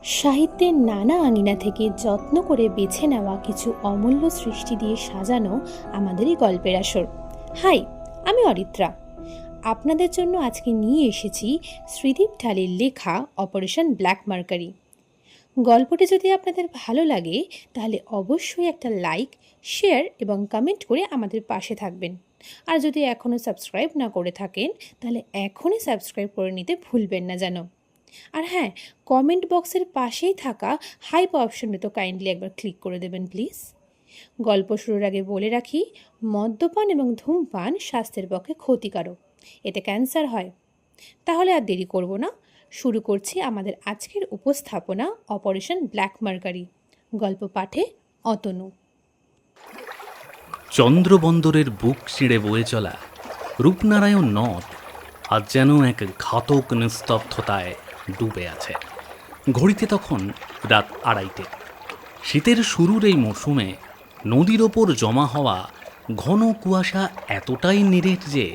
সাহিত্যের নানা আঙিনা থেকে যত্ন করে বেছে নেওয়া কিছু অমূল্য সৃষ্টি দিয়ে সাজানো আমাদের এই গল্পের আসর। হাই, আমি অরিত্রা। আপনাদের জন্য আজকে নিয়ে এসেছি শ্রীদীপ ঢালির লেখা অপারেশন ব্ল্যাক মার্কারি। গল্পটি যদি আপনাদের ভালো লাগে তাহলে অবশ্যই একটা লাইক, শেয়ার এবং কমেন্ট করে আমাদের পাশে থাকবেন। আর যদি এখনও সাবস্ক্রাইব না করে থাকেন তাহলে এখনই সাবস্ক্রাইব করে নিতে ভুলবেন না যেন। আর হ্যাঁ, কমেন্ট বক্সের পাশেই থাকা হাইপ অপশনে তো কাইন্ডলি একবার ক্লিক করে দেবেন প্লিজ। গল্প শুরুর আগে বলে রাখি, মদ্যপান এবং ধূমপান স্বাস্থ্যের পক্ষে ক্ষতিকারক, এতে ক্যান্সার হয়। তাহলে আর দেরি করব না, শুরু করছি আমাদের আজকের উপস্থাপনা অপারেশন ব্ল্যাক মার্কারি। গল্প পাঠে অতনু। চন্দ্রবন্দরের বুক ছিঁড়ে বয়ে চলা রূপনারায়ণ নদ আজ যেন এক ঘাতক নিস্তব্ধতায় ডুবে আছে। ঘড়িতে তখন রাত 2:30। শীতের শুরুর এই মৌসুমে নদীর ওপর জমা হওয়া ঘন কুয়াশা এতটাই নিরেট যে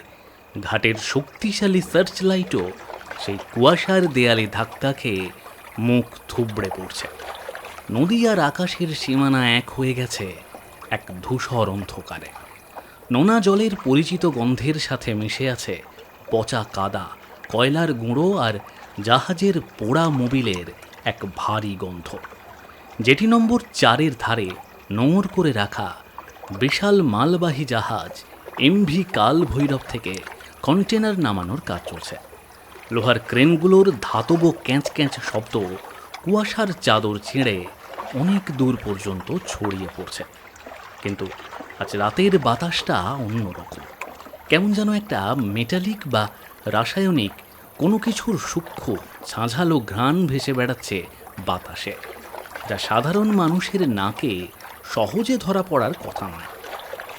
ঘাটের শক্তিশালী সার্চ লাইটও সেই কুয়াশার দেয়ালে ধাক্কা খেয়ে মুখ থুবড়ে পড়ছে। নদী আর আকাশের সীমানা এক হয়ে গেছে এক ধূসর অন্ধকারে। নোনা জলের পরিচিত গন্ধের সাথে মিশে আছে পচা কাদা, কয়লার গুঁড়ো আর জাহাজের পোড়া মোবিলের এক ভারী গন্ধ। জেটি নম্বর 4-এর ধারে নোঙর করে রাখা বিশাল মালবাহী জাহাজ এমভি কাল ভৈরব থেকে কন্টেনার নামানোর কাজ চলছে। লোহার ক্রেনগুলোর ধাতব ক্যাঁচ ক্যাঁচ শব্দ কুয়াশার চাদর ছিঁড়ে অনেক দূর পর্যন্ত ছড়িয়ে পড়ছে। কিন্তু আজ রাতের বাতাসটা অন্যরকম, কেমন যেন একটা মেটালিক বা রাসায়নিক কোনো কিছুর সূক্ষ্ম ঝাঁঝালো ঘ্রাণ ভেসে বেড়াচ্ছে বাতাসে, যা সাধারণ মানুষের নাকে সহজে ধরা পড়ার কথা নয়।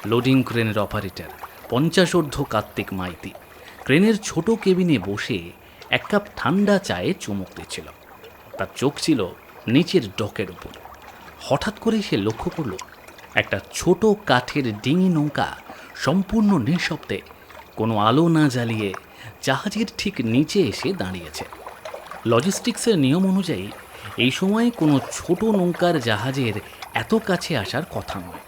লোডিং ক্রেনের অপারেটর 50 কার্তিক মাইতি ক্রেনের ছোট কেবিনে বসে এক কাপ ঠান্ডা চায়ে চুমুক দিচ্ছিল। তার চোখ ছিল নিচের ডকের উপর। হঠাৎ করে সে লক্ষ্য করল একটা ছোট কাঠের ডিঙি নৌকা সম্পূর্ণ নিঃশব্দে, কোনো আলো না জ্বালিয়ে জাহাজের ঠিক নিচে এসে দাঁড়িয়েছে। লজিস্টিক্সের নিয়ম অনুযায়ী এই সময় কোনো ছোট নৌকার জাহাজের এত কাছে আসার কথা নয়।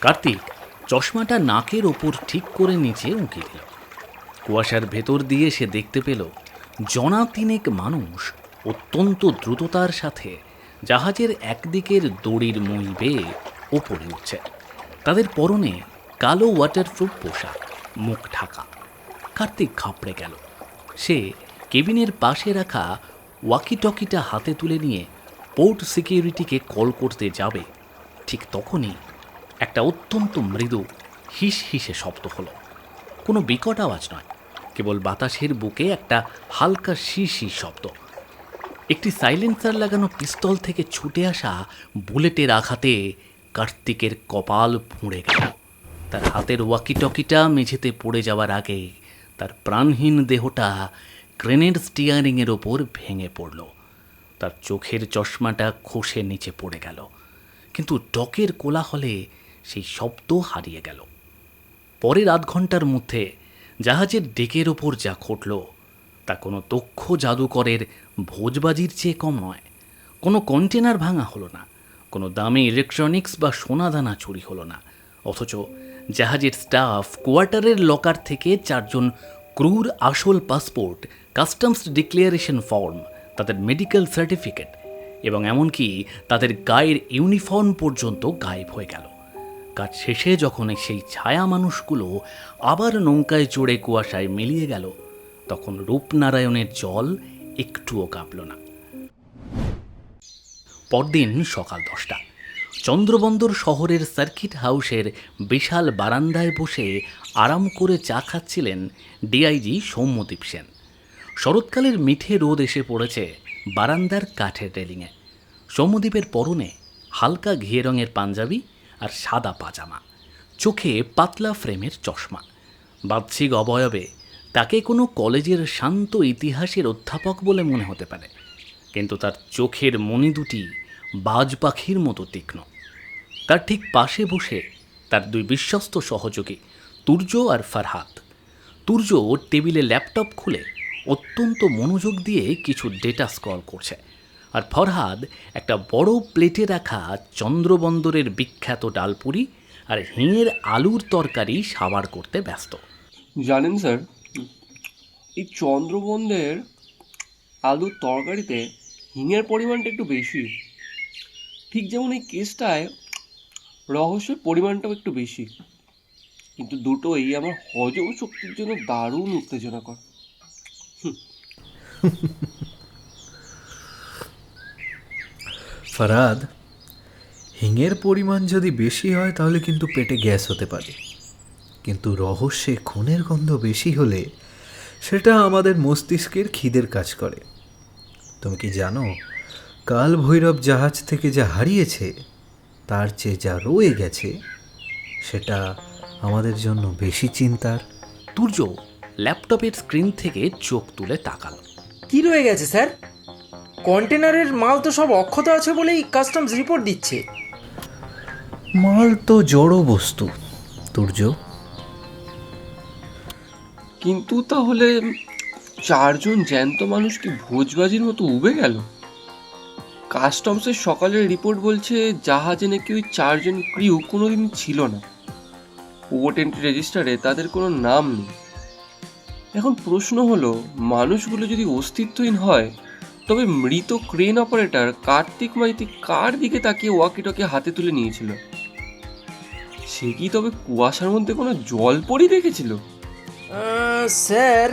কার্তিক চশমাটা নাকের ওপর ঠিক করে নিচে উঁকি দিল। কুয়াশার ভেতর দিয়ে সে দেখতে পেল জনা তিনেক মানুষ অত্যন্ত দ্রুততার সাথে জাহাজের একদিকের দড়ির মই বেয়ে ওপরে উঠছে। তাদের পরনে কালো ওয়াটারপ্রুফ পোশাক, মুখ ঢাকা। কার্তিক ঘাবড়ে গেল। সে কেবিনের পাশে রাখা ওয়াকিটকিটা হাতে তুলে নিয়ে পোর্ট সিকিউরিটিকে কল করতে যাবে, ঠিক তখনই একটা অত্যন্ত মৃদু হিস হিসে শব্দ হলো। কোনো বিকট আওয়াজ নয়, কেবল বাতাসের বুকে একটা হালকা শিশি শব্দ। একটি সাইলেন্সার লাগানো পিস্তল থেকে ছুটে আসা বুলেটের আঘাতে কার্তিকের কপাল ফুঁড়ে গেল। তার হাতের ওয়াকিটকিটা মেঝেতে পড়ে যাওয়ার আগে তার প্রাণহীন দেহটা ক্রেনের স্টিয়ারিংয়ের ওপর ভেঙে পড়ল। তার চোখের চশমাটা খসে নিচে পড়ে গেল, কিন্তু ডকের কোলাহলে সেই শব্দ হারিয়ে গেল। পরের 8 ঘন্টার মধ্যে জাহাজের ডেকের ওপর যা ঘটল তা কোনো দক্ষ জাদুকরের ভোজবাজির চেয়ে কম নয়। কোনো কন্টেনার ভাঙা হলো না, কোনো দামি ইলেকট্রনিক্স বা সোনাদানা চুরি হলো না, অথচ জাহাজের স্টাফ কোয়ার্টারের লকার থেকে 4 জন ক্রুর আসল পাসপোর্ট, কাস্টমস ডিক্লারেশন ফর্ম, তাদের মেডিকেল সার্টিফিকেট এবং এমনকি তাদের গায়ের ইউনিফর্ম পর্যন্ত গায়েব হয়ে গেল। কাজ শেষে যখন সেই ছায়া মানুষগুলো আবার নৌকায় চড়ে কুয়াশায় মিলিয়ে গেল, তখন রূপনারায়ণের জল একটুও কাঁপল না। পরদিন সকাল 10টা। চন্দ্রবন্দর শহরের সার্কিট হাউসের বিশাল বারান্দায় বসে আরাম করে চা খাচ্ছিলেন ডিআইজি সৌম্যদীপ সেন। শরৎকালের মিঠে রোদ এসে পড়েছে বারান্দার কাঠের রেলিংয়ে। সৌম্যদীপের পরনে হালকা ঘিয়ে রঙের পাঞ্জাবি আর সাদা পাজামা, চোখে পাতলা ফ্রেমের চশমা। বাহ্যিক অবয়বে তাকে কোনো কলেজের শান্ত ইতিহাসের অধ্যাপক বলে মনে হতে পারে, কিন্তু তার চোখের মণি দুটি বাজ পাখির মতো তীক্ষ্ণ। তার ঠিক পাশে বসে তার 2 বিশ্বস্ত সহযোগী তুর্য আর ফারহাদ। তুর্য টেবিলে ল্যাপটপ খুলে অত্যন্ত মনোযোগ দিয়ে কিছু ডেটা স্ক্রল করছে, আর ফরহাদ একটা বড় প্লেটে রাখা চন্দ্রবন্দরের বিখ্যাত ডালপুরি আর হিঙের আলুর তরকারি সাবার করতে ব্যস্ত। জানেন স্যার, এই চন্দ্রবন্দের আলুর তরকারিতে হিঙের পরিমাণটা একটু বেশি, ঠিক যেমন এই কেসটায় রহস্যের পরিমাণটাও একটু বেশি, কিন্তু দুটোই আমার হজম শক্তির জন্য দারুণ উত্তেজনাকর। ফারাদ, হিঙের পরিমাণ যদি বেশি হয় তাহলে কিন্তু পেটে গ্যাস হতে পারে, কিন্তু রহস্যে খুনের গন্ধ বেশি হলে সেটা আমাদের মস্তিষ্কের খিদের কাজ করে। তুমি কি জানো, কাল ভৈরব জাহাজ থেকে যা হারিয়েছে তার চেয়ে যা রয়ে গেছে সেটা আমাদের জন্য বেশি চিন্তার। তুর্য ল্যাপটপের স্ক্রিন থেকে চোখ তুলে তাকালো। কি রয়ে গেছে স্যার? কন্টেনারের মাল তো সব অক্ষত আছে বলেই কাস্টমস রিপোর্ট দিচ্ছে। মাল তো জড় বস্তু তুর্য। কিন্তু তাহলে 4 জন জ্যান্ত মানুষ কি ভোজবাজির মতো উবে গেল? কাস্টমসের সকালের রিপোর্ট বলছে জাহাজে নাকি ওই 4 জন ক্রিউ কোনোদিন ছিল না। পোর্ট এন্ট্রি রেজিস্টারে তাদের কোনো নাম নেই। এখন প্রশ্ন হলো, মানুষগুলো যদি অস্তিত্বহীন হয়, তবে মৃত ক্রেন অপারেটর কার্তিক মাইতি কার দিকে তাকিয়ে ওয়াকিটকে হাতে তুলে নিয়েছিল? সে কি তবে কুয়াশার মধ্যে কোনো জলপরি দেখেছিল? স্যার,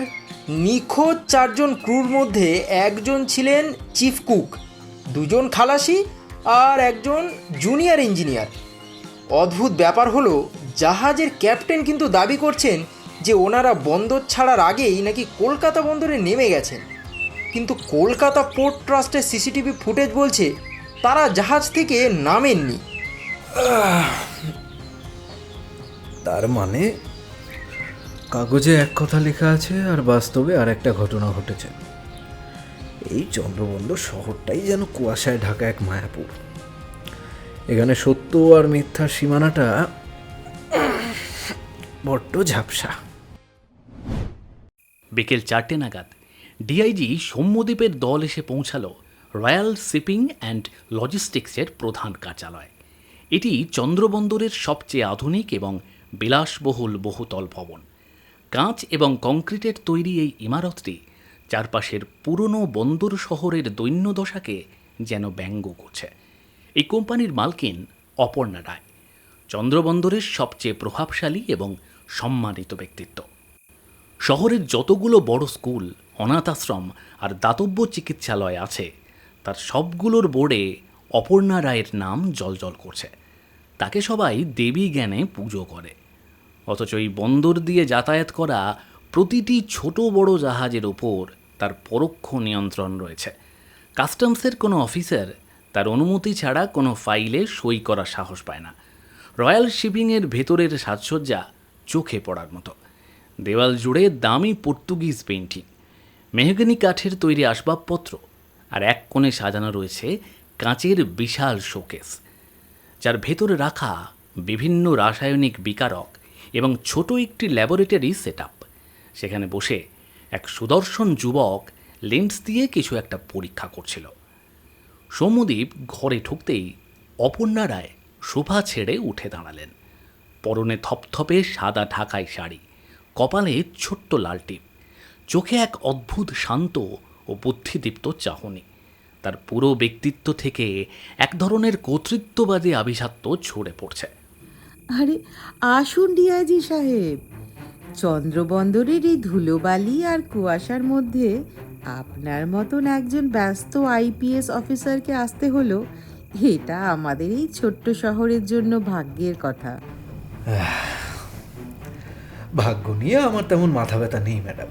নিখোঁজ 4 জন ক্রুর মধ্যে একজন ছিলেন চিফ কুক, 2 জন খালাসি আর একজন জুনিয়র ইঞ্জিনিয়ার। অদ্ভুত ব্যাপার হলো, জাহাজের ক্যাপ্টেন কিন্তু দাবি করছেন যে ওনারা বন্দর ছাড়ার আগেই নাকি কলকাতা বন্দরে নেমে গেছেন, কিন্তু কলকাতা পোর্ট ট্রাস্টের সিসিটিভি ফুটেজ বলছে তারা জাহাজ থেকে নামেননি। তার মানে কাগজে এক কথা লেখা আছে আর বাস্তবে আর একটা ঘটনা ঘটেছে। এই চন্দ্রবন্দর শহরটাই যেন কুয়াশায় ঢাকা এক মায়াপুর। এখানে সত্য আর মিথ্যার সীমানাটা বড্ড ঝাপসা। বিকেল 4টে নাগাদ ডিআইজি সৌম্যদ্বীপের দল এসে পৌঁছালো রয়্যাল শিপিং অ্যান্ড লজিস্টিক্সের প্রধান কার্যালয়। এটি চন্দ্রবন্দরের সবচেয়ে আধুনিক এবং বিলাসবহুল বহুতল ভবন। কাঁচ এবং কংক্রিটের তৈরি এই ইমারতটি চারপাশের পুরনো বন্দর শহরের দৈন্যদশাকে যেন ব্যঙ্গ করছে। এই কোম্পানির মালকিন অপর্ণা রায়, চন্দ্রবন্দরের সবচেয়ে প্রভাবশালী এবং সম্মানিত ব্যক্তিত্ব। শহরের যতগুলো বড় স্কুল, অনাথ আশ্রম আর দাতব্য চিকিৎসালয় আছে, তার সবগুলোর বোর্ডে অপর্ণা রায়ের নাম জ্বলজ্বল করছে। তাকে সবাই দেবী জ্ঞানে পুজো করে। অথচ এই বন্দর দিয়ে যাতায়াত করা প্রতিটি ছোট বড় জাহাজের ওপর তার পরোক্ষ নিয়ন্ত্রণ রয়েছে। কাস্টমসের কোনো অফিসার তার অনুমতি ছাড়া কোনো ফাইলে সই করার সাহস পায় না। রয়্যাল শিপিংয়ের ভেতরের সাজসজ্জা চোখে পড়ার মতো। দেওয়াল জুড়ে দামি পর্তুগিজ পেইন্টিং, মেহগনি কাঠের তৈরি আসবাবপত্র, আর এক কোণে সাজানো রয়েছে কাঁচের বিশাল শোকেস, যার ভেতরে রাখা বিভিন্ন রাসায়নিক বিকারক এবং ছোট একটি ল্যাবরেটরি সেটআপ। সেখানে বসে এক সুদর্শন যুবক লেন্স দিয়ে কিছু একটা পরীক্ষা করছিল। সৌম্যদ্বীপ ঘরে ঢুকতেই অপর্ণা রায় সোফা ছেড়ে উঠে দাঁড়ালেন। পরনে থপথপে সাদা ঢাকাই শাড়ি, কপালে ছোট্ট লাল টিপ, চোখে এক অদ্ভুত শান্ত ও বুদ্ধিদীপ্ত চাহনি। তার পুরো ব্যক্তিত্ব থেকে এক ধরনের কর্তৃত্ববাদী আভিজাত্য ছড়ে পড়ছে। আরে আসুন ডিআইজি সাহেব, চন্দ্রবন্দরের এই ধুলোবালি আর কুয়াশার মধ্যে আপনার মতন একজন ব্যস্ত আইপিএস অফিসারকে আসতে হলো, এটা আমাদের এই ছোট্ট শহরের জন্য ভাগ্যের কথা। ভাগ্য নিয়ে আমার তেমন মাথা ব্যথা নেই ম্যাডাম।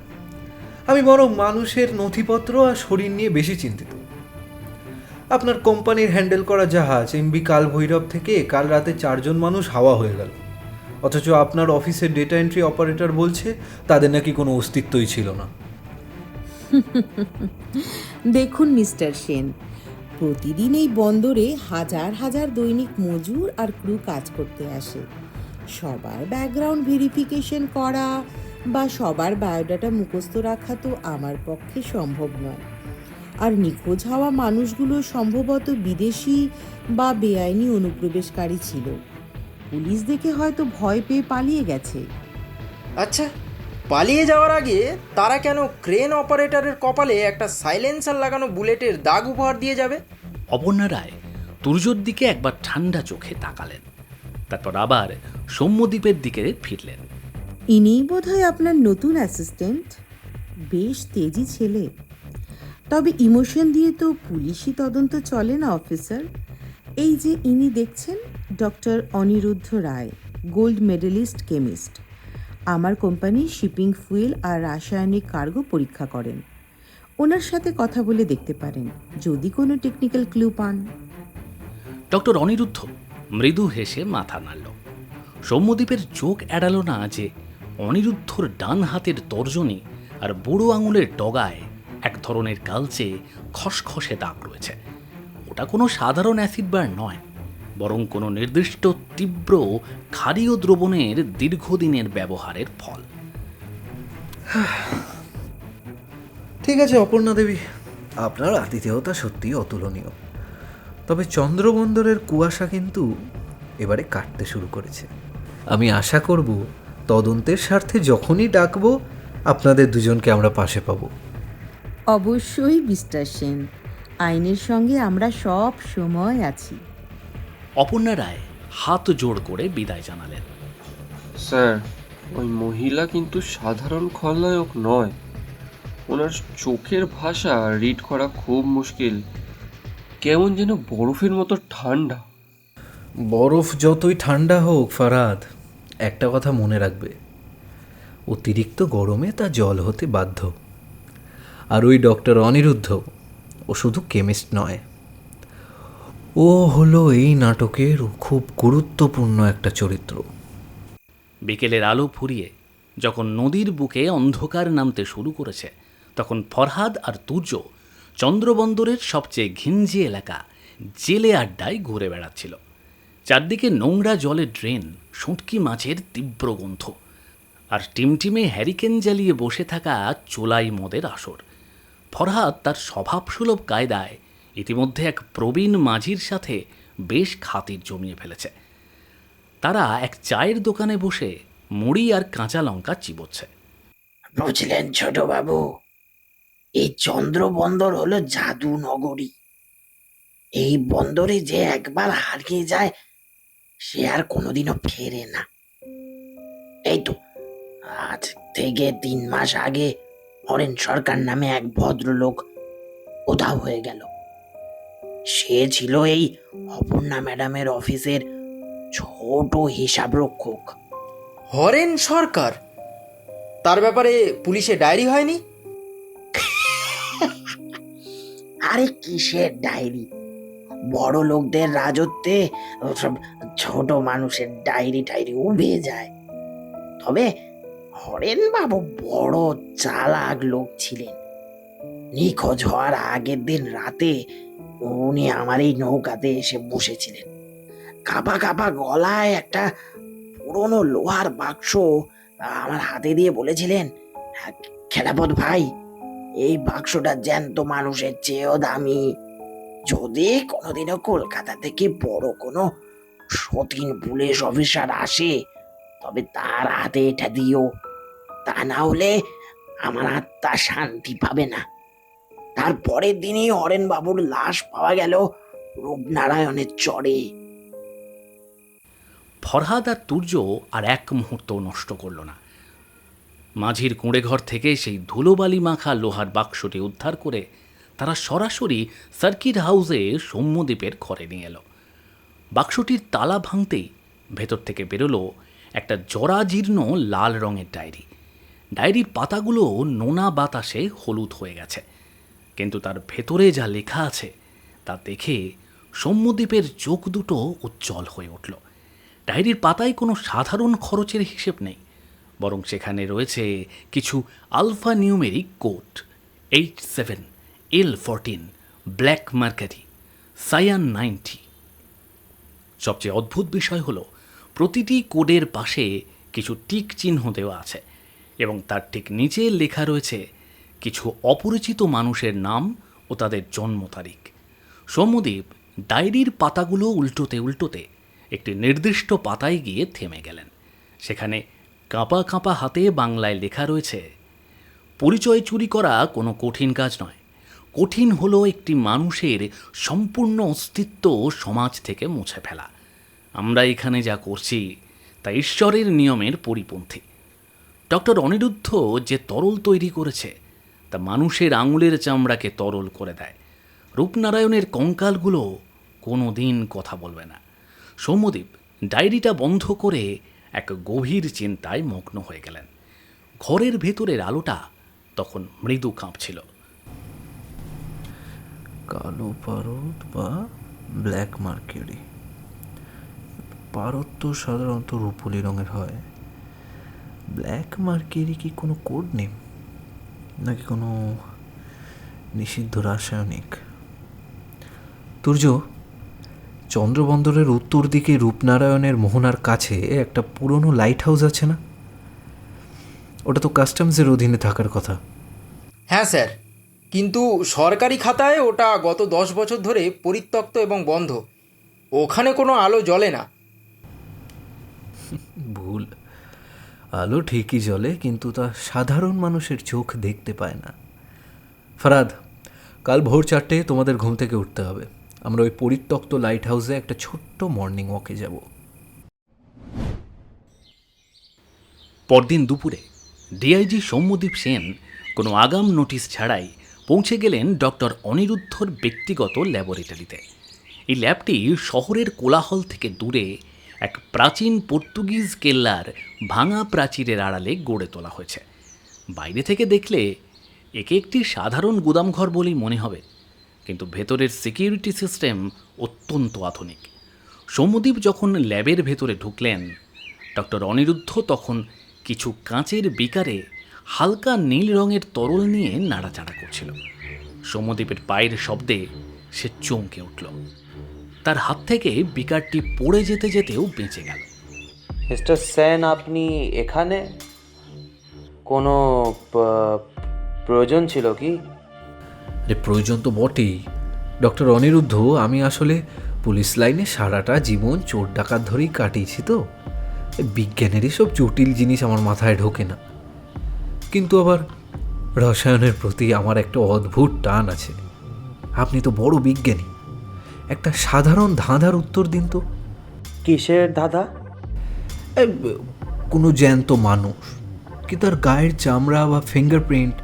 আমি বরং মানুষের নথিপত্র আর শরীর নিয়ে বেশি চিন্তিত। আপনার কোম্পানির হ্যান্ডেল করা জাহাজ এমবি কাল ভৈরব থেকে কাল রাতে 4 জন মানুষ হাওয়া হয়ে গেল, অথচ আপনার অফিসের ডেটা এন্ট্রি অপারেটর বলছে তাদের নাকি কোনো অস্তিত্বই ছিল না। দেখুন মিস্টার সেন, প্রতিদিন এই বন্দরে হাজার হাজার দৈনিক মজুর আর ক্রু কাজ করতে আসে। সবার ব্যাকগ্রাউন্ড ভেরিফিকেশন করা, বা সবার বায়োডাটা মুখস্থ রাখা তো আমার পক্ষে সম্ভব নয়। আর নিখোঁজ হওয়া মানুষগুলো সম্ভবত বিদেশি বা বেআইনি অনুপ্রবেশকারী ছিল। পুলিশ দেখে হয়তো ভয় পেয়ে পালিয়ে গেছে। আচ্ছা, পালিয়ে যাওয়ার আগে তারা কেন ক্রেন অপারেটরের কপালে একটা সাইলেন্সার লাগানো বুলেটের দাগ উপহার দিয়ে যাবে? অপর্ণা রায় তুর্যর দিকে একবার ঠান্ডা চোখে তাকালেন, তারপর আবার সৌম্যদ্বীপের দিকে ফিরলেন। ইনিই বোধহয় আপনার নতুন অ্যাসিস্ট্যান্ট। বেশ তেজি ছেলে, তবে ইমোশন দিয়ে তো পুলিশি তদন্ত চলে না অফিসার। এই যে ইনি দেখছেন, ডক্টর অনিরুদ্ধ রায়, গোল্ড মেডেলিস্ট কেমিস্ট। আমার কোম্পানি শিপিং ফুয়েল আর রাসায়নিক কার্গো পরীক্ষা করেন। ওনার সাথে কথা বলে দেখতে পারেন যদি কোনো টেকনিক্যাল ক্লু পান। ডক্টর অনিরুদ্ধ মৃদু হেসে মাথা নাড়ল। সৌম্যদ্বীপের চোখ এড়ালো না যে অনিরুদ্ধর ডান হাতের তর্জনী আর বুড়ো আঙুলের ডগায় এক ধরনের কালচে খসখসে দাগ রয়েছে। ওটা কোনো সাধারণ অ্যাসিড বার নয়, বরং কোনো নির্দিষ্ট তীব্র ক্ষারীয় দ্রবণের দীর্ঘদিনের ব্যবহারের ফল। ঠিক আছে অপর্ণা দেবী, আপনার আতিথেয়তা সত্যি অতুলনীয়। তবে চন্দ্রবন্দরের কুয়াশা কিন্তু এবারে কাটতে শুরু করেছে। আমি আশা করব তদন্তের স্বার্থে যখনই ডাকবো আপনাদের দুজনকে আমরা পাশে পাবো। অবশ্যই মিস্টার সেন, আইনের সঙ্গে আমরা সব সময় আছি। অপর্ণা রায় হাত জোড় করে বিদায় জানালেন। স্যার, ওই মহিলা কিন্তু সাধারণ খলনায়ক নয়। ওনার চোখের ভাষা রিড করা খুব মুশকিল, কেমন যেন বরফের মতো ঠান্ডা। বরফ যতই ঠান্ডা হোক ফারাদ, একটা কথা মনে রাখবে, অতিরিক্ত গরমে তা জল হতে বাধ্য। আর ওই ডক্টর অনিরুদ্ধ, ও শুধু কেমিস্ট নয়, ও হলো এই নাটকের খুব গুরুত্বপূর্ণ একটা চরিত্র। বিকেলের আলো ফুরিয়ে যখন নদীর বুকে অন্ধকার নামতে শুরু করেছে, তখন ফরহাদ আর তুর্য চন্দ্রবন্দরের সবচেয়ে ঘিঞ্জি এলাকা জেলে আড্ডায় ঘুরে বেড়াচ্ছিল। চারদিকে নোংরা জলের ড্রেন, শুঁটকি মাছের তীব্র গন্ধ, আর টিমটিমে হ্যারিকেন জ্বালিয়ে বসে থাকা চোলাই মদের আসর। ফরহাদ তার স্বভাবসুলভ কায়দায় ইতিমধ্যে এক প্রবীণ মাঝির সাথে বেশ খাতির জমিয়ে ফেলেছে। তারা এক চায়ের দোকানে বসে মুড়ি আর কাঁচা লঙ্কা চিবোচ্ছে। বুঝলেন ছোট বাবু, এই চন্দ্র বন্দর হলো জাদু নগরী। এই বন্দরে যে একবার হারিয়ে যায় সে আর কোনোদিনও ফেরে না। এই তো আজ থেকে 3 মাস আগে হরেন সরকার নামে এক ভদ্রলোক উধাও হয়ে গেল। সে ছিল এই অপর্ণা ম্যাডামের অফিসের ছোট হিসাব রক্ষক। হরেন সরকার? তার ব্যাপারে পুলিশে ডায়েরি হয়নি? আরে কিসের ডায়েরি, বড় লোকদের রাজত্বে সব ছোট মানুষের ডায়েরি টায়েরি উবে যায়। তবে হরেন বাবু বড় চালাক লোক ছিলেন। নিখোঁজ হওয়ার আগের দিন রাতে উনি আমার এই নৌকাতে এসে বসেছিলেন। কাঁপা কাঁপা গলায় একটা পুরনো লোহার বাক্স আমার হাতে দিয়ে বলেছিলেন, খেলাপথ ভাই, এই বাক্সটা জ্যান্ত মানুষের চেয়েও দামি। যদি কোনোদিনও কলকাতা থেকে বড় কোনো সতীন পুলিশ অফিসার আসে তবে তার হাতে এটা দিও, তা না হলে আমার আত্মা শান্তি পাবে না। তারপরের দিনই হরেন বাবুর লাশ পাওয়া গেল রূপনারায়ণের চরে। ফরহাদ আর তুর্য আর এক মুহূর্ত নষ্ট করল না। মাঝির কুঁড়েঘর থেকে সেই ধুলোবালি মাখা লোহার বাক্সটি উদ্ধার করে তারা সরাসরি সার্কিট হাউসে সৌম্যদ্বীপের ঘরে নিয়ে এলো। বাক্সটির তালা ভাঙতেই ভেতর থেকে বেরোলো একটা জরাজীর্ণ লাল রঙের ডায়েরি। ডায়েরির পাতাগুলো নোনা বাতাসে হলুদ হয়ে গেছে, কিন্তু তার ভেতরে যা লেখা আছে তা দেখে সৌম্যদ্বীপের চোখ দুটো উজ্জ্বল হয়ে উঠল। ডায়েরির পাতায় কোনো সাধারণ খরচের হিসেব নেই, বরং সেখানে রয়েছে কিছু alpha numeric code, H7, L14, black mercury, cyan 90। সবচেয়ে অদ্ভুত বিষয় হলো প্রতিটি কোডের পাশে কিছু টিক চিহ্ন দেওয়া আছে। এবং তার ঠিক নিচে লেখা রয়েছে কিছু অপরিচিত মানুষের নাম ও তাদের জন্ম তারিখ। সৌম্যদীপ ডায়েরির পাতাগুলো উল্টোতে উল্টোতে একটি নির্দিষ্ট পাতায় গিয়ে থেমে গেলেন। সেখানে কাঁপা কাঁপা হাতে বাংলায় লেখা রয়েছে, পরিচয় চুরি করা কোনো কঠিন কাজ নয়, কঠিন হলো একটি মানুষের সম্পূর্ণ অস্তিত্ব সমাজ থেকে মুছে ফেলা। আমরা এখানে যা করছি তা ঈশ্বরের নিয়মের পরিপন্থী। ডক্টর অনিরুদ্ধ যে তরল তৈরি করেছে তা মানুষের আঙুলের চামড়াকে তরল করে দেয়। রূপনারায়ণের কঙ্কালগুলো কোনো দিন কথা বলবে না। সৌম্যদীপ ডায়েরিটা বন্ধ করে এক গভীর চিন্তায় মগ্ন হয়ে গেলেন। ঘরের ভেতরের আলোটা তখন মৃদু কাঁপছিল। কালো পারদ বা ব্ল্যাক মার্কিউরি। পারদ তো সাধারণত রূপলি রঙের হয়। ব্ল্যাক মার্কিউরি কি কোনো কোড নেম, নাকি কোনো নিষিদ্ধ রাসায়নিক? তুর্য, চন্দ্রবন্দরের উত্তর দিকে রূপনারায়ণের মোহনার কাছে একটা পুরনো লাইট হাউস আছে না? ওটা তো কাস্টমসের অধীনে থাকার কথা। হ্যাঁ স্যার, কিন্তু সরকারি খাতায় ওটা গত 10 বছর ধরে পরিত্যক্ত এবং বন্ধ। ওখানে কোনো আলো জ্বলে না। ভুল, আলো ঠিকই জ্বলে, কিন্তু তা সাধারণ মানুষের চোখ দেখতে পায় না। ফারাদ, কাল ভোর 4টে তোমাদের ঘুম থেকে উঠতে হবে। আমরা ওই পরিত্যক্ত লাইট হাউসে একটা ছোট্ট মর্নিং ওয়াকে যাব। পরদিন দুপুরে ডিআইজি সৌম্যদীপ সেন কোনো আগাম নোটিশ ছাড়াই পৌঁছে গেলেন ডক্টর অনিরুদ্ধর ব্যক্তিগত ল্যাবরেটরিতে। এই ল্যাবটি শহরের কোলাহল থেকে দূরে এক প্রাচীন পর্তুগিজ কেল্লার ভাঙা প্রাচীরের আড়ালে গড়ে তোলা হয়েছে। বাইরে থেকে দেখলে একে একটি সাধারণ গুদামঘর বলেই মনে হবে, কিন্তু ভেতরের সিকিউরিটি সিস্টেম অত্যন্ত আধুনিক। সৌম্যদীপ যখন ল্যাবের ভেতরে ঢুকলেন, ডক্টর অনিরুদ্ধ তখন কিছু কাঁচের বিকারে হালকা নীল রঙের তরল নিয়ে নাড়াচাড়া করছিল। সৌম্যদীপের পায়ের শব্দে সে চমকে উঠল। তার হাত থেকে বিকারটি পড়ে যেতে যেতেও বেঁচে গেল। মিস্টার সেন, আপনি এখানে? কোনো প্রয়োজন ছিল কি? আরে প্রয়োজন তো বটেই ডক্টর অনিরুদ্ধ। আমি আসলে পুলিশ লাইনে সারাটা জীবন চোর ডাকাত ধরেই কাটিয়েছি, তো বিজ্ঞানেরই সব জটিল জিনিস আমার মাথায় ঢোকে না। কিন্তু আবার রসায়নের প্রতি আমার একটা অদ্ভুত টান আছে। আপনি তো বড় বিজ্ঞানী, একটা সাধারণ ধাঁধার উত্তর দিন তো। কিসের ধাঁধা? কোনো জ্যান্ত মানুষ কি তার গায়ের চামড়া বা ফিঙ্গারপ্রিন্ট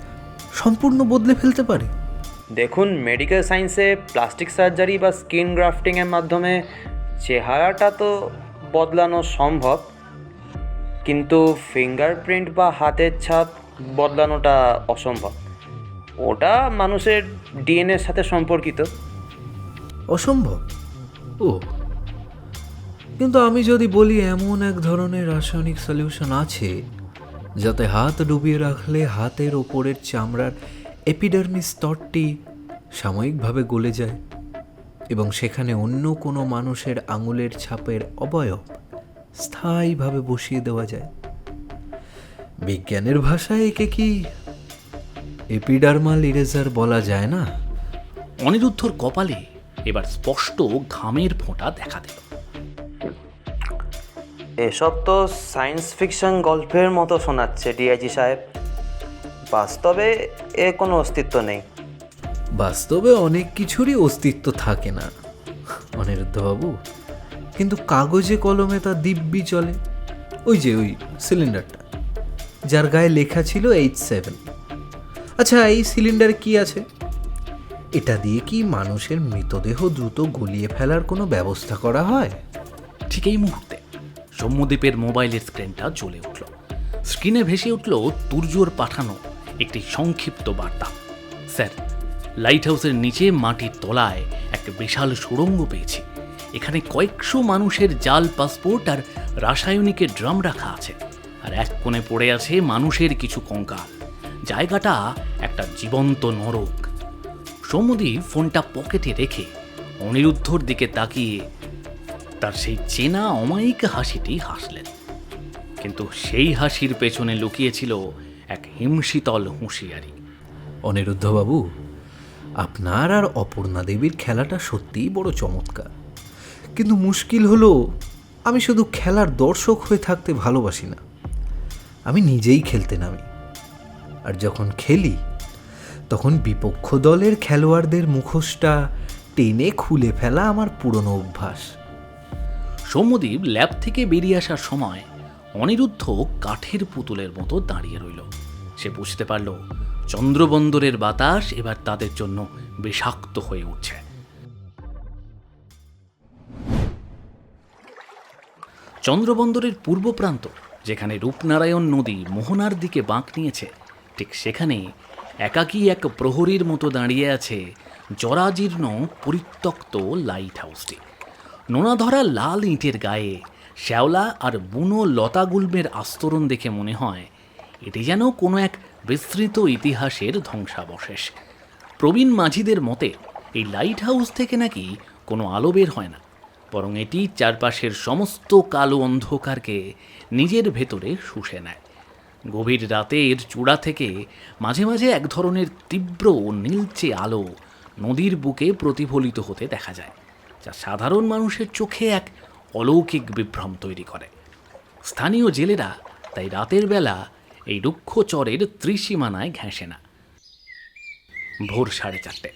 সম্পূর্ণ বদলে ফেলতে পারে? দেখুন, মেডিকেল সায়েন্সে প্লাস্টিক সার্জারি বা স্কিন গ্রাফটিংয়ের মাধ্যমে চেহারাটা তো বদলানো সম্ভব, কিন্তু ফিঙ্গারপ্রিন্ট বা হাতের ছাপ বদলানোটা অসম্ভব। ওটা মানুষের ডিএনএর সাথে সম্পর্কিত। অসম্ভব? ও, কিন্তু আমি যদি বলি এমন এক ধরনের রাসায়নিক সলিউশন আছে যাতে হাত ডুবিয়ে রাখলে হাতের ওপরের চামড়ার এপিডার্মিস স্তরটি সাময়িকভাবে গলে যায় এবং সেখানে অন্য কোনো মানুষের আঙুলের ছাপের অবয়ব স্থায়ীভাবে বসিয়ে দেওয়া যায়। বিজ্ঞানের ভাষায় একে কি এপিডার্মাল ইরেজার বলা যায় না? অনিরুদ্ধর কপালে এবার স্পষ্ট ঘামের ফোঁটা দেখা দিল। এসব তো সায়েন্স ফিকশন গল্পের মতো শোনাচ্ছে ডিআইজি সাহেব। বাস্তবে এর কোনো অস্তিত্ব নেই। বাস্তবে অনেক কিছুরই অস্তিত্ব থাকে না অনিরুদ্ধবাবু, কিন্তু কাগজে কলমে তা দিব্যি চলে। ওই যে ওই সিলিন্ডারটা যার গায়ে লেখা ছিল H7। আচ্ছা, এই সিলিন্ডারে কি আছে? এটা দিয়ে কি মানুষের মৃতদেহ দ্রুত গলিয়ে ফেলার কোনো ব্যবস্থা করা হয়? ঠিক এই মুহূর্তে সৌম্যদীপের মোবাইলের স্ক্রিনটা জ্বলে উঠল। স্ক্রিনে ভেসে উঠল তুর্যর পাঠানো একটি সংক্ষিপ্ত বার্তা। স্যার, লাইট হাউসের নিচে মাটির তলায় এক বিশাল সুড়ঙ্গ পেয়েছি। এখানে কয়েকশো মানুষের জাল পাসপোর্ট আর রাসায়নিকের ড্রাম রাখা আছে, আর এক কোণে পড়ে আছে মানুষের কিছু কঙ্কাল। জায়গাটা একটা জীবন্ত নরক। সৌম্যদীপ ফোনটা পকেটে রেখে অনিরুদ্ধর দিকে তাকিয়ে তার সেই চেনা অমায়িক হাসিটি হাসলেন। কিন্তু সেই হাসির পেছনে লুকিয়েছিল এক হিমশীতল হুঁশিয়ারি। অনিরুদ্ধবাবু, আপনার আর অপর্ণা দেবীর খেলাটা সত্যিই বড় চমৎকার, কিন্তু মুশকিল হলো আমি শুধু খেলার দর্শক হয়ে থাকতে ভালোবাসি না, আমি নিজেই খেলতে নামি। আর যখন খেলি তখন বিপক্ষ দলের খেলোয়াড়দের মুখোশটা টেনে খুলে ফেলা আমার পুরনো অভ্যাস। সৌম্যদীপ ল্যাব থেকে বেরিয়ে আসার সময় অনিরুদ্ধ কাঠের পুতুলের মতো দাঁড়িয়ে রইল। সে বুঝতে পারল চন্দ্রবন্দরের বাতাস এবার তাদের জন্য বিষাক্ত হয়ে উঠছে। চন্দ্রবন্দরের পূর্ব প্রান্ত, যেখানে রূপনারায়ণ নদী মোহনার দিকে বাঁক নিয়েছে, ঠিক সেখানে একাকী এক প্রহরীর মতো দাঁড়িয়ে আছে জরাজীর্ণ পরিত্যক্ত লাইট হাউসটি। নোনাধরা লাল ইঁটের গায়ে শ্যাওলা আর বুনো লতাগুল্মের আস্তরণ দেখে মনে হয় এটি যেন কোনো এক বিস্তৃত ইতিহাসের ধ্বংসাবশেষ। প্রবীণ মাঝিদের মতে এই লাইট হাউস থেকে নাকি কোনো আলো বের হয় না, বরং এটি চারপাশের সমস্ত কালো অন্ধকারকে নিজের ভেতরে শুষে নেয়। গভীর রাতে এর চূড়া থেকে মাঝে মাঝে এক ধরনের তীব্র নীলচে আলো নদীর বুকে প্রতিফলিত হতে দেখা যায়, যা সাধারণ মানুষের চোখে এক অলৌকিক বিভ্রম তৈরি করে। স্থানীয় জেলেরা তাই রাতের বেলা এই রুক্ষ চরের ত্রিসীমানায় ঘেঁষে না। ভোর 4:30,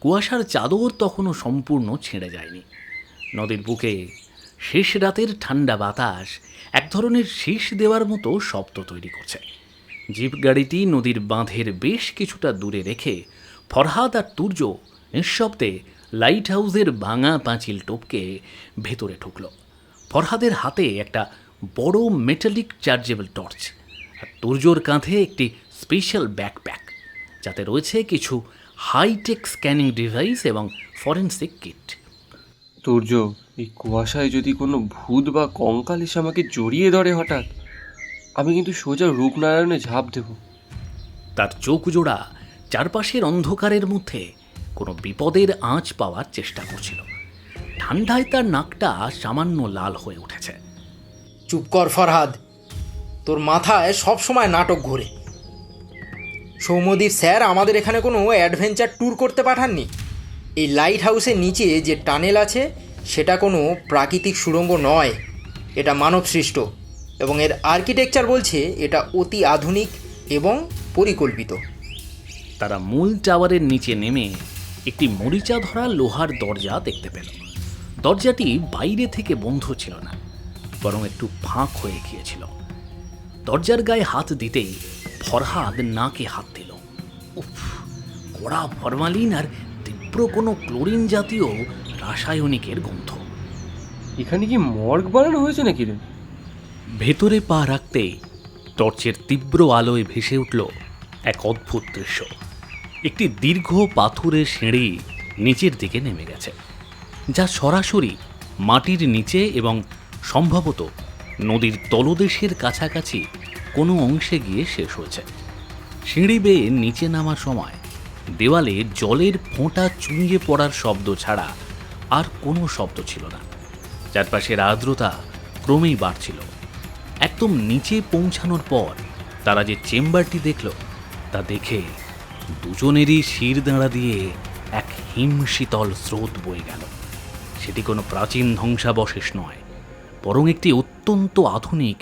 কুয়াশার চাদর তখনও সম্পূর্ণ ছেড়ে যায়নি। নদীর বুকে শেষ রাতের ঠান্ডা বাতাস এক ধরনের শীষ দেওয়ার মতো শব্দ তৈরি করছে। জিপ গাড়িটি নদীর বাঁধের বেশ কিছুটা দূরে রেখে ফরহাদ আর তুর্য নিঃশব্দে লাইট হাউসের ভাঙা পাঁচিল টপকে ভেতরে ঢুকল। ফরহাদের হাতে একটা বড় মেটালিক চার্জেবল টর্চ, আর তুর্যর কাঁধে একটি স্পেশাল ব্যাকপ্যাক, যাতে রয়েছে কিছু হাইটেক স্ক্যানিং ডিভাইস এবং ফরেন্সিক কিট। তুর্য, এই কুয়াশায় যদি কোনো ভূত বা কঙ্কাল এসে আমাকে জড়িয়ে ধরে হঠাৎ, আমি কিন্তু সোজা রূপনারায়ণে ঝাঁপ দেব। তার চোখ জোড়া চারপাশের অন্ধকারের মধ্যে কোনো বিপদের আঁচ পাওয়ার চেষ্টা করছিল। ঠান্ডায় তার নাকটা সামান্য লাল হয়ে উঠেছে। চুপ কর ফরহাদ, তোর মাথায় সব সময় নাটক ঘোরে। সৌম্যদীপ স্যার আমাদের এখানে কোনো অ্যাডভেঞ্চার ট্যুর করতে পাঠাননি। এই লাইট হাউসের নিচে যে টানেল আছে সেটা কোনো প্রাকৃতিক সুড়ঙ্গ নয়, এটা মানব সৃষ্ট, এবং এর আর্কিটেকচার বলছে এটা অতি আধুনিক এবং পরিকল্পিত। তারা মূল টাওয়ারের নিচে নেমে একটি মরিচা ধরা লোহার দরজা দেখতে পেল। দরজাটি বাইরে থেকে বন্ধ ছিল না, বরং একটু ফাঁক হয়ে গিয়েছিল। দরজার গায়ে হাত দিতেই ফরহাদ নাকে হাত দিল। উফ, কড়া ফরমালিন আর তীব্র কোনো ক্লোরিন জাতীয় রাসায়নিকের গন্ধ। এখানে কি মর্গ বানানো হয়েছে নাকি রে? ভেতরে পা রাখতেই টর্চের তীব্র আলোয় ভেসে উঠল এক অদ্ভুত দৃশ্য। একটি দীর্ঘ পাথুরের সিঁড়ি নিচের দিকে নেমে গেছে, যা সরাসরি মাটির নিচে এবং সম্ভবত নদীর তলদেশের কাছাকাছি কোনো অংশে গিয়ে শেষ হয়েছে। সিঁড়ি বেয়ে নিচে নামার সময় দেওয়ালে জলের ফোঁটা চুঁইয়ে পড়ার শব্দ ছাড়া আর কোনো শব্দ ছিল না। চারপাশের আর্দ্রতা ক্রমেই বাড়ছিল। একদম নিচে পৌঁছানোর পর তারা যে চেম্বারটি দেখল, তা দেখে দুজনেরই শির দাঁড়া দিয়ে এক হিমশীতল স্রোত বয়ে গেল। সেটি কোনো প্রাচীন ধ্বংসাবশেষ নয়, বরং একটি অত্যন্ত আধুনিক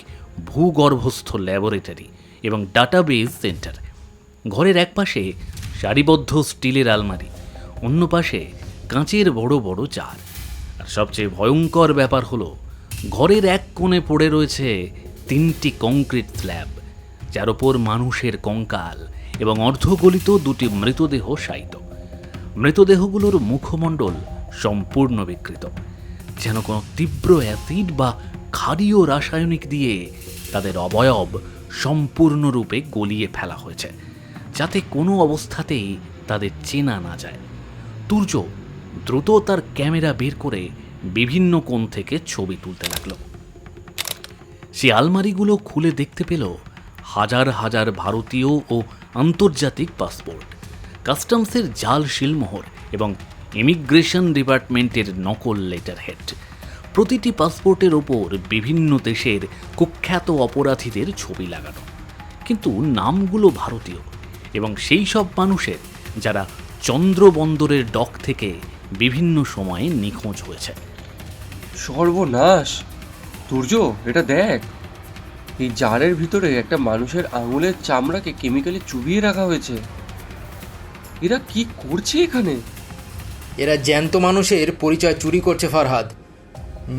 ভূগর্ভস্থ ল্যাবরেটরি এবং ডাটাবেজ সেন্টার। ঘরের এক পাশে সারিবদ্ধ স্টিলের আলমারি, অন্য পাশে কাঁচের বড় বড় জার, আর সবচেয়ে ভয়ঙ্কর ব্যাপার হলো ঘরের এক কোণে পড়ে রয়েছে 3টি কংক্রিট স্ল্যাব, যার ওপর মানুষের কঙ্কাল এবং অর্ধগলিত 2টি মৃতদেহ শায়িত। মৃতদেহগুলোর মুখমণ্ডল সম্পূর্ণ বিকৃত, যেন কোনো তীব্র অ্যাসিড বা ক্ষারীয় রাসায়নিক দিয়ে তাদের অবয়ব সম্পূর্ণরূপে গলিয়ে ফেলা হয়েছে, যাতে কোনো অবস্থাতেই তাদের চেনা না যায়। তুর্য দ্রুত তার ক্যামেরা বের করে বিভিন্ন কোণ থেকে ছবি তুলতে লাগল। সে আলমারিগুলো খুলে দেখতে পেল হাজার হাজার ভারতীয় ও আন্তর্জাতিক পাসপোর্ট, কাস্টমসের জাল শিলমোহর এবং ইমিগ্রেশন ডিপার্টমেন্টের নকল লেটার হেড। প্রতিটি পাসপোর্টের ওপর বিভিন্ন দেশের কুখ্যাত অপরাধীদের ছবি লাগানো, কিন্তু নামগুলো ভারতীয় এবং সেই সব মানুষের যারা চন্দ্রবন্দরের ডক থেকে বিভিন্ন সময়ে নিখোঁজ হয়েছে। সর্বনাশ! সূর্য, এটা দেখ, এই জারের ভিতরে একটা মানুষের আঙুলের চামড়াকে কেমিক্যালি চুবিয়ে রাখা হয়েছে। এরা কি করছে এখানে? এরা জ্যান্ত মানুষের পরিচয় চুরি করছে ফারহাদ।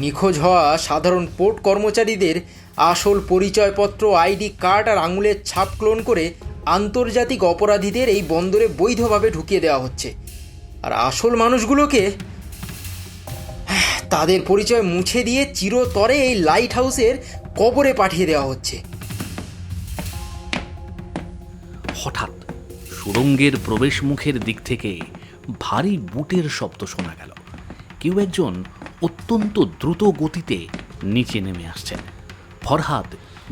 নিখোঁজ হওয়া সাধারণ পোর্ট কর্মচারীদের আসল পরিচয়পত্র, আইডি কার্ড আর আঙুলের ছাপ ক্লোন করে আন্তর্জাতিক অপরাধীদের এই বন্দরে বৈধভাবে ঢুকিয়ে দেওয়া হচ্ছে। আর আসল মানুষগুলোকে তাদের পরিচয় মুছে দিয়ে চিরতরে এই লাইট হাউসের কবরে পাঠিয়ে দেওয়া হচ্ছে। হঠাৎ সুড়ঙ্গের প্রবেশ মুখের দিক থেকে ভারী বুটের শব্দ শোনা গেল। কেউ একজন অত্যন্ত দ্রুত গতিতে নিচে নেমে আসছেন। ফরহাদ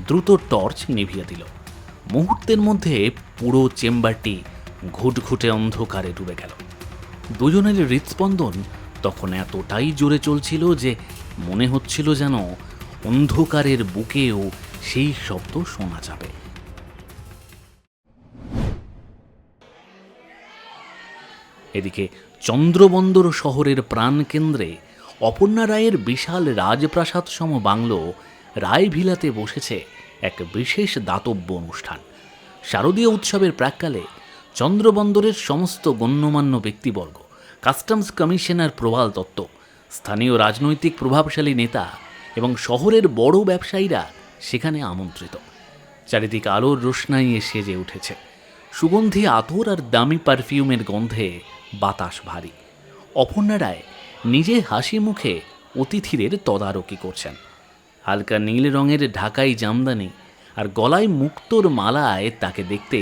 দ্রুত টর্চ নিভিয়ে দিল। মুহূর্তের মধ্যে পুরো চেম্বারটি ঘুটঘুটে অন্ধকারে ডুবে গেল। দুজনের হৃদস্পন্দন তখন এতটাই জোরে চলছিল যে মনে হচ্ছিল যেন অন্ধকারের বুকেও সেই শব্দ শোনা যাবে। এদিকে চন্দ্রবন্দর শহরের প্রাণকেন্দ্রে অপর্ণা রায়ের বিশাল রাজপ্রাসাদ সম বাংলো রায়ভিলাতে বসেছে এক বিশেষ দাতব্য অনুষ্ঠান। শারদীয় উৎসবের প্রাক্কালে চন্দ্রবন্দরের সমস্ত গণ্যমান্য ব্যক্তিবর্গ, কাস্টমস কমিশনার প্রবাল দত্ত, স্থানীয় রাজনৈতিক প্রভাবশালী নেতা এবং শহরের বড় ব্যবসায়ীরা সেখানে আমন্ত্রিত। চারিদিকে আলোর রোশনাইয়ে সেজে উঠেছে। সুগন্ধি আতর আর দামি পারফিউমের গন্ধে বাতাস ভারী। অপর্ণা রায় নিজে হাসি মুখে অতিথিদের তদারকি করছেন। হালকা নীল রঙের ঢাকাই জামদানি আর গলায় মুক্তোর মালায় তাকে দেখতে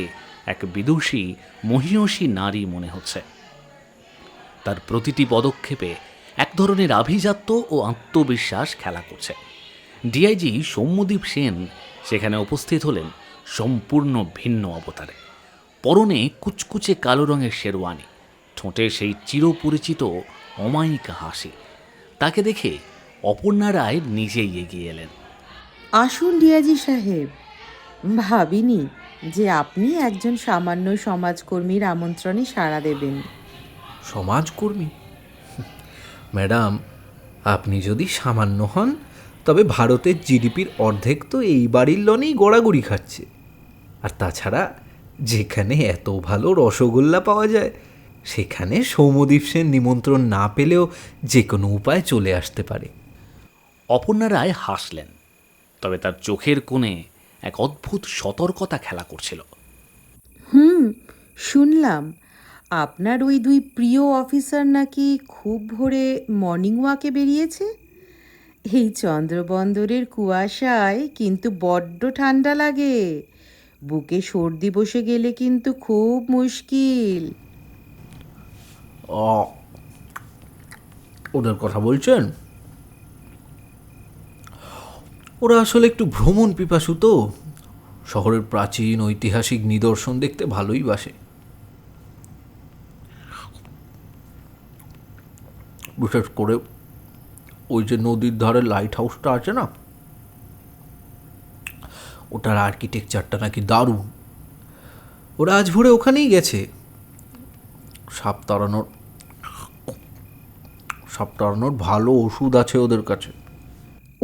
এক বিদুষী মহিয়সী নারী মনে হচ্ছে। তার প্রতিটি পদক্ষেপে এক ধরনের আভিজাত্য ও আত্মবিশ্বাস খেলা করছে। ডিআইজি সৌম্যদীপ সেন সেখানে উপস্থিত হলেন সম্পূর্ণ ভিন্ন অবতারে। পরনে কুচকুচে কালো রঙের শেরওয়ানি, ঠোঁটে সেই চিরপরিচিত অমায়িকা হাসি। তাকে দেখে অপর্ণা রায় নিজেই এগিয়ে এলেন। আসুন ডিআইজি সাহেব, ভাবিনি যে আপনি একজন সামান্য সমাজকর্মীর আমন্ত্রণে সাড়া দেবেন। সমাজকর্মী? ম্যাডাম, আপনি যদি সামান্য হন তবে ভারতের জিডিপির অর্ধেক তো এই বাড়ির লনেই গড়াগড়ি খাচ্ছে। আর তাছাড়া যেখানে এত ভালো রসগোল্লা পাওয়া যায় সেখানে সৌম্যদীপ সেন নিমন্ত্রণ না পেলেও যে কোনো উপায় চলে আসতে পারে। অপর্ণা রায় হাসলেন, তবে তার চোখের কোণে এক অদ্ভুত সতর্কতা খেলা করছিল। শুনলাম আপনার ওই দুই প্রিয় অফিসার নাকি খুব ভোরে মর্নিং ওয়াকে বেরিয়েছে। এই চন্দ্রবন্দরের কুয়াশায় কিন্তু বড্ড ঠান্ডা লাগে, বুকে সর্দি বসে গেলে কিন্তু খুব মুশকিল। ওদের কথা বলছেন? ওরা আসলে একটু ভ্রমণ পিপাসু তো, শহরের প্রাচীন ঐতিহাসিক নিদর্শন দেখতে ভালোই বাসে। বিশেষ করে ওই যে নদীর ধারে লাইট হাউসটা আছে না, ওটার আর্কিটেকচারটা নাকি দারুণ। ওরা আজ ভোরে ওখানেই গেছে। সাপ তাড়ানোর ভালো ওষুধ আছে ওদের কাছে।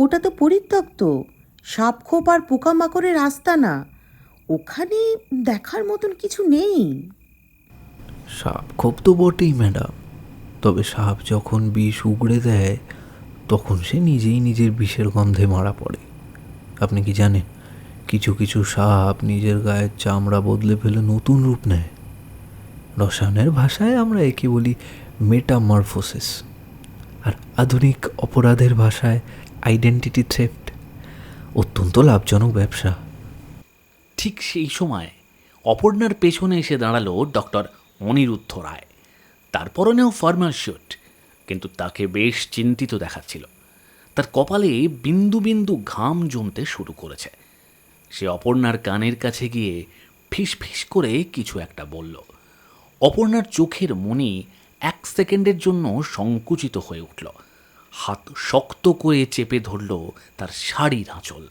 ওটা তো পরিত্যক্ত, সাপখোপ আর পোকামাকড়ের রাস্তা না, ওখানে দেখার মতন কিছু নেই। সাপ খুব তো বটেই ম্যাডাম, তবে সাপ যখন বিষ উগড়ে দেয় তখন সে নিজেই নিজের বিষের গন্ধে মারা পড়ে। আপনি কি জানেন, কিছু কিছু সাপ নিজের গায়ের চামড়া বদলে ফেলে নতুন রূপ নেয়। রসায়নের ভাষায় আমরা একে বলি মেটামরফোসিস, আর আধুনিক অপরাধের ভাষায় আইডেন্টিটি থ্রেফট। অত্যন্ত লাভজনক ব্যবসা। ঠিক সেই সময় অপর্ণার পেছনে এসে দাঁড়ালো ডক্টর অনিরুদ্ধ রায়। তার পরনেও ফর্মাল স্যুট, কিন্তু তাকে বেশ চিন্তিত দেখাচ্ছিল। তার কপালে বিন্দু বিন্দু ঘাম জমতে শুরু করেছে। সে অপর্ণার কানের কাছে গিয়ে ফিস ফিস করে কিছু একটা বলল। অপর্ণার চোখের মনি 1 সেকেন্ডের জন্য সংকুচিত হয়ে উঠল। হাত শক্ত করে চেপে ধরল তার শাড়ির আঁচল।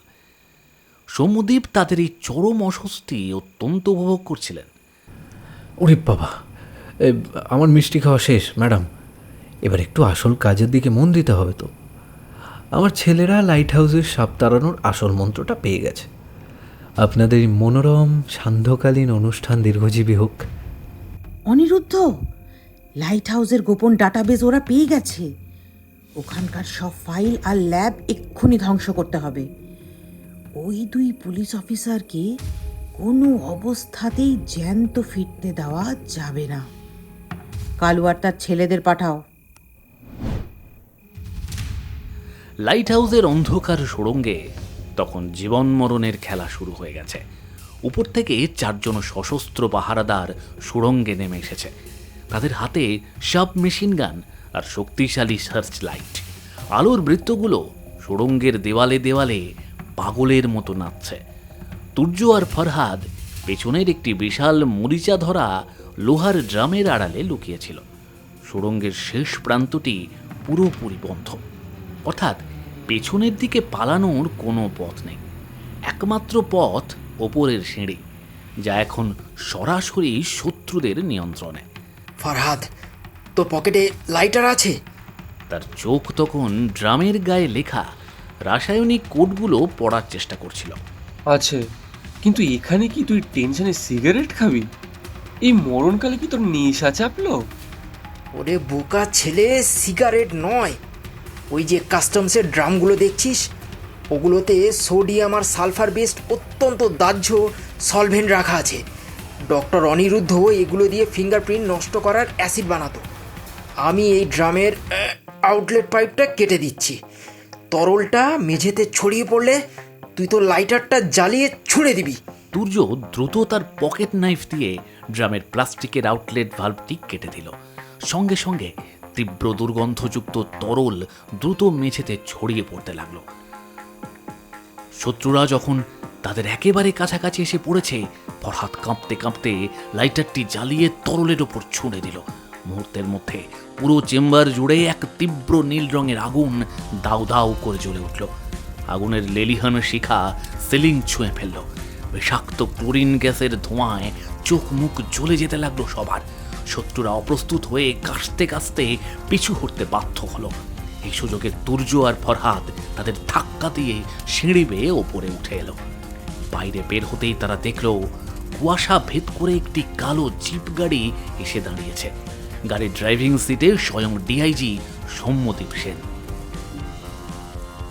সৌম্যদীপ তাদের এই চরম অস্বস্তি অত্যন্ত উপভোগ করছিলেন। ওরে বাবা, আমার মিষ্টি খাওয়া শেষ ম্যাডাম, এবার একটু আসল কাজের দিকে মন দিতে হবে তো। আমার ছেলেরা লাইট হাউসের সাপ তাড়ানোর আসল মন্ত্রটা পেয়ে গেছে। আপনাদের এই মনোরম সান্ধ্যকালীন অনুষ্ঠান দীর্ঘজীবী হোক। অনিরুদ্ধ, লাইট হাউসের গোপন ডাটাবেস ওরা পেয়ে গেছে। ওখানকার সব ফাইল আর ল্যাব এক্ষুনি ধ্বংস করতে হবে। ওই 2 পুলিশ অফিসারকে কোনো অবস্থাতেই জ্যান্ত ফিরতে দেওয়া যাবে না। কালু আর তার ছেলেদের পাঠাও। লাইট হাউসের অন্ধকার সুড়ঙ্গে তখন জীবন মরণের খেলা শুরু হয়ে গেছে। উপর থেকে 4 জন সশস্ত্র পাহারাদার সুড়ঙ্গে নেমে এসেছে। তাদের হাতে সাব মেশিন গান আর শক্তিশালী সার্চ লাইট। আলোর বৃত্তগুলো সুড়ঙ্গের দেওয়ালে দেওয়ালে পাগলের মতো নাচছে। তুর্য আর ফরহাদ পেছনের একটি বিশাল মরিচা ধরা লোহার ড্রামের আড়ালে লুকিয়েছিল। সুড়ঙ্গের শেষ প্রান্তটি পুরোপুরি বন্ধ, অর্থাৎ পেছনের দিকে পালানোর কোনো পথ নেই। একমাত্র পথ ওপরের সিঁড়ি, যা এখন সরাসরি শত্রুদের নিয়ন্ত্রণে। ফারহাদ, তোর পকেটে লাইটার আছে? তার চোখ তখন ড্রামের গায়ে লেখা রাসায়নিক কোডগুলো পড়ার চেষ্টা করছিল। আছে, কিন্তু এখানে কি তুই টেনশনে সিগারেট খাবি? এই মরণকালে কি তোর নেশা চাপলো? ওরে বোকা ছেলে, সিগারেট নয়, ওই যে কাস্টমসের ড্রামগুলো দেখছিস, ওগুলোতে সোডিয়াম আর সালফার বেসড অত্যন্ত দাহ্য সলভেন্ট রাখা আছে। ডক্টর অনিরুদ্ধ এগুলো দিয়ে ফিঙ্গারপ্রিন্ট নষ্ট করার অ্যাসিড বানাতো। আমি এই ড্রামের আউটলেট পাইপটা কেটে দিচ্ছি। তরলটা মেঝেতে ছড়িয়ে পড়লে তুই তো লাইটারটা জ্বালিয়ে ছুঁড়ে দিবি। তুর্য দ্রুত তার পকেট নাইফ দিয়ে ড্রামের প্লাস্টিকের আউটলেট ভালভটি কেটে দিল। সঙ্গে সঙ্গে তীব্র দুর্গন্ধযুক্ত তরল দ্রুত মেঝেতে ছড়িয়ে পড়তে লাগলো। শত্রুরা যখন তাদের একেবারে কাছাকাছি এসে পড়েছে, ফরহাদ কাঁপতে কাঁপতে লাইটারটি জ্বালিয়ে তরলের ওপর ছুঁড়ে দিল। মুহূর্তের মধ্যে পুরো চেম্বার জুড়ে এক তীব্র নীল রঙের আগুন দাউ দাউ করে জ্বলে উঠল। আগুনের লেলিহান শিখা সিলিং ছুঁয়ে ফেলল। বিষাক্ত ক্লোরিন গ্যাসের ধোঁয়ায় চোখ মুখ জ্বলে যেতে লাগলো সবার। শত্রুরা অপ্রস্তুত হয়ে কাশতে কাশতে পিছু হটতে বাধ্য হলো। এই সুযোগে তুর্য আর ফরহাদ তাদের ধাক্কা দিয়ে সিঁড়ি বেয়ে ওপরে উঠে এলো। বাইরে বের হতেই তারা দেখল কুয়াশা ভেদ করে একটি কালো জিপ গাড়ি এসে দাঁড়িয়েছে। গাড়ির ড্রাইভিং সিটে স্বয়ং ডিআইজি সৌম্যদীপ সেন।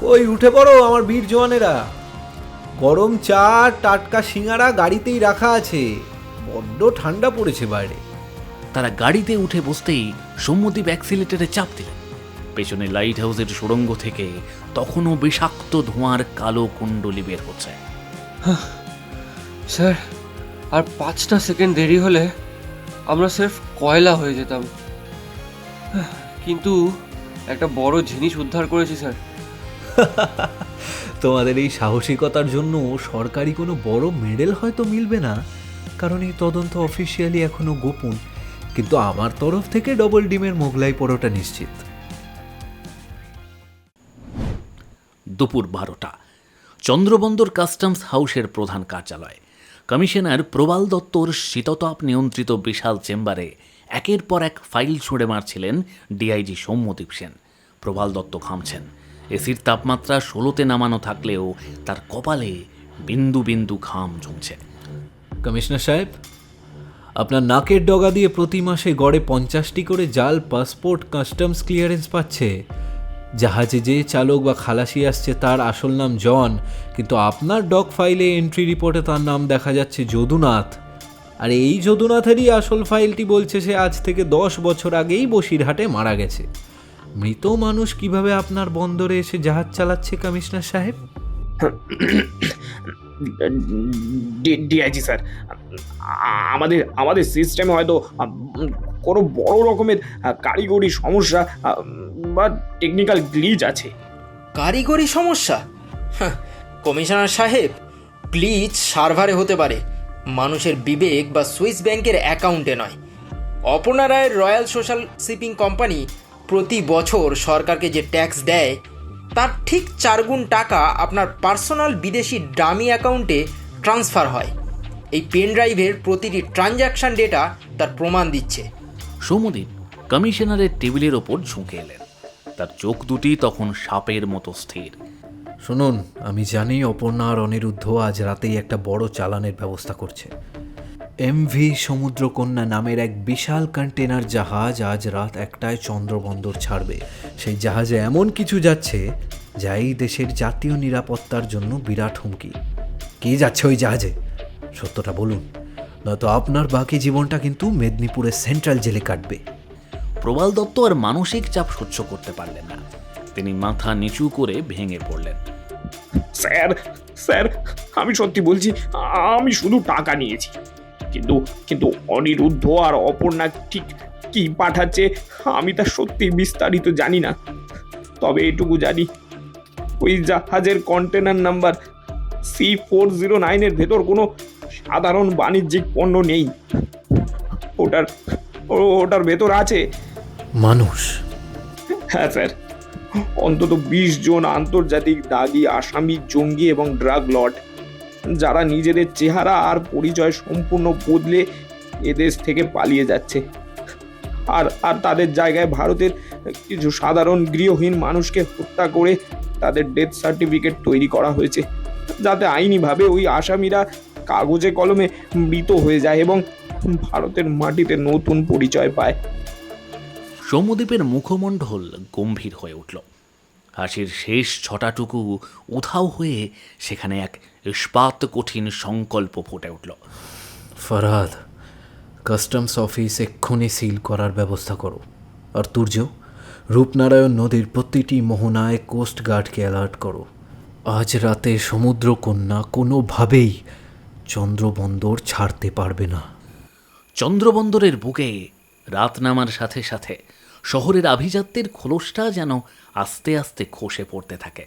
কই উঠে পড়ো আমার বীর জওয়ানেরা, গরম চা টাটকা সিঙ্গারা গাড়িতেই রাখা আছে, বড্ড ঠান্ডা পড়েছে বাইরে। তারা গাড়িতে উঠে বসতেই সৌম্যদীপ অ্যাক্সিলেটরে চাপ দিলেন। পেছনে লাইট হাউসের সুড়ঙ্গ থেকে তখনও বিষাক্ত ধোঁয়ার কালো কুণ্ডলি বের হচ্ছে। স্যার, আর 5টা সেকেন্ড দেরি হলে আমরা সির্ফ কয়লা হয়ে যেতাম। কিন্তু একটা বড় জিনিস উদ্ধার করেছি স্যার। তোমাদের এই সাহসিকতার জন্য সরকারি কোনো বড় মেডেল হয়তো মিলবে না, কারণ এই তদন্ত অফিসিয়ালি এখনো গোপন, কিন্তু আমার তরফ থেকে ডবল ডিমের মোগলাই পরোটা নিশ্চিত। দুপুর 12টা, চন্দ্রবন্দর কাস্টমস হাউসের প্রধান কার্যালয়। কমিশনার প্রবাল দত্তর শীততাপ নিয়ন্ত্রিত বিশাল চেম্বারে একের পর এক ফাইল ছুঁড়ে মারছিলেন ডিআইজি সৌম্যদীপ সেন। প্রবাল দত্ত ঘামছেন। এসির তাপমাত্রা 16তে নামানো থাকলেও তার কপালে বিন্দু বিন্দু ঘাম জমছে। কমিশনার সাহেব, আপনার নাকের ডগা দিয়ে প্রতি মাসে গড়ে 50টি করে জাল পাসপোর্ট কাস্টমস ক্লিয়ারেন্স পাচ্ছে। জাহাজে যে চালক বা খালাসি আসছে তার আসল নাম জন, কিন্তু আপনার ডক ফাইলে এন্ট্রি রিপোর্টে তার নাম দেখা যাচ্ছে যদুনাথ। আর এই যদুনাথেরই আসল ফাইলটি বলছে সে আজ থেকে 10 বছর আগেই বসিরহাটে মারা গেছে। মৃত মানুষ কিভাবে আপনার বন্দরে এসে জাহাজ চালাচ্ছে কমিশনার সাহেব? ডিআইজি স্যার, আমাদের সিস্টেমে হয়তো কোনো বড় রকমের কারিগরি সমস্যা বা টেকনিক্যাল গ্লিচ আছে। কারিগরি সমস্যা? কমিশনার সাহেব, গ্লিচ সার্ভারে হতে পারে, মানুষের বিবেক বা সুইস ব্যাংকের অ্যাকাউন্টে নয়। অপর্ণা রায়ের রয়্যাল সোশ্যাল শিপিং কোম্পানি প্রতি বছর সরকারকে যে ট্যাক্স দেয় তার ঠিক 4 গুণ টাকা আপনার পার্সোনাল বিদেশি ডামি অ্যাকাউন্টে ট্রান্সফার হয়। এই পেন ড্রাইভের প্রতিটি ট্রানজ্যাকশন ডেটা তার প্রমাণ দিচ্ছে। সৌম্যদীপ কমিশনারের টেবিলের ওপর ঝুঁকে এলেন। তার চোখ দুটি তখন সাপের মতো স্থির। শুনুন, আমি জানি অপর্ণা আর অনিরুদ্ধ আজ রাতেই একটা বড় চালানের ব্যবস্থা করছে। এমভি সমুদ্রকন্যা নামের এক বিশাল কন্টেনার জাহাজ আজ রাত 1টায় চন্দ্রবন্দর ছাড়বে। সেই জাহাজে এমন কিছু যাচ্ছে যা এই দেশের জাতীয় নিরাপত্তার জন্য বিরাট হুমকি। কে যাচ্ছে ওই জাহাজে? সত্যটা বলুন, নয়তো আপনার বাকি জীবনটা কিন্তু মেদিনীপুরের সেন্ট্রাল জেলে কাটবে। প্রবাল দত্ত আর মানসিক চাপ সহ্য করতে পারলেন না। তিনি মাথা নিচু করে ভেঙে পড়লেন। স্যার স্যার আমি সত্যি বলছি, আমি শুধু টাকা নিয়েছি, কিন্তু কিন্তু অনিরুদ্ধ আর অপর্ণা ঠিক কি পাঠাচ্ছে আমি তা সত্যি বিস্তারিত জানি না। তবে এটুকু জানি, ওই জাহাজের কন্টেনার নাম্বার C409 এর ভেতর কোনো সাধারণ বাণিজ্যিক পণ্য নেই। ওটার ভেতর আছে মানুষ। হ্যাঁ স্যার, অন্তত 20 জন আন্তর্জাতিক দাগি আসামি, জঙ্গি এবং ড্রাগ লর্ড, যারা নিজেদের চেহারা আর পরিচয় সম্পূর্ণ বদলে এদেশ থেকে পালিয়ে যাচ্ছে। আর তাদের জায়গায় ভারতের কিছু সাধারণ গৃহহীন মানুষকে হত্যা করে তাদের ডেথ সার্টিফিকেট তৈরি করা হয়েছে, যাতে আইনিভাবে ওই আসামিরা কাগজে কলমে মৃত হয়ে যায় এবং ভারতের মাটিতে নতুন পরিচয় পায়। সৌম্যদীপের মুখমণ্ডল গম্ভীর হয়ে উঠল। হাসির শেষ ছটাটুকু উধাও হয়ে সেখানে এক ইস্পাত কঠিন সংকল্প ফুটে উঠল। ফরহাদ, কাস্টমস অফিস এক্ষুনি সিল করার ব্যবস্থা করো। আর তুর্য, রূপনারায়ণ নদীর প্রতিটি মোহনায় কোস্ট গার্ডকে অ্যালার্ট করো। আজ রাতে সমুদ্রকন্যা কোনোভাবেই চন্দ্রবন্দর ছাড়তে পারবে না। চন্দ্রবন্দরের বুকে রাত নামার সাথে সাথে শহরের আভিজাত্যের খোলসটা যেন আস্তে আস্তে খসে পড়তে থাকে।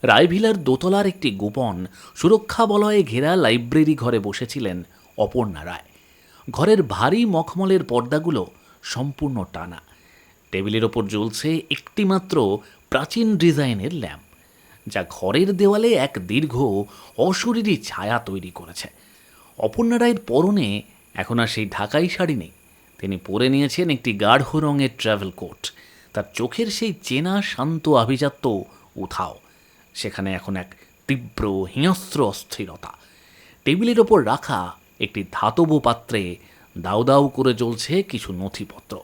রায়ভিলার দোতলার একটি গোপন সুরক্ষা বলয়ে ঘেরা লাইব্রেরি ঘরে বসেছিলেন অপর্ণা রায়। ঘরের ভারী মখমলের পর্দাগুলো সম্পূর্ণ টানা। টেবিলের ওপর জ্বলছে একটিমাত্র প্রাচীন ডিজাইনের ল্যাম্প, যা ঘরের দেওয়ালে এক দীর্ঘ অশরীরী ছায়া তৈরি করেছে। অপর্ণা রায়ের পরনে এখন আর সেই ঢাকাই শাড়ি নেই। তিনি পরে নিয়েছেন একটি গাঢ় রঙের ট্রাভেল কোট। তার চোখের সেই চেনা শান্ত আভিজাত্য উধাও। সেখানে এখন এক তীব্র হিংস্র অস্থিরতা। টেবিলের ওপর রাখা একটি ধাতব পাত্রে দাউ দাউ করে জ্বলছে কিছু নথিপত্র।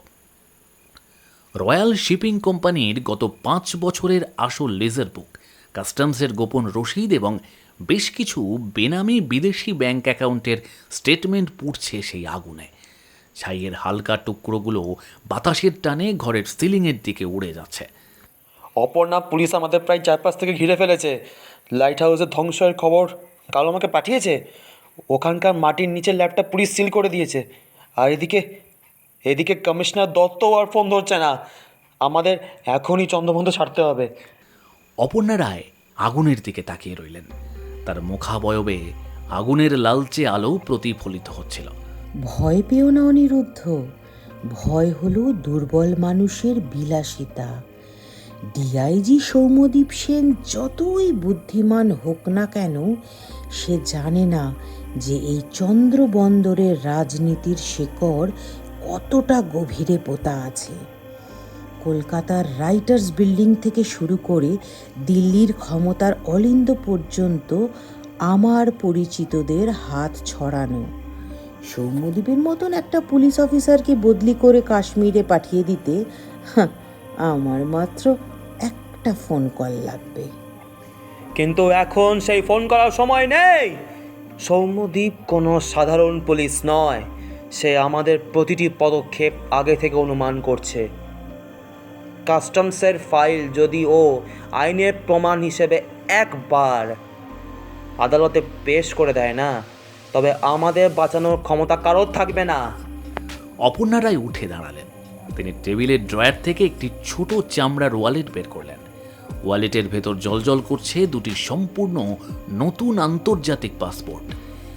রয়্যাল শিপিং কোম্পানির গত 5 বছরের আসল লেজার বুক, কাস্টমসের গোপন রসিদ এবং বেশ কিছু বেনামি বিদেশি ব্যাংক অ্যাকাউন্টের স্টেটমেন্ট পুড়ছে সেই আগুনে। ছাইয়ের হালকা টুকরোগুলো বাতাসের টানে ঘরের সিলিংয়ের দিকে উড়ে যাচ্ছে। অপর্ণা, পুলিশ আমাদের প্রায় 4-5 থেকে ঘিরে ফেলেছে। লাইট হাউসের ধ্বংসের খবর কাল আমাকে পাঠিয়েছে। ওখানকার মাটির নিচের ল্যাবটা পুলিশ সিল করে দিয়েছে। আর এদিকে কমিশনার দত্ত আর ফোন ধরছে না। আমাদের এখনই চন্দ্রবন্দর ছাড়তে হবে। অপর্ণা রায় আগুনের দিকে তাকিয়ে রইলেন। তার মুখাবয়বে আগুনের লালচে আলো প্রতিফলিত হচ্ছিল। ভয় পেও না অনিরুদ্ধ, ভয় হলো দুর্বল মানুষের বিলাসিতা। ডিআইজি সৌম্যদীপ সেন যতই বুদ্ধিমান হোক না কেন, সে জানে না যে এই চন্দ্রবন্দরের রাজনীতির শেকড় কতটা গভীরে পোতা আছে। কলকাতার রাইটার্স বিল্ডিং থেকে শুরু করে দিল্লির ক্ষমতার অলিন্দ পর্যন্ত আমার পরিচিতদের হাত ছড়ানো। সৌম্যদীপের মতন একটা পুলিশ অফিসারকে বদলি করে কাশ্মীরে পাঠিয়ে দিতে আমার মাত্র একটা ফোন কল লাগবে। কিন্তু এখন সেই ফোন করার সময় নেই। সৌম্যদীপ কোনো সাধারণ পুলিশ নয়। সে আমাদের প্রতিটি পদক্ষেপ আগে থেকে অনুমান করছে। কাস্টমসের ফাইল যদি ও আইনের প্রমাণ হিসেবে একবার আদালতে পেশ করে দেয় না, তবে আমাদের বাঁচানোর ক্ষমতা কারোর থাকবে না। অপর্ণা রায় উঠে দাঁড়ালেন। তিনি টেবিলের ড্রয়ার থেকে একটি ছোট চামড়ার ওয়ালেট বের করলেন। ওয়ালেটের ভেতর জলজল করছে দুটি সম্পূর্ণ নতুন আন্তর্জাতিক পাসপোর্ট।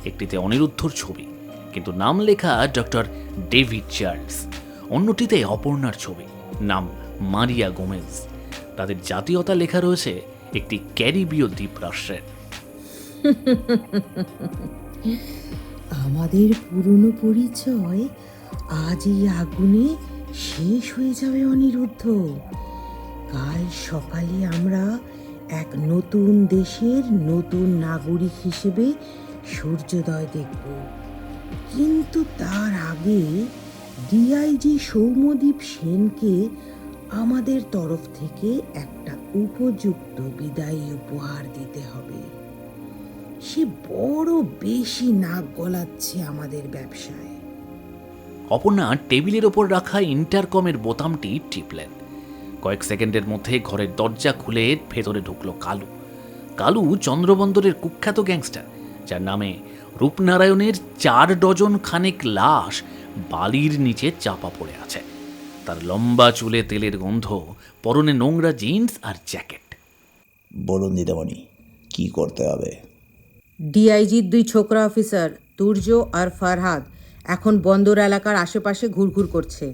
একটিতে অনিরুদ্ধর ছবি, কিন্তু নাম লেখা ডক্টর ডেভিড চার্লস। অন্যটিতে অপর্ণার ছবি, নাম মারিয়া গোমেজ। তাদের জাতীয়তা লেখা রয়েছে একটি ক্যারিবীয় দ্বীপরাষ্ট্রের। আমাদের পুরনো পরিচয় আজ এই আগুনে শেষ হয়ে যাবে অনিরুদ্ধ। কাল সকালে আমরা এক নতুন দেশের নতুন নাগরিক হিসেবে সূর্যোদয় দেখব, কিন্তু তার আগে ডিআইজি সৌম্যদীপ সেনকে আমাদের তরফ থেকে একটা উপযুক্ত বিদায়ী উপহার দিতে হবে। সে বড় বেশি নাক গলাচ্ছে আমাদের ব্যবসায়। অপর্ণা টেবিলের ওপর রাখা ইন্টারকমের বোতামটি টিপলেন। কয়েক সেকেন্ডের মধ্যে ঘরের দরজা খুলে ভেতরে ঢুকলো কালু। কালু চন্দ্রবন্দরের কুখ্যাত গ্যাংস্টার, যার নামে রূপনারায়ণের 4 ডজন খানেক লাশ বালির নিচে চাপা পড়ে আছে। তার লম্বা চুলে তেলের গন্ধ, পরনে নোংরা জিন্স আর জ্যাকেট। বলুন দিদিমণি, কি করতে হবে? ডিআইজির 2 ছোকরা অফিসার তুর্য আর ফারহাদ এখন বন্দর এলাকার আশেপাশে ঘুরঘুর করছে।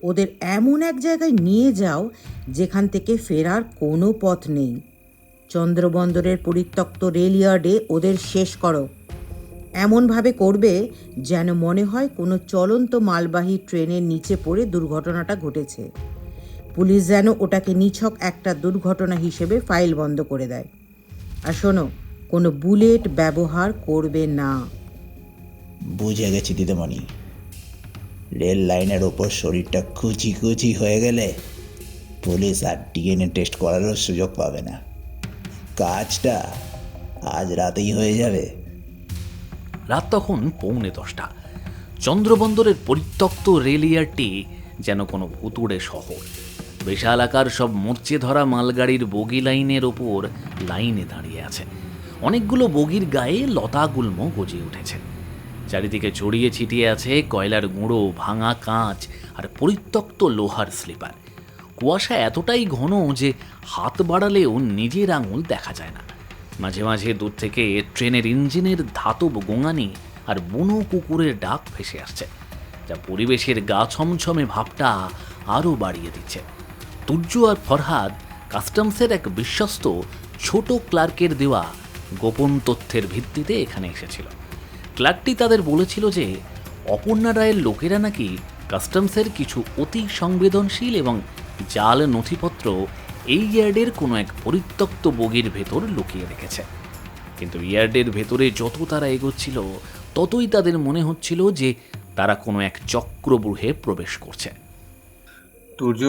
ওদের এমন এক জায়গায় নিয়ে যাও যেখান থেকে ফেরার কোনো পথ নেই। চন্দ্রবন্দরের পরিত্যক্ত রেল ইয়ার্ডে ওদের শেষ করো। এমনভাবে করবে যেন মনে হয় কোনো চলন্ত মালবাহী ট্রেনের নিচে পড়ে দুর্ঘটনাটা ঘটেছে। পুলিশ যেন ওটাকে নিছক একটা দুর্ঘটনা হিসেবে ফাইল বন্ধ করে দেয়। আর শোনো, কোনো বুলেট ব্যবহার করবে না। বুঝে গেছি দিদিমণি। রেল লাইনের ওপর শরীরটা কুচি কুচি হয়ে গেলে পুলিশ আর ডিএনএ টেস্ট করারও সুযোগ পাবে না। কাজটা আজ রাতেই হয়ে যাবে। রাত তখন 9:45। চন্দ্রবন্দরের পরিত্যক্ত রেলিয়ারটি যেন কোনো ভুতুড়ে শহর। বিশাল আকার সব মরচে ধরা মালগাড়ির বগি লাইনের ওপর লাইনে দাঁড়িয়ে আছে। অনেকগুলো বগির গায়ে লতা গুল্ম গজিয়ে উঠেছে। চারিদিকে ছড়িয়ে ছিটিয়ে আছে কয়লার গুঁড়ো, ভাঙা কাঁচ আর পরিত্যক্ত লোহার স্লিপার। কুয়াশা এতটাই ঘন যে হাত বাড়ালেও নিজের আঙুল দেখা যায় না। মাঝে মাঝে দূর থেকে ট্রেনের ইঞ্জিনের ধাতব গোঙানি আর বুনো কুকুরের ডাক ভেসে আসছে, যা পরিবেশের গা ছমছমে ভাবটা আরও বাড়িয়ে দিচ্ছে। তুর্য আর ফরহাদ কাস্টমসের এক বিশ্বস্ত ছোট ক্লার্কের দেওয়া গোপন তথ্যের ভিত্তিতে এখানে এসেছিল। ক্লার্কটি তাদের বলেছিল যে অপর্ণা রায়ের লোকেরা নাকি কাস্টমসের কিছু অতি সংবেদনশীল এবং জাল নথিপত্র এই ইয়ার্ডের কোনো এক পরিত্যক্ত বগির ভেতর লুকিয়ে রেখেছে। কিন্তু ইয়ার্ডের ভেতরে যত তারা এগোচ্ছিল ততই তাদের মনে হচ্ছিল যে তারা কোনো এক চক্রব্যূহে প্রবেশ করছে। তুর্য,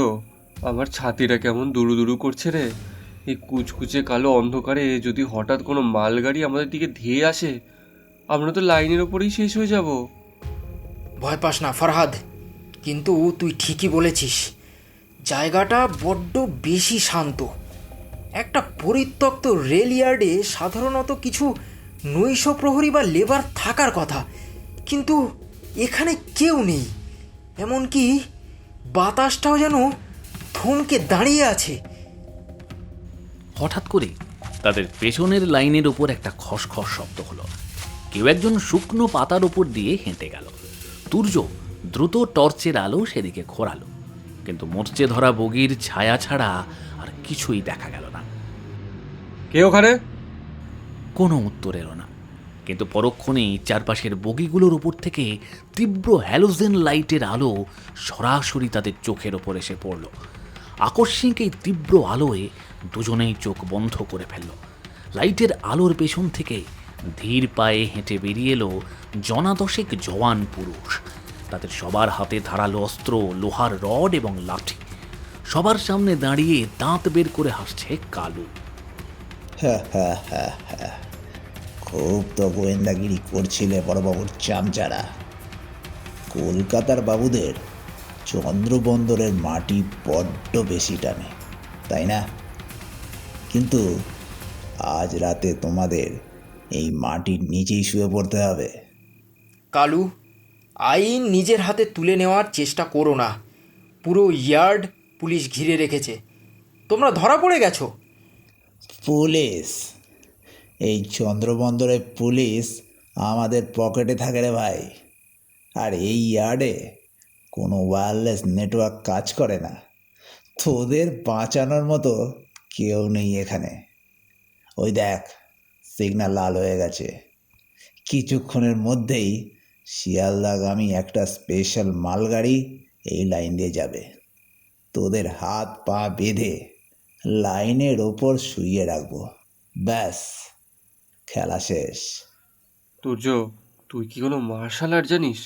আমার ছাতিটা কেমন দুরু দুরু করছে রে। এই কুচকুচে কালো অন্ধকারে যদি হঠাৎ কোনো মালগাড়ি আমাদের দিকে ধেয়ে আসে, আমরা তো লাইনের ওপরেই শেষ হয়ে যাব। ভয় পাস না ফরহাদ, কিন্তু তুই ঠিকই বলেছিস, জায়গাটা বড্ড বেশি শান্ত। একটা পরিত্যক্ত রেল ইয়ার্ডে সাধারণত কিছু নৈশ প্রহরী বা লেবার থাকার কথা, কিন্তু এখানে কেউ নেই। এমনকি বাতাসটাও যেন থমকে দাঁড়িয়ে আছে। হঠাৎ করে তাদের পেছনের লাইনের উপর একটা খসখস শব্দ হলো। কেউ একজন শুকনো পাতার উপর দিয়ে হেঁটে গেল। তুর্য দ্রুত টর্চের আলো সেদিকে ঘোরালো, কিন্তু মরচে ধরা বগির ছায়া ছাড়া আর কিছুই দেখা গেল না। কে ওখানে? কোনো উত্তর এলো না, কিন্তু পরক্ষণেই চারপাশের বগিগুলোর উপর থেকে তীব্র হ্যালোজেন লাইটের আলো সরাসরি তাদের চোখের ওপর এসে পড়ল। আকস্মিক এই তীব্র আলোয় দুজনেই চোখ বন্ধ করে ফেলল। লাইটের আলোর পেছন থেকে ধীর পায়ে হেঁটে বেরিয়ে এলো জনাদশেক জওয়ান পুরুষ। তাদের সবার হাতে ধারালো অস্ত্র, লোহার রড এবং লাঠি। সবার সামনে দাঁড়িয়ে দাঁত বের করে হাসছে কালু। খুব তো গোয়েন্দাগিরি করছিলে বড়বাবুর চামচারা। কলকাতার বাবুদের চন্দ্রবন্দরের মাটি বড্ড বেশি টানে, তাই না? কিন্তু আজ রাতে তোমাদের এই মাটির নিচেই শুয়ে পড়তে হবে। কালু, আইন নিজের হাতে তুলে নেওয়ার চেষ্টা করো না। পুরো ইয়ার্ড পুলিশ ঘিরে রেখেছে, তোমরা ধরা পড়ে গেছো। পুলিশ? এই চন্দ্রবন্দরের পুলিশ আমাদের পকেটে থাকে রে ভাই। আর এই ইয়ার্ডে কোনো ওয়্যারলেস নেটওয়ার্ক কাজ করে না। তোদের বাঁচানোর মতো কেউ নেই এখানে। ওই দেখ, সিগন্যাল লাল হয়ে গেছে। কিছুক্ষণের মধ্যেই শিয়ালদাগামী একটা স্পেশাল মালগাড়ি এই লাইন দিয়ে যাবে। তোদের হাত পা বেঁধে লাইনের ওপর শুইয়ে রাখবো। ব্যাস, খেলা শেষ। তুর্য, তুই কি কোনো মার্শাল আর্ট জানিস?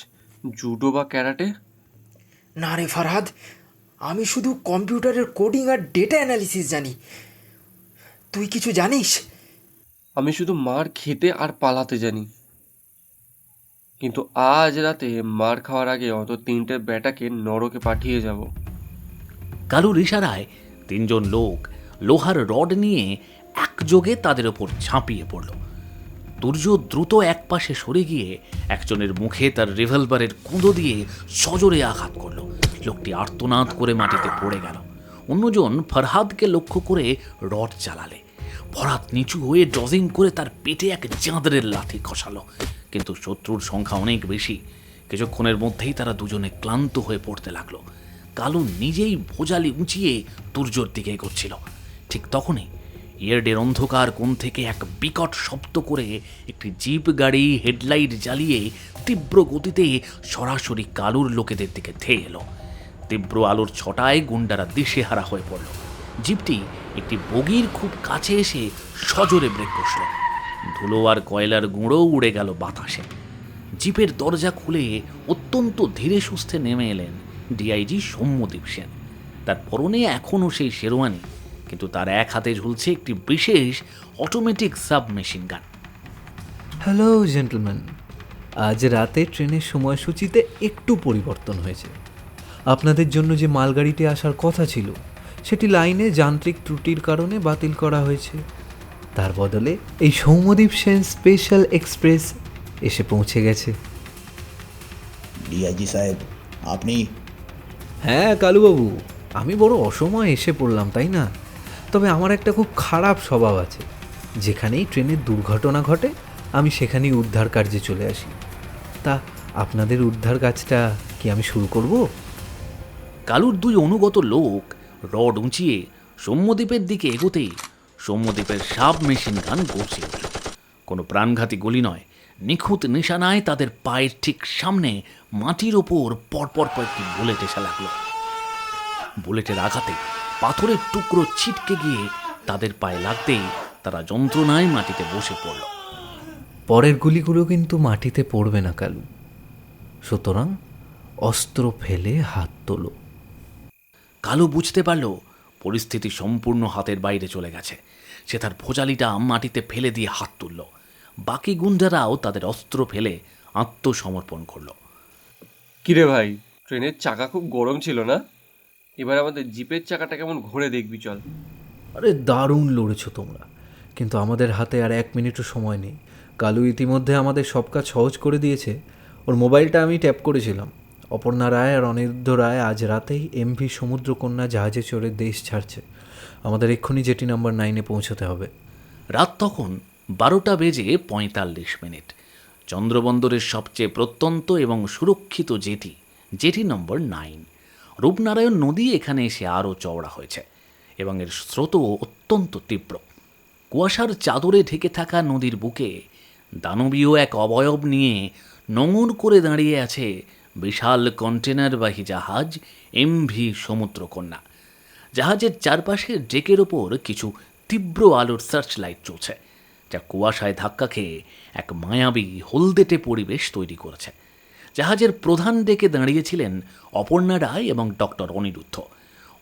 জুডো বা ক্যারাটে? না রে ফারহাদ, আমি শুধু কম্পিউটারের কোডিং আর ডেটা অ্যানালিসিস জানি। তুই কিছু জানিস? আমি শুধু মার খেতে আর পালাতে জানি। কিন্তু আজ রাতে মার খাওয়ার আগে অন্তত 3টে ব্যাটাকে নরকে পাঠিয়ে যাব। কালুর ইশারায় 3জন লোক লোহার রড নিয়ে একযোগে তাদের ওপর ঝাঁপিয়ে পড়ল। তুর্য দ্রুত একপাশে সরে গিয়ে একজনের মুখে তার রিভলভারের কুঁদো দিয়ে সজোরে আঘাত করল। লোকটি আর্তনাদ করে মাটিতে পড়ে গেল। অন্যজন ফরহাদকে লক্ষ্য করে রড চালালে। ফরহাদ নিচু হয়ে ডজিং করে তার পেটে এক চাঁদরের লাথি খসালো, কিন্তু শত্রুর সংখ্যা অনেক বেশি। কিছুক্ষণের মধ্যেই তারা দুজনে ক্লান্ত হয়ে পড়তে লাগলো। কালু নিজেই ভোজালি উঁচিয়ে তুর্যর দিকে এগোচ্ছিল। ঠিক তখনই ইয়ার্ডের অন্ধকার কোণ থেকে এক বিকট শব্দ করে একটি জিপ গাড়ি হেডলাইট জ্বালিয়ে তীব্র গতিতে সরাসরি কালুর লোকেদের দিকে ধেয়ে এলো। তীব্র আলোর ছটায় গুন্ডারা দিশেহারা হয়ে পড়ল। জিপটি একটি বগির খুব কাছে এসে সজোরে ব্রেক কষল। ধুলো আর কয়লার গুঁড়ো উড়ে গেল বাতাসে। জিপের দরজা খুলে অত্যন্ত ধীরে সুস্থে নেমে এলেন ডিআইজি সৌম্যদীপ সেন। তার পরনে এখনও সেই শেরওয়ানি, কিন্তু তার এক হাতে ঝুলছে একটি বিশেষ অটোমেটিক সাবমেশিন গান। হ্যালো জেন্টলম্যান, আজ রাতে ট্রেনের সময়সূচিতে একটু পরিবর্তন হয়েছে। আপনাদের জন্য যে মালগাড়িটি আসার কথা ছিল সেটি লাইনে যান্ত্রিক ত্রুটির কারণে বাতিল করা হয়েছে। তার বদলে এই সৌম্যদীপ সেন স্পেশাল এক্সপ্রেস এসে পৌঁছে গেছে। ডিআইজি সাহেব, আপনি? হ্যাঁ কালুবাবু, আমি বড় অসময়ে এসে পড়লাম, তাই না? তবে আমার একটা খুব খারাপ স্বভাব আছে। যেখানেই ট্রেনের দুর্ঘটনা ঘটে আমি সেখানেই উদ্ধার কার্যে চলে আসি। তা আপনাদের উদ্ধার কাজটা কি আমি শুরু করব? কালুর দুই অনুগত লোক রড উঁচিয়ে সৌম্যদ্বীপের দিকে এগোতেই সৌম্যদ্বীপের সাবমেশিন গান গর্জে উঠল। কোনো প্রাণঘাতী গুলি নয়, নিখুঁত নিশানায় তাদের পায়ের ঠিক সামনে মাটির ওপর পরপর কয়েকটি বুলেট এসে লাগলো। বুলেটের আঘাতে পাথরের টুকরো ছিটকে গিয়ে তাদের পায়ে লাগতেই তারা যন্ত্রণায় মাটিতে বসে পড়ল। পরের গুলিগুলো কিন্তু মাটিতে পড়বে না কালু, সুতরাং অস্ত্র ফেলে হাত তোলো। কালু বুঝতে পারল পরিস্থিতি সম্পূর্ণ হাতের বাইরে চলে গেছে। সে তার ভোজালিটা মাটিতে ফেলে দিয়ে হাত তুলল। বাকি গুন্ডারাও তাদের অস্ত্র ফেলে আত্মসমর্পণ করল। কিরে ভাই, ট্রেনের চাকা খুব গরম ছিল না? এবার আমাদের জিপের চাকাটা কেমন ঘুরে দেখবি, চল। আরে দারুণ লড়েছো তোমরা, কিন্তু আমাদের হাতে আর 1 মিনিটও সময় নেই। কালু ইতিমধ্যে আমাদের সব কাজ সহজ করে দিয়েছে। ওর মোবাইলটা আমি ট্যাপ করেছিলাম। অপর্ণা রায় আর অনিরুদ্ধ রায় আজ রাতেই এমভি সমুদ্রকন্যা জাহাজে চড়ে দেশ ছাড়ছে। আমাদের এক্ষুনি জেটি নাম্বার 9-এ পৌঁছতে হবে। রাত তখন 12:45। চন্দ্রবন্দরের সবচেয়ে প্রত্যন্ত এবং সুরক্ষিত জেটি নম্বর 9। রূপনারায়ণ নদী এখানে এসে আরও চওড়া হয়েছে এবং এর স্রোতও অত্যন্ত তীব্র। কুয়াশার চাদরে ঢেকে থাকা নদীর বুকে দানবীয় এক অবয়ব নিয়ে নোঙর করে দাঁড়িয়ে আছে বিশাল কন্টেনারবাহী জাহাজ এমভি সমুদ্রকন্যা। জাহাজের চারপাশে ডেকের ওপর কিছু তীব্র আলোর সার্চ লাইট চলছে, যা কুয়াশায় ধাক্কা খেয়ে এক মায়াবী হলদেটে পরিবেশ তৈরি করেছে। জাহাজের প্রধান ডেকে দাঁড়িয়েছিলেন অপর্ণা রায় এবং ডক্টর অনিরুদ্ধ।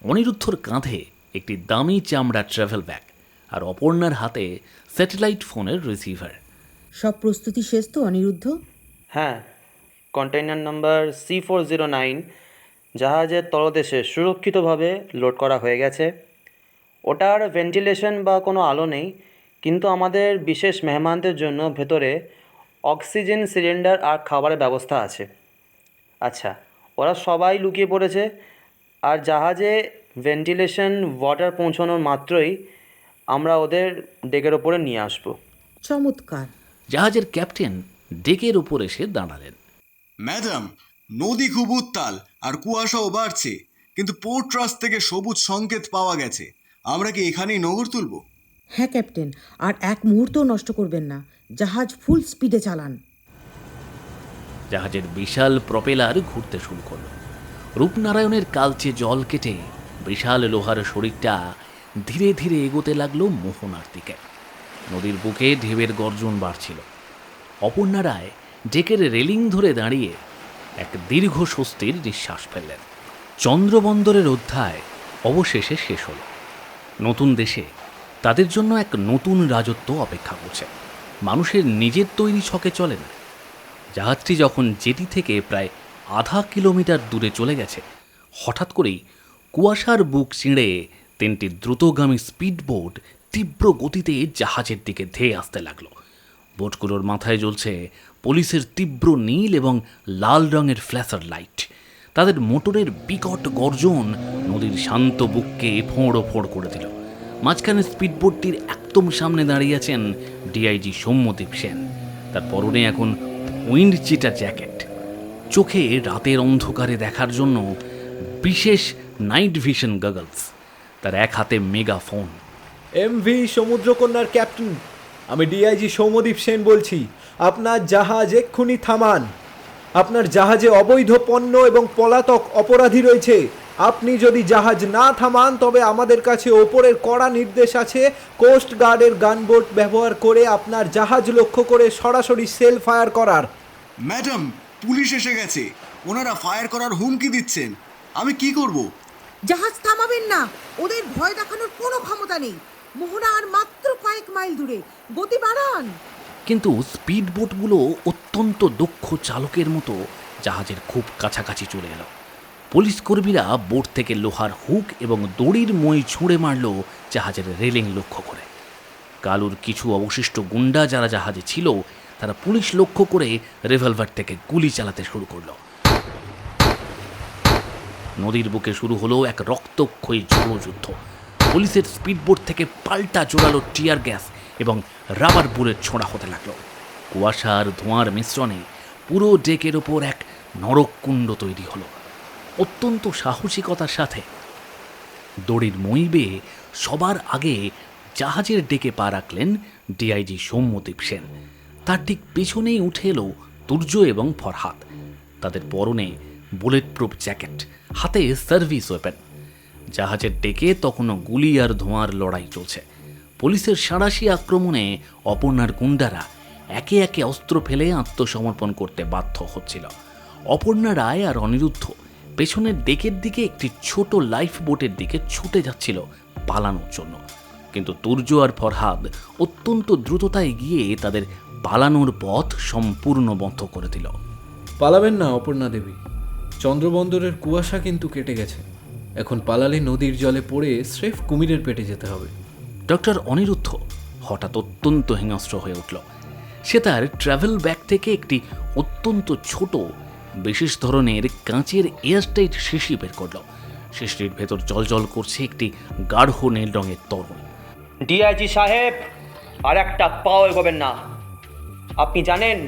অনিরুদ্ধর কাঁধে একটি দামি চামড়া ট্রাভেল ব্যাগ আর অপর্ণার হাতে স্যাটেলাইট ফোনের রিসিভার। সব প্রস্তুতি শেষ তো অনিরুদ্ধ? হ্যাঁ, কন্টেইনার নাম্বার C409 জাহাজের তলদেশে সুরক্ষিতভাবে লোড করা হয়ে গেছে। ওটার ভেন্টিলেশন বা কোনো আলো নেই, কিন্তু আমাদের বিশেষ মেহমানদের জন্য ভেতরে অক্সিজেন সিলিন্ডার আর খাবারের ব্যবস্থা আছে। আচ্ছা, ওরা সবাই লুকিয়ে পড়েছে, আর জাহাজে ভেন্টিলেশন ওয়াটার পৌঁছানোর মাত্রই আমরা ওদের ডেকের ওপরে নিয়ে আসব। চমৎকার। জাহাজের ক্যাপ্টেন ডেকের উপর এসে দাঁড়ালেন। ম্যাডাম, নদী খুব উত্তাল আর কুয়াশাও বাড়ছে। কিন্তু পোর্ট ট্রাস্ট থেকে সবুজ সংকেত পাওয়া গেছে। আমরা কি এখানেই নগর তুলব? হ্যাঁ ক্যাপ্টেন, আর এক মুহূর্তও নষ্ট করবেন না। জাহাজ ফুল স্পিডে চালান। জাহাজের বিশাল প্রপেলার ঘুরতে শুরু করলো। রূপনারায়ণের কালচে জল কেটে বিশাল লোহার শরীরটা ধীরে ধীরে এগোতে লাগলো মোহনার দিকে। নদীর বুকে ঢেউয়ের গর্জন বাড়ছিল। অপর্ণা রায় ডেকের রেলিং ধরে দাঁড়িয়ে এক দীর্ঘ স্বস্তির নিঃশ্বাস ফেললেন। চন্দ্রবন্দরের অধ্যায় অবশেষে শেষ হল। নতুন দেশে তাদের জন্য এক নতুন রাজত্ব অপেক্ষা করছে। মানুষের নিজের তৈরি ছকে চলে না। জাহাজটি যখন জেটি থেকে প্রায় আধা কিলোমিটার দূরে চলে গেছে, হঠাৎ করেই কুয়াশার বুক চিঁড়ে 3টি দ্রুতগামী স্পিডবোট তীব্র গতিতে জাহাজের দিকে ধেয়ে আসতে লাগলো। বোটগুলোর মাথায় জ্বলছে পুলিশের তীব্র নীল এবং লাল রঙের ফ্ল্যাশার লাইট। তাদের মোটরের বিকট গর্জন নদীর শান্ত বুককে ফোঁড় ফোঁড় করে দিল। মাঝখানে স্পিডবোটটির একদম সামনে দাঁড়িয়ে আছেন ডিআইজি সৌম্যদীপ সেন। তার পরনে এখন উইন্ড চিটার জ্যাকেট, চোখে রাতের অন্ধকারে দেখার জন্য বিশেষ নাইট ভিশন গগলস, তার এক হাতে মেগা ফোন। এমভি সমুদ্রকন্যার ক্যাপ্টেন, আমি ডিআইজি সৌম্যদীপ সেন বলছি। আপনার জাহাজ এক্ষুনি থামান। আপনার জাহাজে অবৈধ পণ্য এবং পলাতক অপরাধী রয়েছে। আপনি যদি জাহাজ না থামান তবে আমাদের কাছে ওপরের কড়া নির্দেশ আছে কোস্ট গার্ডের গানবোট ব্যবহার করে আপনার জাহাজ লক্ষ্য করে সরাসরি সেল ফায়ার করার। ম্যাডাম, পুলিশ এসে গেছে। ওনারা ফায়ার করার হুমকি দিচ্ছেন। আমি কি করব? জাহাজ থামাবেন না। ওদের ভয় দেখানোর কোনো ক্ষমতা নেই। মোহনা আর মাত্র কয়েক মাইল দূরে। গতি বাড়ান। কিন্তু স্পিডবোটগুলো অত্যন্ত দক্ষ চালকের মতো জাহাজের খুব কাছাকাছি চলে এলো। পুলিশ কর্মীরা বোট থেকে লোহার হুক এবং দড়ির মই ছুঁড়ে মারল জাহাজের রেলিং লক্ষ্য করে। কালুর কিছু অবশিষ্ট গুন্ডা যারা জাহাজে ছিল তারা পুলিশ লক্ষ্য করে রিভলভার থেকে গুলি চালাতে শুরু করলো। নদীর বুকে শুরু হলো এক রক্তক্ষয়ী ঝড়ো যুদ্ধ। পুলিশের স্পিডবোট থেকে পাল্টা জোরালো টিয়ার গ্যাস এবং রাবার বুলেট ছোঁড়া হতে লাগলো। কুয়াশা আর ধোঁয়ার মিশ্রণে পুরো ডেকের ওপর এক নরককুণ্ড তৈরি হলো। অত্যন্ত সাহসিকতার সাথে দড়ির মই বেয়ে সবার আগে জাহাজের ডেকে পা রাখলেন ডিআইজি সৌম্যদীপ সেন। তার ঠিক পেছনেই উঠে এলো তুর্য এবং ফরহাদ। তাদের পরনে বুলেট প্রুফ জ্যাকেট, হাতে সার্ভিস ওয়েপেন। জাহাজের ডেকে তখনও গুলি আর ধোঁয়ার লড়াই চলছে। পুলিশের সাঁড়াশি আক্রমণে অপর্ণার গুন্ডারা একে একে অস্ত্র ফেলে আত্মসমর্পণ করতে বাধ্য হচ্ছিল। অপর্ণা রায় আর অনিরুদ্ধ পেছনের ডেকের দিকে একটি ছোট লাইফ বোটের দিকে ছুটে যাচ্ছিল পালানোর জন্য, কিন্তু তুর্য আর ফরহাদ অত্যন্ত দ্রুততায় গিয়ে তাদের পালানোর পথ সম্পূর্ণ বন্ধ করে দিল। পালাবেন না অপর্ণা দেবী, চন্দ্রবন্দরের কুয়াশা কিন্তু কেটে গেছে। এখন পালালে নদীর জলে পড়ে স্রেফ কুমিরের পেটে যেতে হবে। ডক্টর অনিরুদ্ধ হঠাৎ অত্যন্ত হিংস্র হয়ে উঠল। সে তার ট্রাভেল ব্যাগ থেকে একটি অত্যন্ত ছোট বিশেষ ধরনের কাঁচের এয়ারটাইট শিশি বের করল। শিশির ভেতর জলজল করছে একটি গাঢ় নীল রঙের তরল। ডিআইজি সাহেব, আর একটা পাও এগোবেন না। আপনি জানেন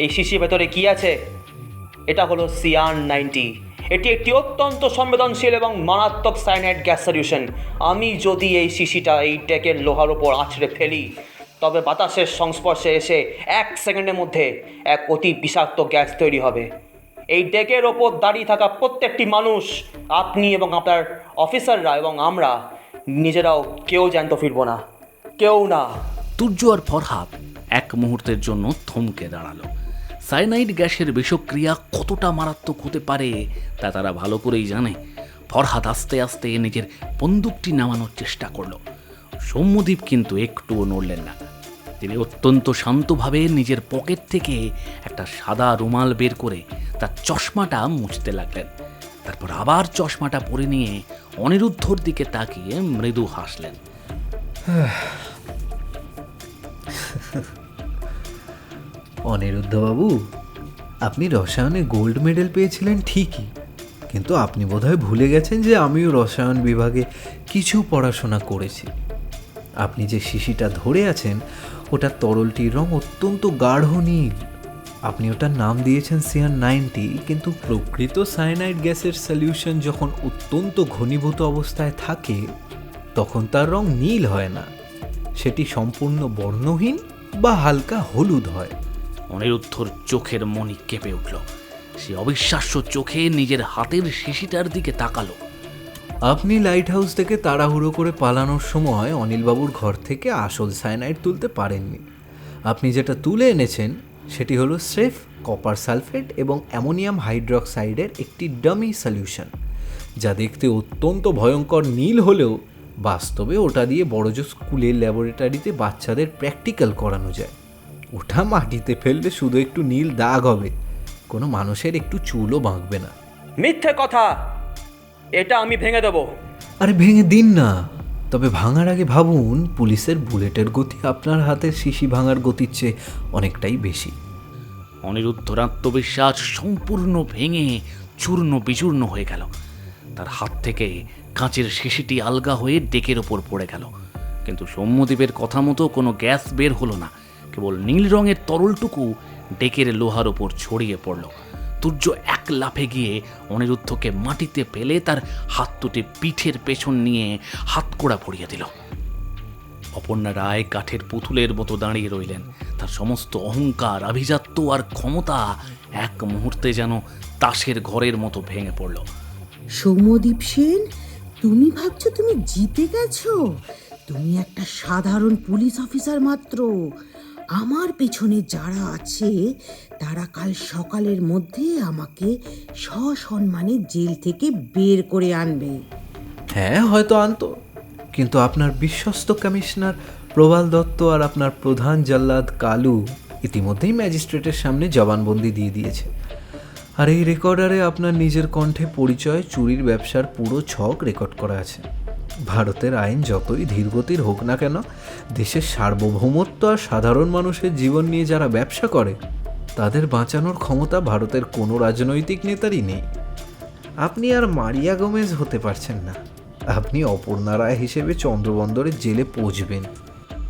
এই শিশির ভেতরে কি আছে? এটা হলো CR-90। এটি একটি অত্যন্ত সংবেদনশীল এবং মারাত্মক সায়ানাইড গ্যাস সলিউশন। আমি যদি এই শিশিটা এই ডেকের লোহার ওপর আছড়ে ফেলি তবে বাতাসের সংস্পর্শে এসে 1 সেকেন্ডের মধ্যে এক অতি বিষাক্ত গ্যাস তৈরি হবে। এই ডেকের ওপর দাঁড়িয়ে থাকা প্রত্যেকটি মানুষ, আপনি এবং আপনার অফিসাররা এবং আমরা নিজেরাও কেউ জ্যান্ত ফিরব না, কেউ না। তুর্য আর ফরহাদ এক মুহূর্তের জন্য থমকে দাঁড়ালো। সায়ানাইড গ্যাসের বিষক্রিয়া কতটা মারাত্মক হতে পারে তা তারা ভালো করেই জানে। ফরহাদ আস্তে আস্তে নিজের বন্দুকটি নামানোর চেষ্টা করল। সৌম্যদীপ কিন্তু একটুও নড়লেন না। তিনি অত্যন্ত শান্তভাবে নিজের পকেট থেকে একটা সাদা রুমাল বের করে তার চশমাটা মুছতে লাগলেন। তারপর আবার চশমাটা পরে নিয়ে অনিরুদ্ধর দিকে তাকিয়ে মৃদু হাসলেন। অনিরুদ্ধবাবু, আপনি রসায়নে গোল্ড মেডেল পেয়েছিলেন ঠিকই, কিন্তু আপনি বোধহয় ভুলে গেছেন যে আমিও রসায়ন বিভাগে কিছু পড়াশোনা করেছি। আপনি যে শিশিটা ধরে আছেন ওটা তরলটির রং অত্যন্ত গাঢ় নীল। আপনি ওটার নাম দিয়েছেন CR90, কিন্তু প্রকৃত সায়ানাইড গ্যাসের সলিউশন যখন অত্যন্ত ঘনীভূত অবস্থায় থাকে তখন তার রং নীল হয় না, সেটি সম্পূর্ণ বর্ণহীন বা হালকা হলুদ হয়। অনিরুদ্ধর চোখের মণি কেঁপে উঠল। সে অবিশ্বাস্য চোখে নিজের হাতের শিশিটার দিকে তাকালো। আপনি লাইট হাউস থেকে তাড়াহুড়ো করে পালানোর সময় অনিলবাবুর ঘর থেকে আসল সায়ানাইড তুলতে পারেননি। আপনি যেটা তুলে এনেছেন সেটি হলো স্রেফ কপার সালফেট এবং অ্যামোনিয়াম হাইড্রক্সাইডের একটি ডামি সলিউশন, যা দেখতে অত্যন্ত ভয়ঙ্কর নীল হলেও বাস্তবে ওটা দিয়ে বড়জোর স্কুলের ল্যাবরেটরিতে বাচ্চাদের প্র্যাকটিক্যাল করানো যায়। ওটা মাটিতে ফেললে শুধু একটু নীল দাগ হবে, কোনো মানুষের একটু চুলও বাঁকবে না। মিথ্যে কথা, এটা আমি ভেঙে দেবো। আরে ভেঙে দিন না, তবে ভাঙার আগে ভাবুন পুলিশের বুলেটের গতি আপনার হাতের শিশি ভাঙার গতির চেয়ে অনেকটাই বেশি। অনিরুদ্ধর আত্মবিশ্বাস সম্পূর্ণ ভেঙে চূর্ণ বিচূর্ণ হয়ে গেল। তার হাত থেকে কাঁচের শিশিটি আলগা হয়ে ডেকের ওপর পড়ে গেল, কিন্তু সৌম্যদীপের কথা মতো কোনো গ্যাস বের হলো না। কেবল নীল রঙের তরলটুকু ডেকের লোহার ওপর ছড়িয়ে পড়ল। তুর্য এক লাফে গিয়ে অনিরুদ্ধকে মাটিতে ফেলে তার হাত দুটি পিঠের পেছন নিয়ে হাতকড়া পরিয়ে দিল। অপর্ণা রায় কাঠের পুতুলের মতো দাঁড়িয়ে রইলেন। তার সমস্ত অহংকার, আভিজাত্য আর ক্ষমতা এক মুহূর্তে যেন তাসের ঘরের মতো ভেঙে পড়ল। সৌম্যদীপ সেন, তুমি ভাবছো তুমি জিতে গেছো? তুমি একটা সাধারণ পুলিশ অফিসার মাত্র। আমার পেছনে যারা আছে তারা কাল সকালের মধ্যে আমাকে সসম্মানে জেল থেকে বের করে আনবে। হ্যাঁ, হয়তো আনতো, কিন্তু আপনার বিশ্বস্ত কমিশনার প্রবাল দত্ত আর আপনার প্রধান জল্লাদ কালু ইতিমধ্যেই ম্যাজিস্ট্রেটের সামনে জবানবন্দি দিয়ে দিয়েছে। আর এই রেকর্ডারে আপনার নিজের কণ্ঠে পরিচয় চুরির ব্যবসার পুরো ছক রেকর্ড করা আছে। ভারতের আইন যতই ধীরগতির হোক না কেন, দেশের সার্বভৌমত্ব আর সাধারণ মানুষের জীবন নিয়ে যারা ব্যবসা করে তাদের বাঁচানোর ক্ষমতা ভারতের কোনো রাজনৈতিক নেতারই নেই। আপনি আর মারিয়া গোমেজ হতে পারছেন না, আপনি অপর্ণা রায় হিসেবে চন্দ্রবন্দরের জেলে পৌঁছবেন।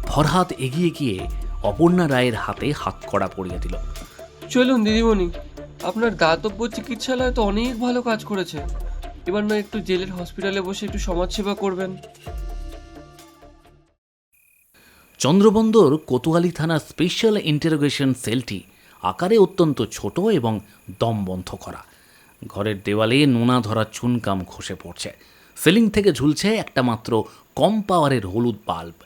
ফরহাদ এগিয়ে গিয়ে অপর্ণা রায়ের হাতে হাতকড়া পরিয়ে দিল। চলুন দিদিমণি, আপনার দাতব্য চিকিৎসালয় তো অনেক ভালো কাজ করেছে, এবার নয় একটু জেলের হসপিটালে বসে একটু সমাজসেবা করবেন। চন্দ্রবন্দর কোতোয়ালি থানার স্পেশাল ইন্টারোগেশন সেলটি আকারে অত্যন্ত ছোট এবং দমবন্ধ করা। ঘরের দেওয়ালে নোনা ধরা চুনকাম খসে পড়ছে। সিলিং থেকে ঝুলছে একটা মাত্র কম পাওয়ারের হলুদ বাল্ব,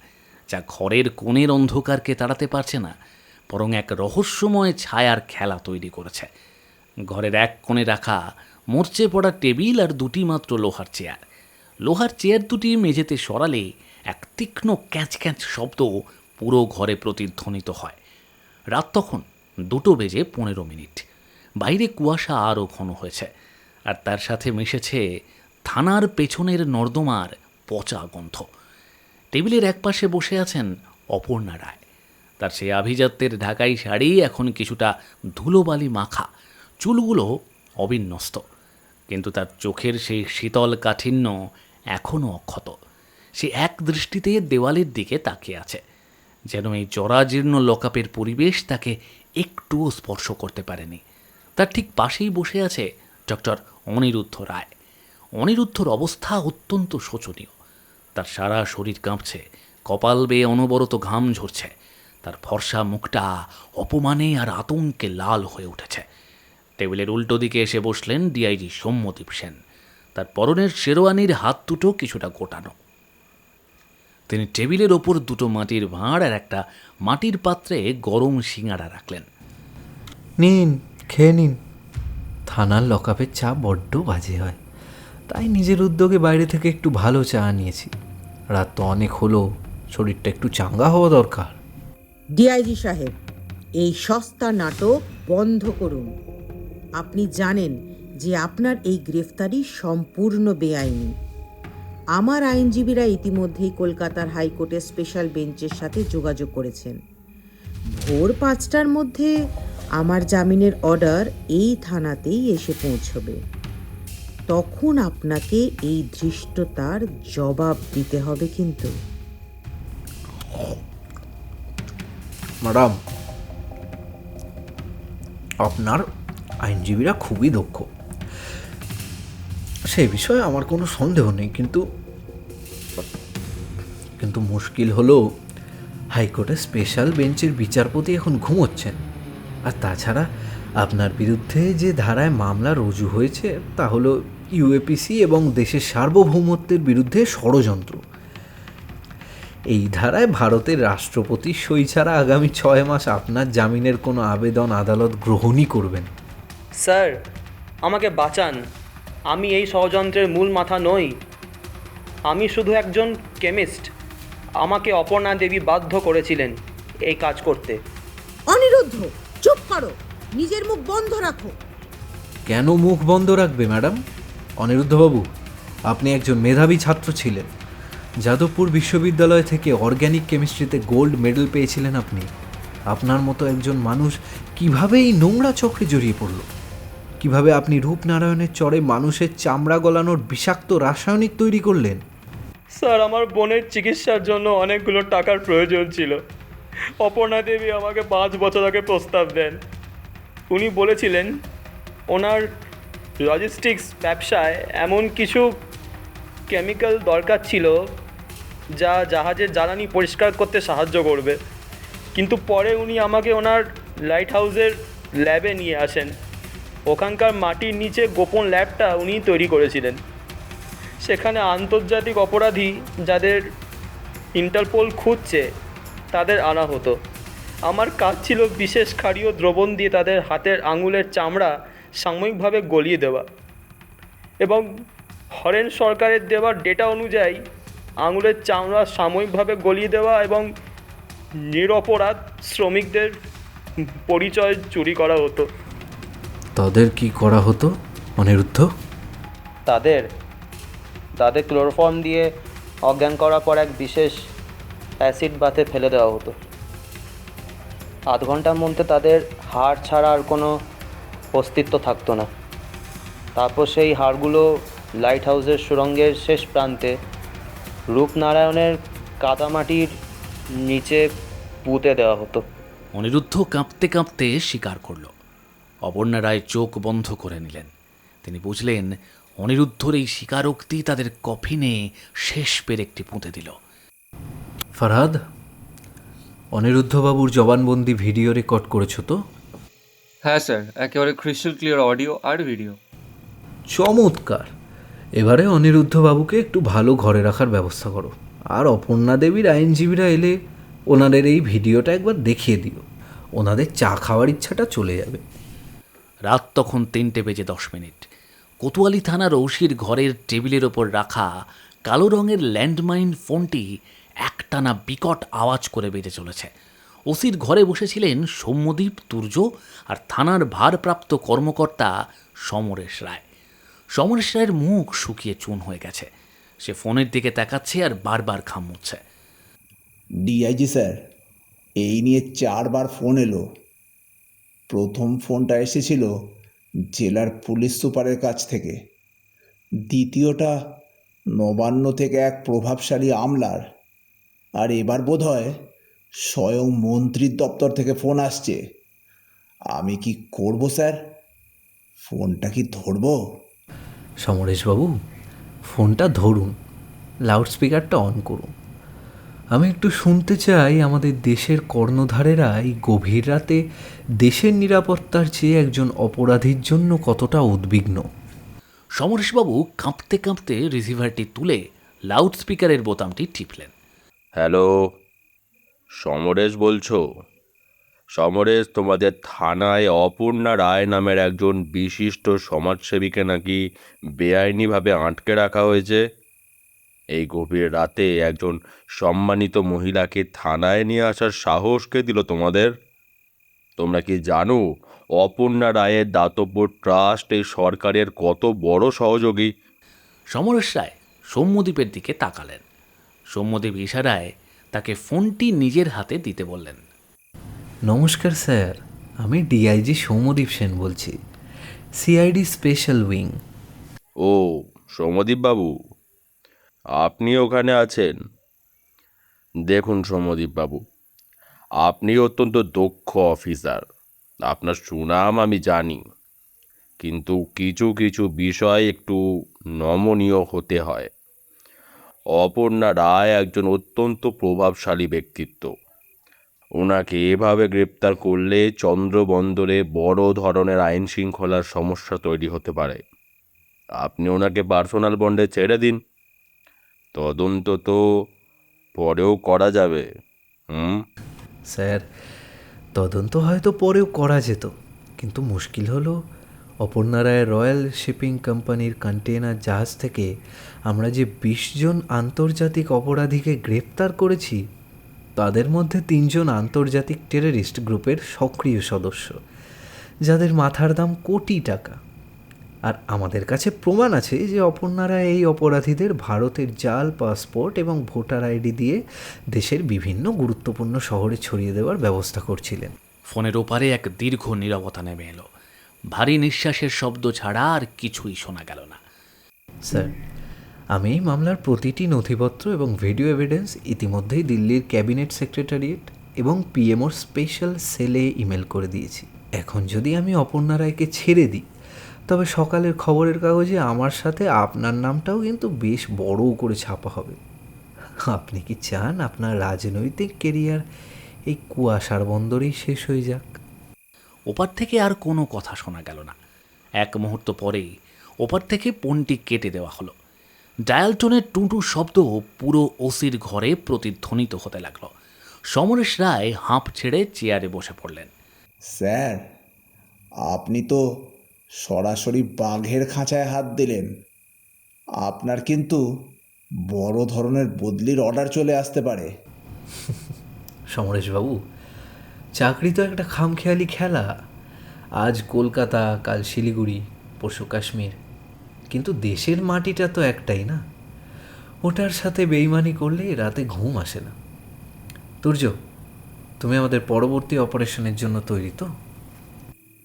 যা ঘরের কোণের অন্ধকারকে তাড়াতে পারছে না, বরং এক রহস্যময় ছায়ার খেলা তৈরি করেছে। ঘরের এক কোণে রাখা মরচে পড়া টেবিল আর দুটি মাত্র লোহার চেয়ার। লোহার চেয়ার দুটি মেঝেতে সরালে এক তীক্ষ্ণ ক্যাঁচ ক্যাঁচ শব্দ পুরো ঘরে প্রতিধ্বনিত হয়। রাত তখন 2:15। বাইরে কুয়াশা আরও ঘন হয়েছে, আর তার সাথে মিশেছে থানার পেছনের নর্দমার পচা গন্ধ। টেবিলের একপাশে বসে আছেন অপর্ণা রায়। তার সেই আভিজাত্যের ঢাকাই শাড়ি এখন কিছুটা ধুলোবালি মাখা, চুলগুলো অবিন্যস্ত, কিন্তু তার চোখের সেই শীতল কাঠিন্য এখনও অক্ষত। সে এক দৃষ্টিতে দেওয়ালের দিকে তাকিয়ে আছে, যেন এই জরাজীর্ণ লকআপের পরিবেশ তাকে একটুও স্পর্শ করতে পারেনি। তার ঠিক পাশেই বসে আছে ডক্টর অনিরুদ্ধ রায়। অনিরুদ্ধর অবস্থা অত্যন্ত শোচনীয়। তার সারা শরীর কাঁপছে, কপাল বেয়ে অনবরত ঘাম ঝরছে। তার ফর্সা মুখটা অপমানে আর আতঙ্কে লাল হয়ে উঠেছে। টেবিলের উল্টো দিকে এসে বসলেন ডিআইজি সৌম্যদীপ সেন। তার পরনের শেরওয়ানির হাত দুটো কিছুটা গোটানো। তিনি টেবিলের ওপর দুটো মাটির ভাঁড় আর একটা মাটির পাত্রে গরম সিঙাড়া রাখলেন। নিন, খেয়ে নিন। থানার লকআপের চা বড্ড বাজে হয়, তাই নিজের উদ্যোগে বাইরে থেকে একটু ভালো চা নিয়েছি। রাত তো অনেক হলো, শরীরটা একটু চাঙ্গা হওয়া দরকার। ডিআইজি সাহেব, এই সস্তা নাটক বন্ধ করুন। আপনি জানেন যে আপনার এই গ্রেফতারি সম্পূর্ণ বেআইনি। আমার আইনজীবীরা ইতিমধ্যেই কলকাতার হাইকোর্টের স্পেশাল বেঞ্চের সাথে যোগাযোগ করেছেন। ভোর 5টার মধ্যে আমার জামিনের অর্ডার এই থানাতেই এসে পৌঁছবে। তখন আপনাকে এই ধৃষ্টতার জবাব দিতে হবে। কিন্তু ম্যাডাম, আপনার আইনজীবীরা খুবই দক্ষ, সে বিষয়ে আমার কোনো সন্দেহ নেই, কিন্তু কিন্তু মুশকিল হলো হাইকোর্টের স্পেশাল বেঞ্চের বিচারপতি এখন ঘুমোচ্ছেন। আর তাছাড়া আপনার বিরুদ্ধে যে ধারায় মামলা রুজু হয়েছে তা হলো ইউএপিসি এবং দেশের সার্বভৌমত্বের বিরুদ্ধে ষড়যন্ত্র। এই ধারায় ভারতের রাষ্ট্রপতি সই ছাড়া আগামী 6 মাস আপনার জামিনের কোনো আবেদন আদালত গ্রহণই করবেন। স্যার, আমাকে বাঁচান। আমি এই ষড়যন্ত্রের মূল মাথা নই। আমি শুধু একজন কেমিস্ট। আমাকে অপর্ণা দেবী বাধ্য করেছিলেন এই কাজ করতে। অনিরুদ্ধ, চুপ করো, নিজের মুখ বন্ধ রাখো। কেন মুখ বন্ধ রাখবে ম্যাডাম? অনিরুদ্ধবাবু, আপনি একজন মেধাবী ছাত্র ছিলেন। যাদবপুর বিশ্ববিদ্যালয় থেকে অর্গ্যানিক কেমিস্ট্রিতে গোল্ড মেডেল পেয়েছিলেন আপনি। আপনার মতো একজন মানুষ কিভাবে এই নোংরা চক্রে জড়িয়ে পড়ল? কিভাবে আপনি রূপনারায়ণের চরে মানুষের চামড়া গলানোর বিষাক্ত রাসায়নিক তৈরি করলেন? স্যার, আমার বোনের চিকিৎসার জন্য অনেকগুলো টাকার প্রয়োজন ছিল। অপর্ণা দেবী আমাকে 5 বছর আগে প্রস্তাব দেন। উনি বলেছিলেন ওনার লজিস্টিক্স ব্যবসায় এমন কিছু কেমিক্যাল দরকার ছিল যা জাহাজের জ্বালানি পরিষ্কার করতে সাহায্য করবে। কিন্তু পরে উনি আমাকে ওনার লাইট হাউসের ল্যাবে নিয়ে আসেন। ওখানকার মাটির নিচে গোপন ল্যাবটা উনিই তৈরি করেছিলেন। সেখানে আন্তর্জাতিক অপরাধী যাদের ইন্টারপোল খুঁজছে তাদের আনা হতো। আমার কাজ ছিল বিশেষ ক্ষারীয় দ্রবণ দিয়ে তাদের হাতের আঙুলের চামড়া সাময়িকভাবে গলিয়ে দেওয়া এবং হরেন সরকারের দেওয়া ডেটা অনুযায়ী আঙুলের চামড়া সাময়িকভাবে গলিয়ে দেওয়া এবং নিরপরাধ শ্রমিকদের পরিচয় চুরি করা হতো। তাদের কি করা হতো অনিরুদ্ধ? তাদের ক্লোরোফর্ম দিয়ে অজ্ঞান করার পর এক বিশেষ অ্যাসিড বাথে ফেলে দেওয়া হতো। 8 ঘন্টার মধ্যে তাদের হাড় ছাড়া আর কোনো অস্তিত্ব থাকতো না। তারপর সেই হাড়গুলো লাইট হাউসের সুড়ঙ্গের শেষ প্রান্তে রূপনারায়ণের কাদামাটির নিচে পুঁতে দেওয়া হতো। অনিরুদ্ধ কাঁপতে কাঁপতে স্বীকার করল। অপর্ণা রায় চোখ বন্ধ করে নিলেন। তিনি বুঝলেন অনিরুদ্ধর এই স্বীকারোক্তি তাদের কফিনে শেষ পেরেকটি পুঁতে দিল। ফারহাদ, অনিরুদ্ধবাবুর জবানবন্দি ভিডিও রেকর্ড করেছো তো? হ্যাঁ স্যার, একেবারে ক্রিস্টাল ক্লিয়ার অডিও আর ভিডিও। চমৎকার। এবারে অনিরুদ্ধবাবুকে একটু ভালো ঘরে রাখার ব্যবস্থা করো, আর অপর্ণা দেবীর আইনজীবীরা এলে ওনাদের এই ভিডিওটা একবার দেখিয়ে দিও। ওনাদের চা খাওয়ার ইচ্ছাটা চলে যাবে। রাত তখন 3:10। কোতোয়ালি থানার ওসির ঘরের টেবিলের ওপর রাখা কালো রঙের ল্যান্ডমাইন ফোনটি একটানা বিকট আওয়াজ করে বেজে চলেছে। ওসির ঘরে বসেছিলেন সৌম্যদীপ, তুর্য আর থানার ভারপ্রাপ্ত কর্মকর্তা সমরেশ রায়। সমরেশ রায়ের মুখ শুকিয়ে চুন হয়ে গেছে। সে ফোনের দিকে তাকাচ্ছে আর বারবার খামুচ্ছে। ডিআইজি স্যার, এই নিয়ে 4 বার ফোন এলো। প্রথম ফোনটা এসেছিল জেলার পুলিশ সুপারের কাছ থেকে, দ্বিতীয়টা নবান্ন থেকে এক প্রভাবশালী আমলার, আর এবার বোধহয় স্বয়ং মন্ত্রীর দপ্তর থেকে ফোন আসছে। আমি কি করব স্যার? ফোনটা কি ধরবো? সমরেশবাবু, ফোনটা ধরুন, লাউডস্পিকারটা অন করুন। আমি একটু শুনতে চাই আমাদের দেশের কর্ণধারেরা এই গভীর রাতে দেশের নিরাপত্তার চেয়ে একজন অপরাধীর জন্য কতটা উদ্বিগ্ন। সমরেশবাবু কাঁপতে কাঁপতে রিসিভারটি তুলে লাউডস্পিকারের বোতামটি টিপলেন। হ্যালো, সমরেশ বলছো? সমরেশ, তোমাদের থানায় অপর্ণা রায় নামের একজন বিশিষ্ট সমাজসেবীকে নাকি বেআইনিভাবে আটকে রাখা হয়েছে। এই গভীর রাতে একজন সম্মানিত মহিলাকে থানায় নিয়ে আসার সাহস কে দিল তোমাদের? তোমরা কি জানো অপর্ণা রায়ের দাতব্য ট্রাস্ট এই সরকারের কত বড় সহযোগী? সমরেশ রায় সৌম্যদীপের দিকে তাকালেন। সৌম্যদীপ ইশারায় তাকে ফোনটি নিজের হাতে দিতে বললেন। নমস্কার স্যার, আমি ডিআইজি সৌম্যদীপ সেন বলছি, সিআইডি স্পেশাল উইং। ও, সৌম্যদীপ বাবু, আপনি ওখানে আছেন? দেখুন সৌম্যদীপ বাবু, আপনি অত্যন্ত দক্ষ অফিসার, আপনার সুনাম আমি জানি, কিন্তু কিছু কিছু বিষয় একটু নমনীয় হতে হয়। অপর্ণা রায় একজন অত্যন্ত প্রভাবশালী ব্যক্তিত্ব। ওনাকে এভাবে গ্রেপ্তার করলে চন্দ্রবন্দরে বড় ধরনের আইন শৃঙ্খলার সমস্যা তৈরি হতে পারে। আপনি ওনাকে পার্সোনাল বন্ডে ছেড়ে দিন, তদন্ত তো পরেও করা যাবে। স্যার, তদন্ত হয়তো পরেও করা যেত, কিন্তু মুশকিল হলো অপর্ণা রায়ের রয়্যাল শিপিং কোম্পানির কন্টেনার জাহাজ থেকে আমরা যে 20 জন আন্তর্জাতিক অপরাধীকে গ্রেপ্তার করেছি, তাদের মধ্যে 3 জন আন্তর্জাতিক টেররিস্ট গ্রুপের সক্রিয় সদস্য, যাদের মাথার দাম কোটি টাকা। আর আমাদের কাছে প্রমাণ আছে যে অপর্ণা রায় এই অপরাধীদের ভারতের জাল পাসপোর্ট এবং ভোটার আইডি দিয়ে দেশের বিভিন্ন গুরুত্বপূর্ণ শহরে ছড়িয়ে দেওয়ার ব্যবস্থা করছিলেন। ফোনের ওপারে এক দীর্ঘ নীরবতা নেমে এলো। ভারী নিঃশ্বাসের শব্দ ছাড়া আর কিছুই শোনা গেল না। স্যার, আমি এই মামলার প্রতিটি নথিপত্র এবং ভিডিও এভিডেন্স ইতিমধ্যেই দিল্লির ক্যাবিনেট সেক্রেটারিয়েট এবং পিএমওর স্পেশাল সেলে ইমেল করে দিয়েছি। এখন যদি আমি অপর্ণা রায়কে ছেড়ে দিই, তবে সকালের খবরের কাগজে আমার সাথে আপনার নামটাও কিন্তু বেশ বড় করে ছাপা হবে। আপনি কি চান আপনার রাজনৈতিক কেরিয়ার এই কুয়াশার বন্দরেই শেষ হয়ে যাক? ওপার থেকে আর কোনো কথা শোনা গেল না। এক মুহূর্ত পরেই ওপার থেকে ফোনটি কেটে দেওয়া হলো। ডায়াল টোনের টুঁটু শব্দ পুরো ওসির ঘরে প্রতিধ্বনিত হতে লাগলো। সমরেশ রায় হাঁপ ছেড়ে চেয়ারে বসে পড়লেন। স্যার, আপনি তো সরাসরি বাঘের খাঁচায় হাত দিলেন। আপনার কিন্তু বড় ধরনের বদলির অর্ডার চলে আসতে পারে। সমরেশবাবু, চাকরি তো একটা খামখেয়ালি খেলা। আজ কলকাতা, কাল শিলিগুড়ি, পরশু কাশ্মীর, কিন্তু দেশের মাটিটা তো একটাই না। ওটার সাথে বেইমানি করলে রাতে ঘুম আসে না। তুর্য, তুমি আমাদের পরবর্তী অপারেশনের জন্য তৈরি তো?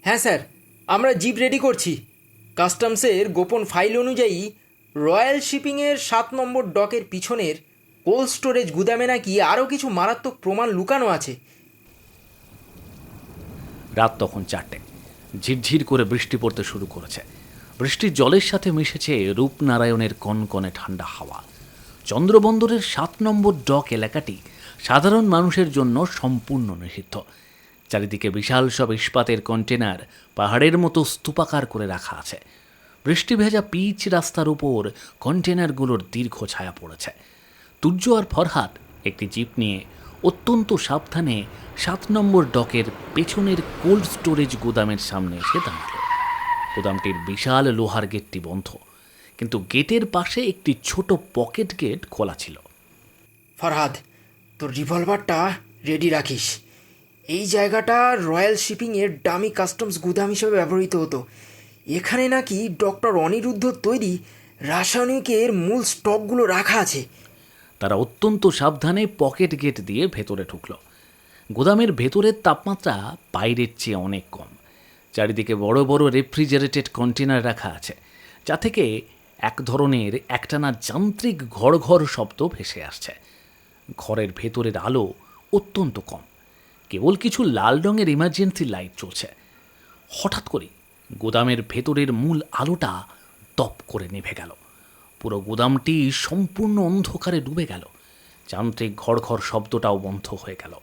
হ্যাঁ স্যার, আমরা জিপ রেডি করছি। কাস্টমসের গোপন ফাইল অনুযায়ী রয়্যাল শিপিংয়ের 7 নম্বর ডকের পিছনের কোল্ড স্টোরেজ গুদামে নাকি আরও কিছু মারাত্মক প্রমাণ লুকানো আছে। রাত তখন 4টে। ঝিরঝির করে বৃষ্টি পড়তে শুরু করেছে। বৃষ্টির জলের সাথে মিশেছে রূপনারায়ণের কনকনে ঠান্ডা হাওয়া। চন্দ্রবন্দরের 7 নম্বর ডক এলাকাটি সাধারণ মানুষের জন্য সম্পূর্ণ নিষিদ্ধ। চারিদিকে বিশাল সব ইস্পাতের কন্টেনার পাহাড়ের মতো স্তূপাকার করে রাখা আছে। বৃষ্টি ভেজা পিচ রাস্তার উপর কন্টেনারগুলোর দীর্ঘ ছায়া পড়েছে। তুর্য আর ফরহাদ একটি জিপ নিয়ে অত্যন্ত সাবধানে 7 নম্বর ডকের পেছনের কোল্ড স্টোরেজ গুদামের সামনে এসে দাঁড়াল। গুদামটির বিশাল লোহার গেটটি বন্ধ, কিন্তু গেটের পাশে একটি ছোট পকেট গেট খোলা ছিল। ফরহাদ, তোর রিভলভারটা রেডি রাখিস। এই জায়গাটা রয়্যাল শিপিংয়ের ডামি কাস্টমস গুদাম হিসেবে ব্যবহৃত হতো। এখানে নাকি ডক্টর অনিরুদ্ধ তৈরি রাসায়নিকের মূল স্টকগুলো রাখা আছে। তারা অত্যন্ত সাবধানে পকেট গেট দিয়ে ভেতরে ঢুকল। গুদামের ভেতরের তাপমাত্রা বাইরের চেয়ে অনেক কম। চারিদিকে বড় বড় রেফ্রিজারেটেড কন্টেনার রাখা আছে, যা থেকে এক ধরনের একটানা যান্ত্রিক ঘড়ঘড় শব্দ ভেসে আসছে। ঘরের ভেতরের আলো অত্যন্ত কম, কেবল কিছু লাল রঙের ইমার্জেন্সি লাইট চলছে। হঠাৎ করে গুদামের ভেতরের মূল আলোটা দপ করে নিভে গেল। পুরো গুদামটি সম্পূর্ণ অন্ধকারে ডুবে গেল। যান্ত্রিক ঘড়ঘড় শব্দটাও বন্ধ হয়ে গেল,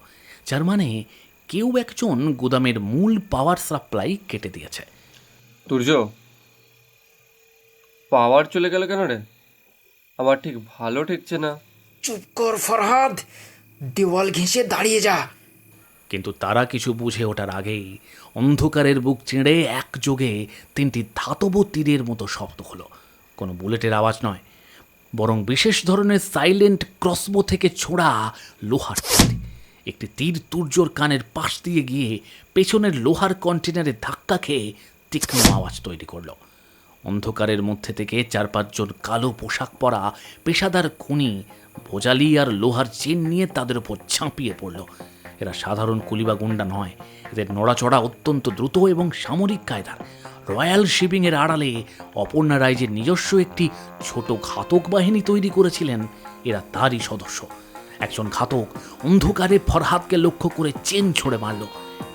যার মানে কেউ একজন গুদামের মূল পাওয়ার সাপ্লাই কেটে দিয়েছে। তুর্য, পাওয়ার চলে গেল কেন রে? আমার ঠিক ভালো ঠেকছে না। চুপ কর ফরহাদ, দেওয়াল ঘেঁষে দাঁড়িয়ে যা। কিন্তু তারা কিছু বুঝে ওঠার আগেই অন্ধকারের বুক চিঁড়ে একযোগে 3টি ধাতব তীরের মতো শব্দ হলো। কোনো বুলেটের আওয়াজ নয়, বরং বিশেষ ধরনের সাইলেন্ট ক্রসবো থেকে ছোড়া লোহার তীর। একটি তীর তুর্যর কানের পাশ দিয়ে গিয়ে পেছনের লোহার কন্টেনারে ধাক্কা খেয়ে তীক্ষ্ণ আওয়াজ তৈরি করলো। অন্ধকারের মধ্যে থেকে 4-5 জন কালো পোশাক পরা পেশাদার খুনি ভোজালি আর লোহার চেন নিয়ে তাদের উপর ঝাঁপিয়ে পড়ল। এরা সাধারণ কুলি বা গুন্ডা নয়, এদের নড়াচড়া অত্যন্ত দ্রুত এবং সামরিক কায়দার। রয়্যাল শিপিংয়ের আড়ালে অপর্ণা রায় যে নিজস্ব একটি ছোট ঘাতক বাহিনী তৈরি করেছিলেন, এরা তারই সদস্য। একজন ঘাতক অন্ধকারে ফরহাদকে লক্ষ্য করে চেন ছুঁড়ে মারল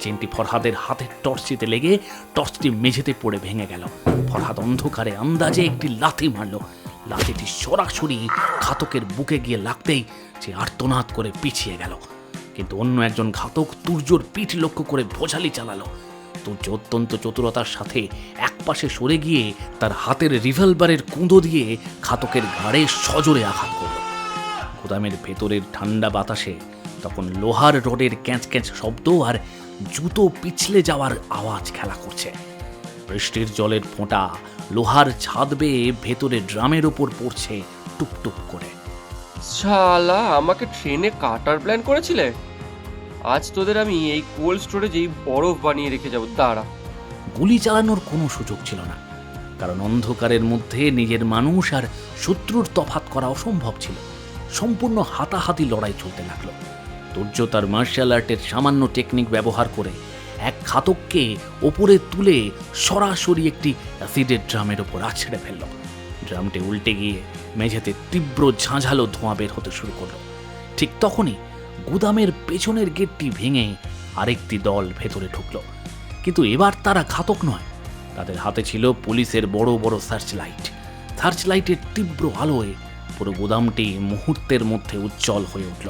চেনটি ফরহাদের হাতের টর্চটিতে লেগে টর্চটি মেঝেতে পড়ে ভেঙে গেল। ফরহাদ অন্ধকারে আন্দাজে একটি লাথি মারল। লাথিটি সরাসরি ঘাতকের বুকে গিয়ে লাগতেই সে আর্তনাদ করে পিছিয়ে গেল। কিন্তু অন্য একজন ঘাতক তুর্যর পিঠ লক্ষ্য করে ভোজালি চালালো। তুর্য অত্যন্ত চতুরতার সাথে একপাশে সরে গিয়ে তার হাতের রিভলভারের কুঁদো দিয়ে ঘাতকের ঘাড়ে সজোরে আঘাত করল। গুদামের ভেতরের ঠান্ডা বাতাসে তখন লোহার রডের ক্যাঁচ ক্যাঁচ শব্দ আর জুতো পিছলে যাওয়ার আওয়াজ খেলা করছে। বৃষ্টির জলের ফোঁটা লোহার ছাদ বেয়ে ভেতরে ড্রামের ওপর পড়ছে টুপটুপ করে। শালা, আমাকে ট্রেনে কাটার প্ল্যান করেছিলে? আজ তোদের আমি এই কোল্ড স্টোরেজেই বরফ বানিয়ে রেখে যাবো, দাঁড়া। গুলি চালানোর কোনো সুযোগ ছিল না, কারণ অন্ধকারের মধ্যে নিজের মানুষ আর শত্রুর তফাৎ করা অসম্ভব ছিল। সম্পূর্ণ হাতাহাতি লড়াই চলতে লাগলো। তুর্য তার মার্শাল আর্টের সামান্য টেকনিক ব্যবহার করে এক ঘাতককে ওপরে তুলে সরাসরি একটি অ্যাসিডের ড্রামের ওপর আছড়ে ফেলল। ড্রামটি উল্টে গিয়ে মেঝেতে তীব্র ঝাঁঝালো ধোঁয়া বের হতে শুরু করলো। ঠিক তখনই গুদামের পেছনের গেটটি ভেঙে আরেকটি দল ভেতরে ঢুকলো। কিন্তু এবার তারা ঘাতক নয়, তাদের হাতে ছিল পুলিশের বড় বড় সার্চ লাইট। সার্চ লাইটের তীব্র আলোয় পুরো গুদামটি মুহূর্তের মধ্যে উজ্জ্বল হয়ে উঠল।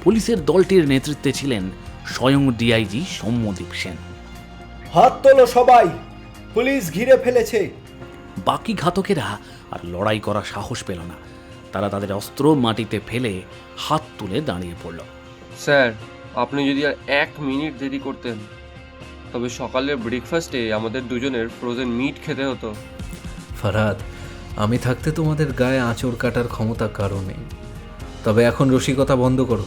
পুলিশের দলটির নেতৃত্বে ছিলেন স্বয়ং ডিআইজি সৌম্যদীপ সেন। হাত তোলো সবাই, পুলিশ ঘিরে ফেলেছে। বাকি ঘাতকেরা আর লড়াই করার সাহস পেল না। তারা তাদের অস্ত্র মাটিতে ফেলে হাত তুলে দাঁড়িয়ে পড়ল। স্যার, আপনি যদি আর 1 মিনিট দেরি করতেন তবে সকালের ব্রেকফাস্টে আমাদের দুজনের ফ্রোজেন মিট খেতে হতো। ফারহাদ, আমি থাকতে তোমাদের গায়ে আঁচড় কাটার ক্ষমতা কারো নেই। তবে এখন রসিকতা বন্ধ করো।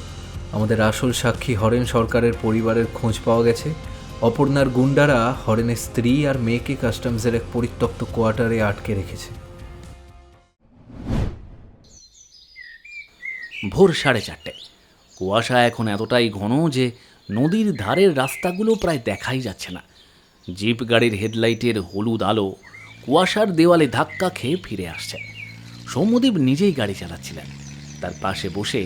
আমাদের আসল সাক্ষী হরেন সরকারের পরিবারের খোঁজ পাওয়া গেছে। অপর্ণার গুন্ডারা হরেনের স্ত্রী আর মেয়েকে কাস্টমসের এক পরিত্যক্ত কোয়ার্টারে আটকে রেখেছে। ভোর 4:30। কুয়াশা এখন এতটাই ঘন যে নদীর ধারের রাস্তাগুলো প্রায় দেখাই যাচ্ছে না। জিপ গাড়ির হেডলাইটের হলুদ আলো কুয়াশার দেওয়ালে ধাক্কা খেয়ে ফিরে আসছে। সৌম্যদীপ নিজেই গাড়ি চালাচ্ছিলেন। তার পাশে বসে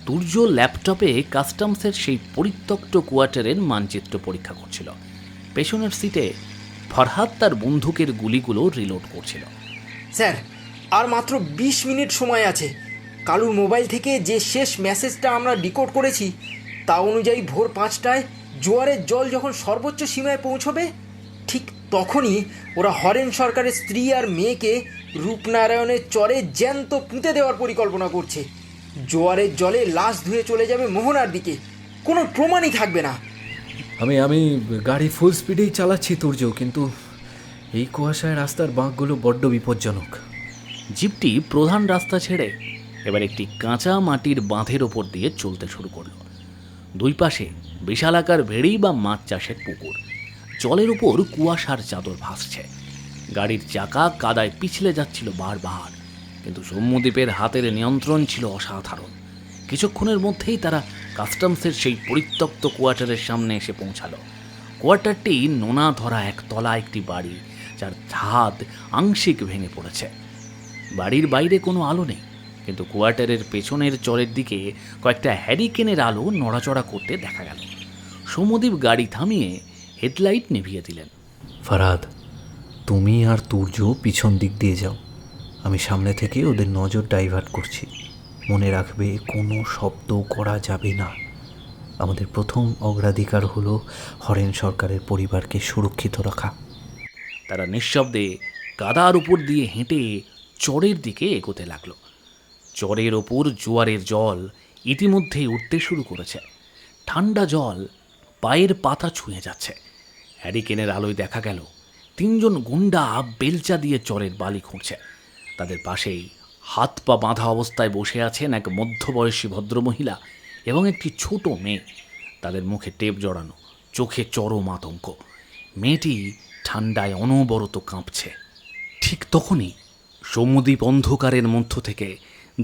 তুর্য ল্যাপটপে কাস্টমসের সেই পরিত্যক্ত কোয়ার্টারের মানচিত্র পরীক্ষা করছিল। পেছনের সিটে ফরহাদ তার বন্দুকের গুলিগুলো রিলোড করছিল। স্যার, আর মাত্র 20 মিনিট সময় আছে। কালুর মোবাইল থেকে যে শেষ মেসেজটা আমরা ডিকোড করেছি তা অনুযায়ী ভোর 5টায় জোয়ারের জল যখন সর্বোচ্চ সীমায় পৌঁছবে ঠিক তখনই ওরা হরেন সরকারের স্ত্রী আর মেয়েকে রূপনারায়ণের চরে জ্যান্ত পুঁতে দেওয়ার পরিকল্পনা করছে। জোয়ারের জলে লাশ ধুয়ে চলে যাবে মোহনার দিকে, কোনো প্রমাণই থাকবে না। আমি গাড়ি ফুল স্পিডেই চালাচ্ছি তুর্য, কিন্তু এই কুয়াশায় রাস্তার বাঁকগুলো বড্ড বিপজ্জনক। জিপটি প্রধান রাস্তা ছেড়ে এবার একটি কাঁচা মাটির বাঁধের ওপর দিয়ে চলতে শুরু করল। দুই পাশে বিশালাকার ভেড়ি বা মাছ চাষের পুকুর। জলের উপর কুয়াশার চাদর ভাসছে। গাড়ির চাকা কাদায় পিছলে যাচ্ছিল বারবার, কিন্তু সৌম্যদীপের হাতের নিয়ন্ত্রণ ছিল অসাধারণ। কিছুক্ষণের মধ্যেই তারা কাস্টমসের সেই পরিত্যক্ত কোয়ার্টারের সামনে এসে পৌঁছালো। কোয়ার্টারটি নোনা ধরা একতলা একটি বাড়ি, যার ছাদ আংশিক ভেঙে পড়েছে। বাড়ির বাইরে কোনো আলো নেই, কিন্তু কোয়ার্টারের পেছনের চরের দিকে কয়েকটা হ্যারিকেনের আলো নড়াচড়া করতে দেখা গেল। সৌম্যদীপ গাড়ি থামিয়ে হেডলাইট নিভিয়ে দিলেন। ফারহাদ, তুমি আর তুর্য পিছন দিক দিয়ে যাও, আমি সামনে থেকে ওদের নজর ডাইভার্ট করছি। মনে রাখবে, কোনো শব্দ করা যাবে না। আমাদের প্রথম অগ্রাধিকার হলো হরেন সরকারের পরিবারকে সুরক্ষিত রাখা। তারা নিঃশব্দে কাদার উপর দিয়ে হেঁটে চরের দিকে এগোতে লাগলো। চরের ওপর জোয়ারের জল ইতিমধ্যেই উঠতে শুরু করেছে। ঠান্ডা জল পায়ের পাতা ছুঁয়ে যাচ্ছে। হ্যারিকেনের আলোয় দেখা গেল 3 জন গুন্ডা বেলচা দিয়ে চরের বালি খুঁড়ছে। তাদের পাশেই হাত পা বাঁধা অবস্থায় বসে আছেন এক মধ্যবয়সী ভদ্রমহিলা এবং একটি ছোট মেয়ে। তাদের মুখে টেপ জড়ানো, চোখে চরম আতঙ্ক। মেয়েটি ঠান্ডায় অনবরত কাঁপছে। ঠিক তখনই সৌম্যদীপ অন্ধকারের মধ্য থেকে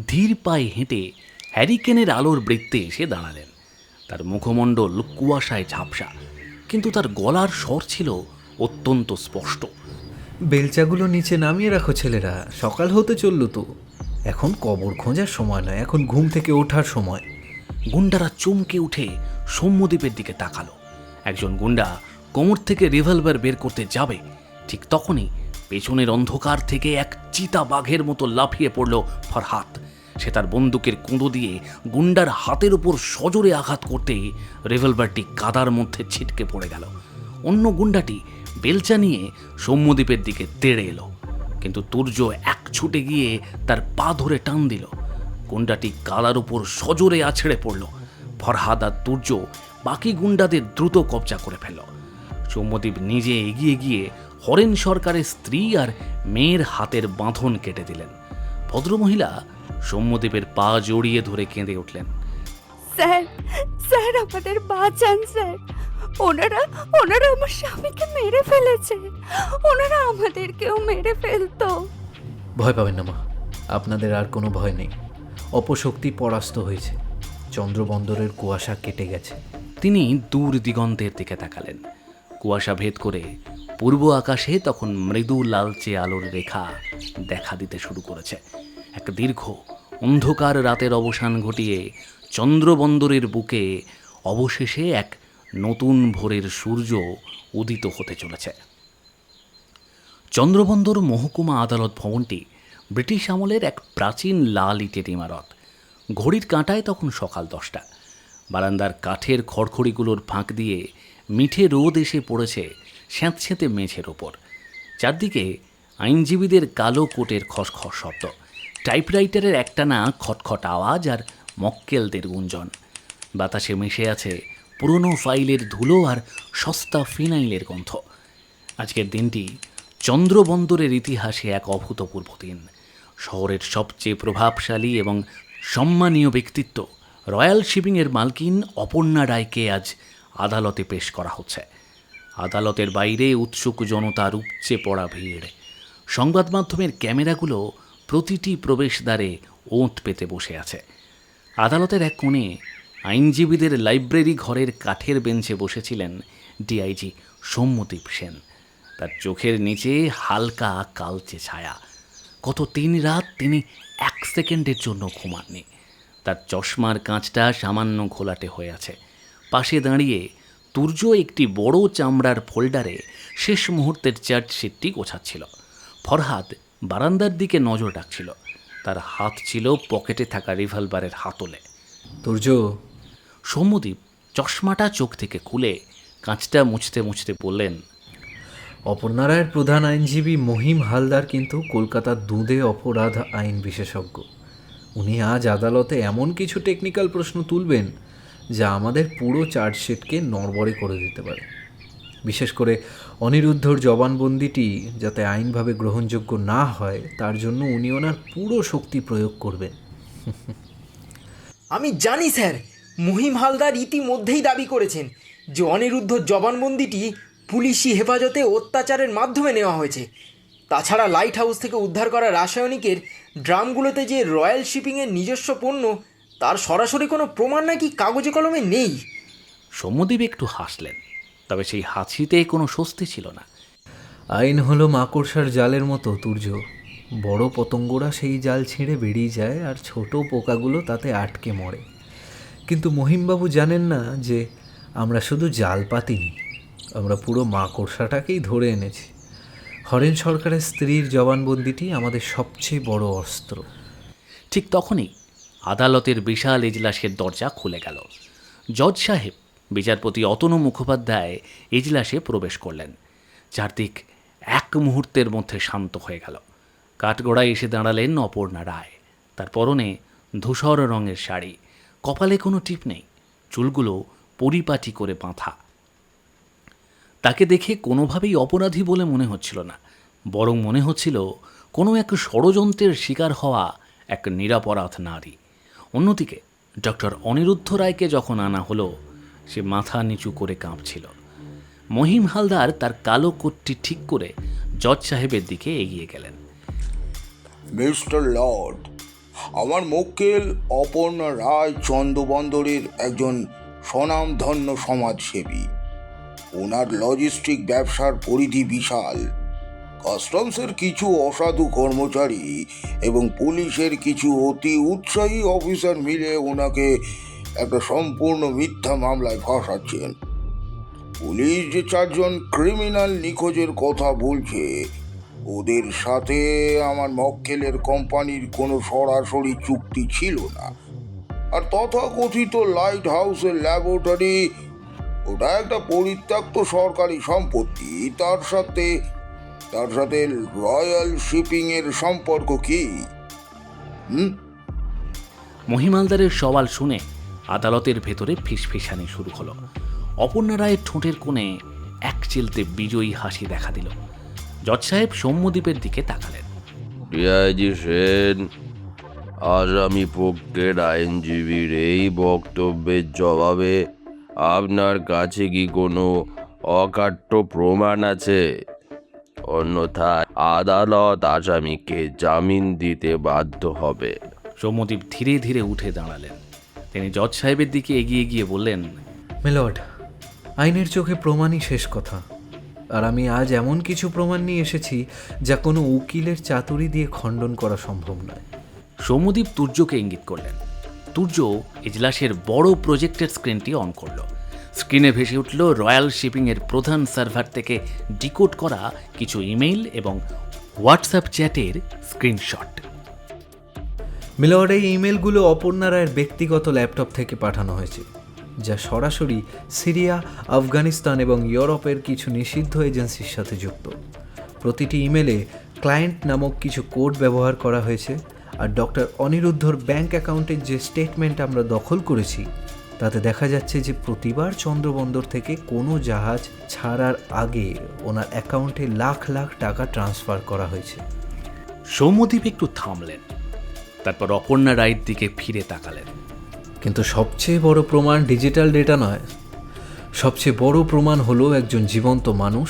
ধীর পায়ে হেঁটে হ্যারিকেনের আলোর বৃত্তে এসে দাঁড়ালেন। তার মুখমণ্ডল কুয়াশায় ঝাপসা, কিন্তু তার গলার স্বর ছিল অত্যন্ত স্পষ্ট। বেলচাগুলো নিচে নামিয়ে রাখো ছেলেরা, সকাল হতে চলল তো। এখন কবর খোঁজার সময় নয়, এখন ঘুম থেকে ওঠার সময়। গুন্ডারা চমকে উঠে সৌম্যদীপের দিকে তাকালো। একজন গুন্ডা কোমর থেকে রিভলভার বের করতে যাবে, ঠিক তখনই পেছনের অন্ধকার থেকে এক চিতা বাঘের মতো লাফিয়ে পড়ল ফরহাদ। সে তার বন্দুকের কুঁদো দিয়ে গুন্ডার হাতের উপর সজোরে আঘাত করতেই রিভলভারটি কাদার মধ্যে ছিটকে পড়ে গেল। অন্য গুন্ডাটি বেলচা নিয়ে সৌম্যদ্বীপের দিকে তেড়ে এলো, কিন্তু তুর্য এক ছুটে গিয়ে তার পা ধরে টান দিল। গুন্ডাটি কাদার উপর সজোরে আছড়ে পড়ল। ফরহাদ আর তুর্য বাকি গুন্ডাদের দ্রুত কবজা করে ফেলল। সৌম্যদ্বীপ নিজে এগিয়ে গিয়ে হরেন সরকারের স্ত্রী আর মেয়ের হাতের বাঁধন কেটে দিলেন। ভদ্রমহিলা সৌম্যদ্বীপের পা জড়িয়ে ধরে কেঁদে উঠলেন। স্যার, স্যার আমাদের বাঁচান স্যার, ওনারা ওনারা আমার স্বামীকে মেরে ফেলেছে, ওনারা আমাদেরকেও মেরে ফেলতো। ভয় পাবেন না মা, আপনাদের আর কোনো ভয় নেই। অপশক্তি পরাস্ত হয়েছে, চন্দ্রবন্দরের কুয়াশা কেটে গেছে। তিনি দূর দিগন্তের দিকে তাকালেন। কুয়াশা ভেদ করে পূর্ব আকাশে তখন মৃদু লালচে আলোর রেখা দেখা দিতে শুরু করেছে। এক দীর্ঘ অন্ধকার রাতের অবসান ঘটিয়ে চন্দ্রবন্দরের বুকে অবশেষে এক নতুন ভোরের সূর্য উদিত হতে চলেছে। চন্দ্রবন্দর মহকুমা আদালত ভবনটি ব্রিটিশ আমলের এক প্রাচীন লাল ইটের ইমারত। ঘড়ির কাঁটায় তখন সকাল 10টা। বারান্দার কাঠের খড়খড়িগুলোর ফাঁক দিয়ে মিঠে রোদ এসে পড়েছে স্যাঁতস্যাঁতে মেঝের ওপর। চারদিকে আইনজীবীদের কালো কোটের খসখস শব্দ, টাইপরাইটারের একটানা খটখট আওয়াজ আর মক্কেলদের গুঞ্জন। বাতাসে মিশে আছে পুরনো ফাইলের ধুলো আর সস্তা ফিনাইলের গন্ধ। আজকের দিনটি চন্দ্রবন্দরের ইতিহাসে এক অভূতপূর্ব দিন। শহরের সবচেয়ে প্রভাবশালী এবং সম্মানীয় ব্যক্তিত্ব রয়্যাল শিপিংয়ের মালকিন অপর্ণা রায়কে আজ আদালতে পেশ করা হচ্ছে। আদালতের বাইরে উৎসুক জনতার উপচে পড়া ভিড়। সংবাদ মাধ্যমের ক্যামেরাগুলো প্রতিটি প্রবেশদ্বারে ওঁত পেতে বসে আছে। আদালতের এক কোণে আইনজীবীদের লাইব্রেরি ঘরের কাঠের বেঞ্চে বসেছিলেন ডিআইজি সৌম্যদ্বীপ সেন। তার চোখের নিচে হালকা কালচে ছায়া। গত 3 রাত তিনি 1 সেকেন্ডের জন্য ঘুমাননি। তার চশমার কাঁচটা সামান্য ঘোলাটে হয়ে আছে। পাশে দাঁড়িয়ে তুর্য একটি বড় চামড়ার ফোল্ডারে শেষ মুহূর্তের চার্জশিটটি গোছাচ্ছিল। ফরহাদ বারান্দার দিকে নজর রাখছিল। তার হাত ছিল পকেটে থাকা রিভলভারের হাতলে। তুর্য, সৌম্যদ্বীপ চশমাটা চোখ থেকে খুলে কাঁচটা মুছতে মুছতে বললেন, অপর্ণা রায়ের প্রধান আইনজীবী মহিম হালদার কিন্তু কলকাতার দুঁদে অপরাধ আইন বিশেষজ্ঞ। উনি আজ আদালতে এমন কিছু টেকনিক্যাল প্রশ্ন তুলবেন যা আমাদের পুরো চার্জশিটকে নড়বড়ে করে দিতে পারে। বিশেষ করে অনিরুদ্ধর জবানবন্দিটি যাতে আইনভাবে গ্রহণযোগ্য না হয় তার জন্য উনি ওনার পুরো শক্তি প্রয়োগ করবেন। আমি জানি স্যার, মহিম হালদার ইতিমধ্যেই দাবি করেছেন যে অনিরুদ্ধর জবানবন্দিটি পুলিশি হেফাজতে অত্যাচারের মাধ্যমে নেওয়া হয়েছে। তাছাড়া লাইট হাউস থেকে উদ্ধার করা রাসায়নিকের ড্রামগুলোতে যে রয়্যাল শিপিংয়ের নিজস্ব পণ্য, তার সরাসরি কোনো প্রমাণ নাকি কাগজে কলমে নেই। সৌম্যদ্বীপ একটু হাসলেন, তবে সেই হাসিতে কোনো স্বস্তি ছিল না। আইন হলো মাকড়সার জালের মতো তুর্য। বড় পতঙ্গরা সেই জাল ছিঁড়ে বেরিয়ে যায় আর ছোট পোকাগুলো তাতে আটকে মরে। কিন্তু মহিমবাবু জানেন না যে আমরা শুধু জাল পাতিনি, আমরা পুরো মাকড়সাটাকেই ধরে এনেছি। হরেন সরকারের স্ত্রীর জবানবন্দিটি আমাদের সবচেয়ে বড় অস্ত্র। ঠিক তখনই আদালতের বিশাল এজলাসের দরজা খুলে গেল। জজ সাহেব বিচারপতি অতনু মুখোপাধ্যায় এজলাসে প্রবেশ করলেন। চারদিক এক মুহূর্তের মধ্যে শান্ত হয়ে গেল। কাঠগড়ায় এসে দাঁড়ালেন অপর্ণা রায়। তার পরনে ধূসর রঙের শাড়ি, কপালে কোনো টিপ নেই, চুলগুলো পরিপাটি করে বাঁধা। তাকে দেখে কোনোভাবেই অপরাধী বলে মনে হচ্ছিল না, বরং মনে হচ্ছিল কোনো এক ষড়যন্ত্রের শিকার হওয়া এক নিরপরাধ নারী। অন্যদিকে ডক্টর অনিরুদ্ধ রায়কে যখন আনা হলো, সে মাথা নিচু করে কাঁপছিল। মহিম হালদার তার কালো কোটটি ঠিক করে জজ সাহেবের দিকে এগিয়ে গেলেন। মিস্টার লর্ড, আমার মক্কেল অপর্ণা রায় চন্দ্রবন্দরের একজন স্বনামধন্য সমাজসেবী। ওনার লজিস্টিক ব্যবসার পরিধি বিশাল। কাস্টমসের কিছু অসাধু কর্মচারী এবং পুলিশের কিছু অতি উৎসাহী অফিসার মিলে ওনাকে একটা সম্পূর্ণ মিথ্যা মামলায় ফাঁসাচ্ছেন। পুলিশ যে 4 জন ক্রিমিনাল নিখোঁজের কথা বলছে, ওদের সাথে আমার মক্কেলের কোম্পানির কোনো সরাসরি চুক্তি ছিল না। আর তথাকথিত লাইট হাউসের ল্যাবরেটরি, ওটা একটা পরিত্যক্ত সরকারি সম্পত্তি। তার সাথে রয়্যাল শিপিং এর সম্পর্ক কি? মহিমালদারের সওয়াল শুনে আদালতের ভেতরে ফিসফিসানি শুরু হলো। অপর্ণা রায়ের ঠোঁটের কোণে এক চিলতে বিজয়ী হাসি দেখা দিল। জজ সাহেব সৌম্যদ্বীপের দিকে তাকালেন। ডিআইজি সেন, আসামি পক্ষের আইনজীবীর এই বক্তব্যের জবাবে আপনার কাছে কি কোনো অকাট্য প্রমাণ আছে? অন্যথায় আদালত আসামিকে জামিন দিতে বাধ্য হবে। সৌম্যদ্বীপ ধীরে ধীরে উঠে দাঁড়ালেন। তিনি জজ সাহেবের দিকে এগিয়ে গিয়ে বললেন, মিলর্ড, আইনের চোখে প্রমাণই শেষ কথা। আর আমি আজ এমন কিছু প্রমাণ নিয়ে এসেছি যা কোনো উকিলের চাতুরি দিয়ে খণ্ডন করা সম্ভব নয়। সৌম্যদ্বীপ তুর্যকে ইঙ্গিত করলেন। তুর্য এজলাসের বড় প্রজেক্টের স্ক্রিনটি অন করল। স্ক্রিনে ভেসে উঠল রয়্যাল শিপিংয়ের প্রধান সার্ভার থেকে ডিকোড করা কিছু ইমেইল এবং হোয়াটসঅ্যাপ চ্যাটের স্ক্রিনশট। মিলর্ড, এই ইমেলগুলো অপর্ণা রায়ের ব্যক্তিগত ল্যাপটপ থেকে পাঠানো হয়েছে, যা সরাসরি সিরিয়া, আফগানিস্তান এবং ইউরোপের কিছু নিষিদ্ধ এজেন্সির সাথে যুক্ত। প্রতিটি ইমেলে ক্লায়েন্ট নামক কিছু কোড ব্যবহার করা হয়েছে। আর ডক্টর অনিরুদ্ধর ব্যাংক অ্যাকাউন্টের যে স্টেটমেন্ট আমরা দখল করেছি, তাতে দেখা যাচ্ছে যে প্রতিবার চন্দ্রবন্দর থেকে কোনো জাহাজ ছাড়ার আগে ওনার অ্যাকাউন্টে লাখ লাখ টাকা ট্রান্সফার করা হয়েছে। সৌম্যদ্বীপ একটু থামলেন, তারপর অপর্ণা রায়ের দিকে ফিরে তাকালেন। কিন্তু সবচেয়ে বড় প্রমাণ ডিজিটাল ডেটা নয়, সবচেয়ে বড় প্রমাণ হলো একজন জীবন্ত মানুষ,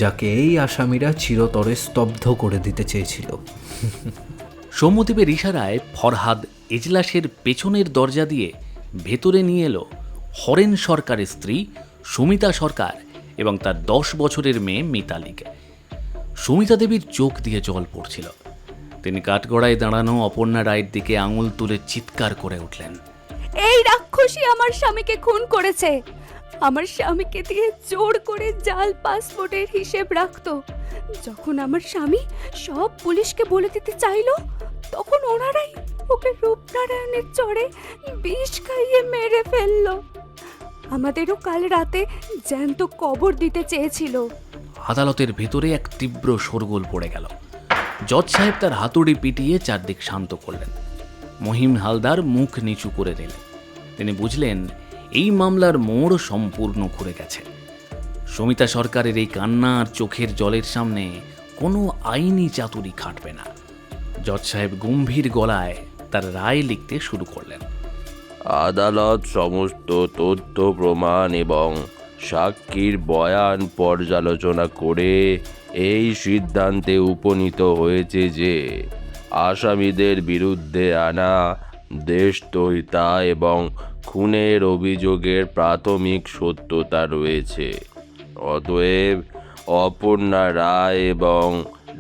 যাকে এই আসামিরা চিরতরে স্তব্ধ করে দিতে চেয়েছিল। সৌম্যদ্বীপের ইশারায় ফরহাদ এজলাসের পেছনের দরজা দিয়ে ভেতরে নিয়ে এলো হরেন সরকারের স্ত্রী সুমিতা সরকার এবং তার 10 বছরের মেয়ে মিতালিকে। সুমিতা দেবীর চোখ দিয়ে জল পড়ছিল। তিনি কাঠগড়ায় দাঁড়ানো অপর্ণা রায়ের দিকে আঙুল তুলে চিৎকার করে উঠলেন, এই রাক্ষসী আমার স্বামীকে খুন করেছে। আমার স্বামীকে দিয়ে জোর করে জাল পাসপোর্টের হিসেব রাখতো। যখন আমার স্বামী সব পুলিশকে বলে দিতে চাইলো, তখন ওনারাই ওকে রূপনারায়ণের চড়ে বিষ খাইয়ে মেরে ফেললো। আমাদেরও কাল রাতে জ্যান্ত কবর দিতে চেয়েছিল। আদালতের ভেতরে এক তীব্র শোরগোল পড়ে গেল। জজ সাহেব তার হাতুড়ি পিটিয়ে চারদিক শান্ত করলেন। মহিম হালদার মুখ নিচু করে দিলেন। তিনি বুঝলেন এই মামলার মোড় সম্পূর্ণ ঘুরে গেছে। সুমিতা সরকারের এই কান্না আর চোখের জলের সামনে কোনো আইনি চাতুরি খাটবে না। জজ সাহেব গম্ভীর গলায় তার রায় লিখতে শুরু করলেন। আদালত সমস্ত তথ্য প্রমাণ এবং সাক্ষীর বয়ান পর্যালোচনা করে এই সিদ্ধান্তে উপনীত হয়েছে যে আসামিদের বিরুদ্ধে আনা দেশদ্রোহিতা এবং খুনের অভিযোগের প্রাথমিক সত্যতা রয়েছে। অতএব অপর্ণা রায় এবং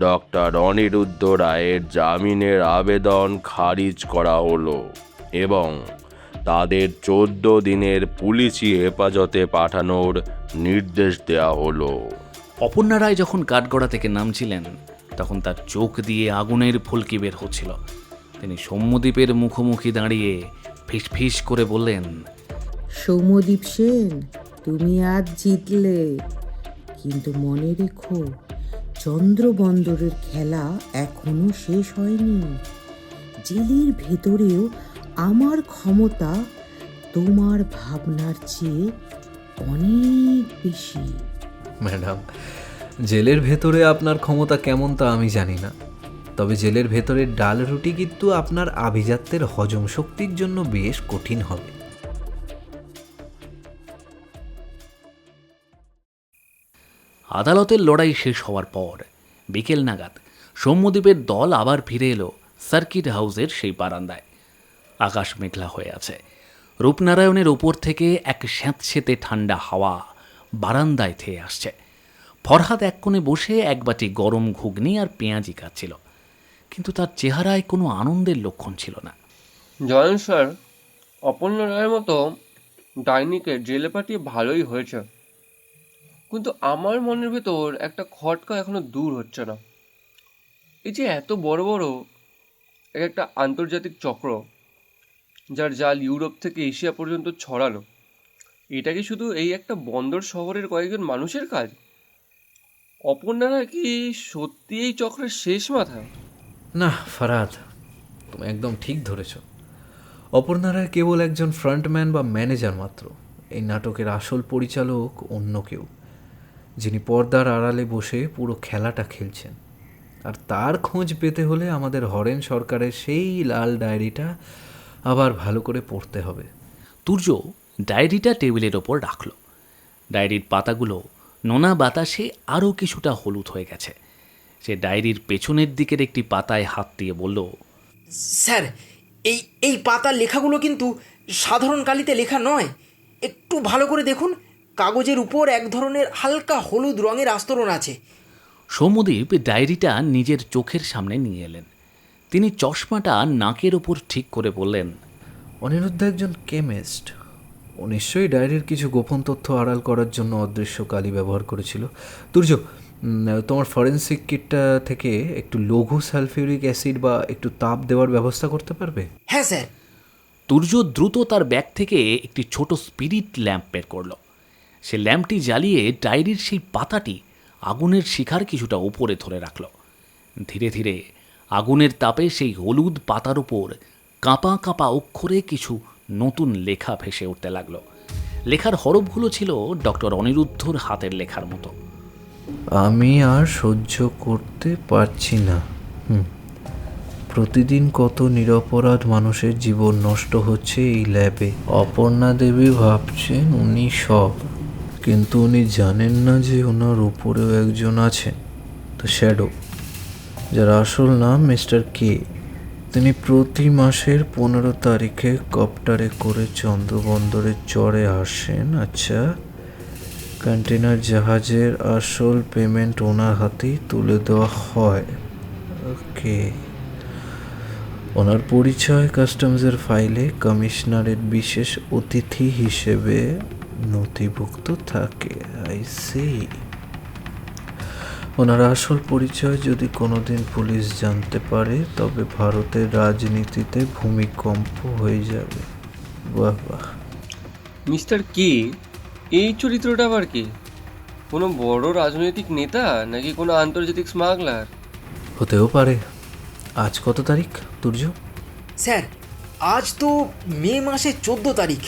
ডক্টর অনিরুদ্ধ রায়ের জামিনের আবেদন খারিজ করা হলো এবং তাদের 14 দিনের পুলিশি হেফাজতে পাঠানোর নির্দেশ দেওয়া হলো। অপর্ণা রায় যখন কাঠগড়া থেকে নামছিলেন, তখন তার চোখ দিয়ে আগুনের ফুলকি বের হচ্ছিল। তিনি সৌম্যদ্বীপের মুখোমুখি দাঁড়িয়ে ফিসফিস করে বললেন, সৌম্যদ্বীপ সেন, তুমি আজ জিতলে, কিন্তু মনে রেখো, চন্দ্রবন্দরের খেলা এখনো শেষ হয়নি। জেলের ভেতরেও আমার ক্ষমতা তোমার ভাবনার চেয়ে অনেক বেশি। ম্যাডাম, জেলের ভেতরে আপনার ক্ষমতা কেমন তা আমি জানি না, তবে জেলের ভেতরের ডাল রুটি কিন্তু আপনার আভিজাত্যের হজম শক্তির জন্য বেশ কঠিন হবে। আদালতের লড়াই শেষ হওয়ার পর বিকেল নাগাদ সৌম্যদ্বীপের দল আবার ফিরে এলো সার্কিট হাউসের সেই বারান্দায়। আকাশ মেঘলা হয়ে আছে। রূপনারায়ণের ওপর থেকে এক স্যাঁতসেঁতে ঠান্ডা হাওয়া বারান্দায় থেয়ে আসছে। ফরহাদ এক কোণে বসে এক বাটি গরম ঘুগনি আর পেঁয়াজি খাচ্ছিল, কিন্তু তার চেহারায় কোনো আনন্দের লক্ষণ ছিল না। জয়েন স্যার, অপর্ণা রায়ের মতো ডাইনিকে জেলে পাঠিয়ে ভালোই হয়েছে। কিন্তু আমার মনের ভেতর একটা খটকা এখনো দূর হচ্ছে না। এই যে এত বড় বড় এক একটা আন্তর্জাতিক চক্র, যার জাল ইউরোপ থেকে এশিয়া পর্যন্ত ছড়ানো, এটা কি শুধু এই একটা বন্দর শহরের কয়েকজন মানুষের কাজ? অপর্ণারা কি সত্যি এই চক্রের শেষ মাথা? না ফারাদ, তুমি একদম ঠিক ধরেছ। অপর্ণা রায় কেবল একজন ফ্রন্টম্যান বা ম্যানেজার মাত্র। এই নাটকের আসল পরিচালক অন্য কেউ, যিনি পর্দার আড়ালে বসে পুরো খেলাটা খেলছেন। আর তার খোঁজ পেতে হলে আমাদের হরেন সরকারের সেই লাল ডায়েরিটা আবার ভালো করে পড়তে হবে। তুর্য ডায়েরিটা টেবিলের ওপর রাখল। ডায়েরির পাতাগুলো নোনা বাতাসে আরও কিছুটা হলুদ হয়ে গেছে। সে ডায়েরির পেছনের দিকের একটি পাতায় হাত দিয়ে বলল, স্যার, এই এই পাতার লেখাগুলো কিন্তু সাধারণ কালিতে লেখা নয়। একটু ভালো করে দেখুন, কাগজের উপর এক ধরনের হালকা হলুদ রঙের আস্তরণ আছে। সৌম্যদীপ ডায়েরিটা নিজের চোখের সামনে নিয়ে এলেন। তিনি চশমাটা নাকের ওপর ঠিক করে বললেন, অনিরুদ্ধ একজন কেমিস্ট। ও নিশ্চয়ই ডায়েরির কিছু গোপন তথ্য আড়াল করার জন্য অদৃশ্য কালি ব্যবহার করেছিল। তুর্য, তোমার ফরেন্সিক কিটটা থেকে একটু লঘু সালফিউরিক অ্যাসিড বা একটু তাপ দেওয়ার ব্যবস্থা করতে পারবে? হ্যাঁ স্যার। তুর্য দ্রুত তার ব্যাগ থেকে একটি ছোট স্পিরিট ল্যাম্প বের করল। সে ল্যাম্পটি জ্বালিয়ে ডায়েরির সেই পাতাটি আগুনের শিখার কিছুটা উপরে ধরে রাখল। ধীরে ধীরে আগুনের তাপে সেই হলুদ পাতার উপর কাঁপা কাঁপা অক্ষরে কিছু নতুন লেখা ভেসে উঠতে লাগলো। লেখার হরফগুলো ছিল ডক্টর অনিরুদ্ধর হাতের লেখার মতো। আমি আর সহ্য করতে পারছি না। প্রতিদিন কত নিরপরাধ মানুষের জীবন নষ্ট হচ্ছে এই ল্যাবে। অপর্ণা দেবী ভাবছেন উনি সব, কিন্তু উনি জানেন না যে ওনার উপরেও একজন আছেন, দ্য শ্যাডো, যার আসল নাম মিস্টার কে। তিনি প্রতি মাসের 15 তারিখে কপ্টারে করে চন্দ্রবন্দরের চরে আসেন। আচ্ছা, কন্টেনার জাহাজের আসল পেমেন্ট ওনার হাতেই তুলে দেওয়া হয়। ওকে, ওনার পরিচয় কাস্টমসের ফাইলে কমিশনারের বিশেষ অতিথি হিসেবে নথিভুক্ত থাকে। I C. ওনার আসল পরিচয় যদি কোনোদিন পুলিশ জানতে পারে, তবে ভারতের রাজনীতিতে ভূমিকম্প হয়ে যাবে। বাহ বাহ। মিস্টার কে, এই চরিত্রটা আবার কি? কোনো বড় রাজনৈতিক নেতা নাকি কোনো আন্তর্জাতিক স্মাগলার? হতেও পারে। আজ কত তারিখ তুর্য? স্যার, আজ তো মে মাসের 14 তারিখ।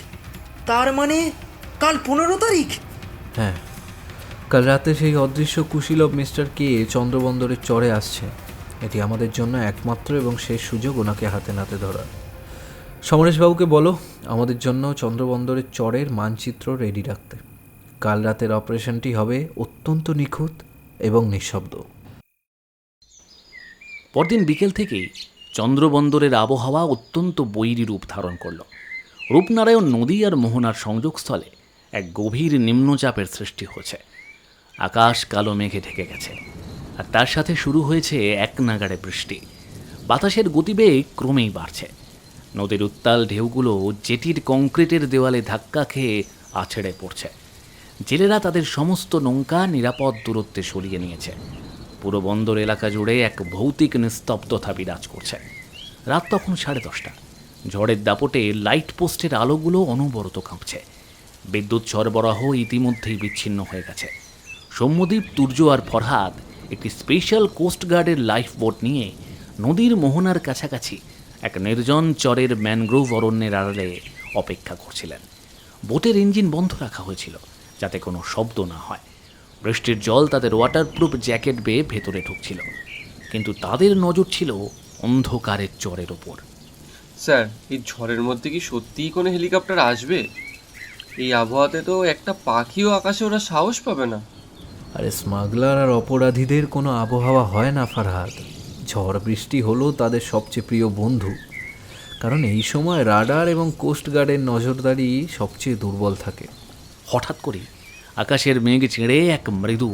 তার মানে কাল 15 তারিখ। হ্যাঁ, কাল রাতে সেই অদৃশ্য কুশীলব মিস্টার কে চন্দ্রবন্দরের চরে আসছে। এটি আমাদের জন্য একমাত্র এবং শেষ সুযোগ ওনাকে হাতে নাতে ধরার। সমরেশবাবুকে বলো আমাদের জন্য চন্দ্রবন্দরের চরের মানচিত্র রেডি রাখতে। কাল রাতের অপারেশনটি হবে অত্যন্ত নিখুঁত এবং নিঃশব্দ। পরদিন বিকেল থেকেই চন্দ্রবন্দরের আবহাওয়া অত্যন্ত বৈরী রূপ ধারণ করল। রূপনারায়ণ নদী আর মোহনার সংযোগস্থলে এক গভীর নিম্নচাপের সৃষ্টি হয়েছে। আকাশ কালো মেঘে ঢেকে গেছে, আর তার সাথে শুরু হয়েছে এক নাগাড়ে বৃষ্টি। বাতাসের গতিবেগ ক্রমেই বাড়ছে। নদীর উত্তাল ঢেউগুলো জেটির কংক্রিটের দেওয়ালে ধাক্কা খেয়ে আছড়ে পড়ছে। জেলেরা তাদের সমস্ত নৌকা নিরাপদ দূরত্বে সরিয়ে নিয়েছে। পুরো বন্দর এলাকা জুড়ে এক ভৌতিক নিস্তব্ধতা বিরাজ করছে। রাত তখন 10:30। ঝড়ের দাপটে লাইট পোস্টের আলোগুলো অনবরত কাঁপছে। বিদ্যুৎ সরবরাহ ইতিমধ্যেই বিচ্ছিন্ন হয়ে গেছে। সৌম্যদীপ, তুর্য আর ফরহাদ একটি স্পেশাল কোস্টগার্ডের লাইফ বোট নিয়ে নদীর মোহনার কাছাকাছি এক নির্জন চরের ম্যানগ্রোভ অরণ্যের আড়ালে অপেক্ষা করছিলেন। বোটের ইঞ্জিন বন্ধ রাখা হয়েছিল যাতে কোনো শব্দ না হয়। বৃষ্টির জল তাদের ওয়াটারপ্রুফ জ্যাকেট বেয়ে ভেতরে ঢুকছিল, কিন্তু তাদের নজর ছিল অন্ধকারের চরের ওপর। স্যার, এই ঝড়ের মধ্যে কি সত্যিই কোনো হেলিকপ্টার আসবে? এই আবহাওয়াতে তো একটা পাখিও আকাশে ওরা সাহস পাবে না। আরে স্মাগলার আর অপরাধীদের কোনো আবহাওয়া হয় না ফারহাদ। ঝড় বৃষ্টি হলো তাদের সবচেয়ে প্রিয় বন্ধু, কারণ এই সময় রাডার এবং কোস্টগার্ডের নজরদারি সবচেয়ে দুর্বল থাকে। হঠাৎ করে আকাশের মেঘ ছেড়ে এক মৃদু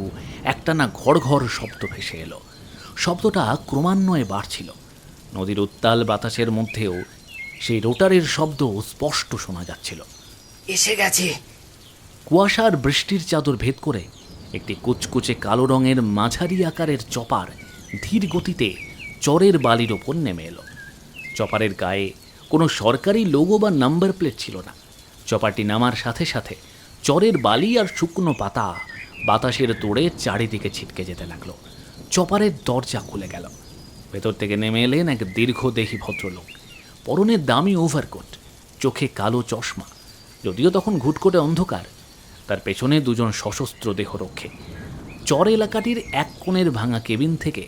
একটানা ঘড় ঘড় শব্দ ভেসে এলো। শব্দটা ক্রমান্বয়ে বাড়ছিল। নদীর উত্তাল বাতাসের মধ্যেও সেই রোটারের শব্দ স্পষ্ট শোনা যাচ্ছিল। এসে গেছে। কুয়াশার বৃষ্টির চাদর ভেদ করে একটি কুচকুচে কালো রঙের মাঝারি আকারের চপার ধীর গতিতে চরের বালির ওপর নেমে এলো। চপারের গায়ে কোনো সরকারি লোগো বা নাম্বার প্লেট ছিল না। চপারটি নামার সাথে সাথে চরের বালি আর শুকনো পাতা বাতাসের তোড়ে চারিদিকে ছিটকে যেতে লাগলো। চপারের দরজা খুলে গেল। ভেতর থেকে নেমে এলেন এক দীর্ঘদেহী ভদ্রলোক। পরনে দামি ওভারকোট, চোখে কালো চশমা, যদিও তখন ঘুটঘুটে অন্ধকার। তার পেছনে দুজন সশস্ত্র দেহরক্ষী। চর এলাকাটির এক কোণের ভাঙা কেবিন থেকে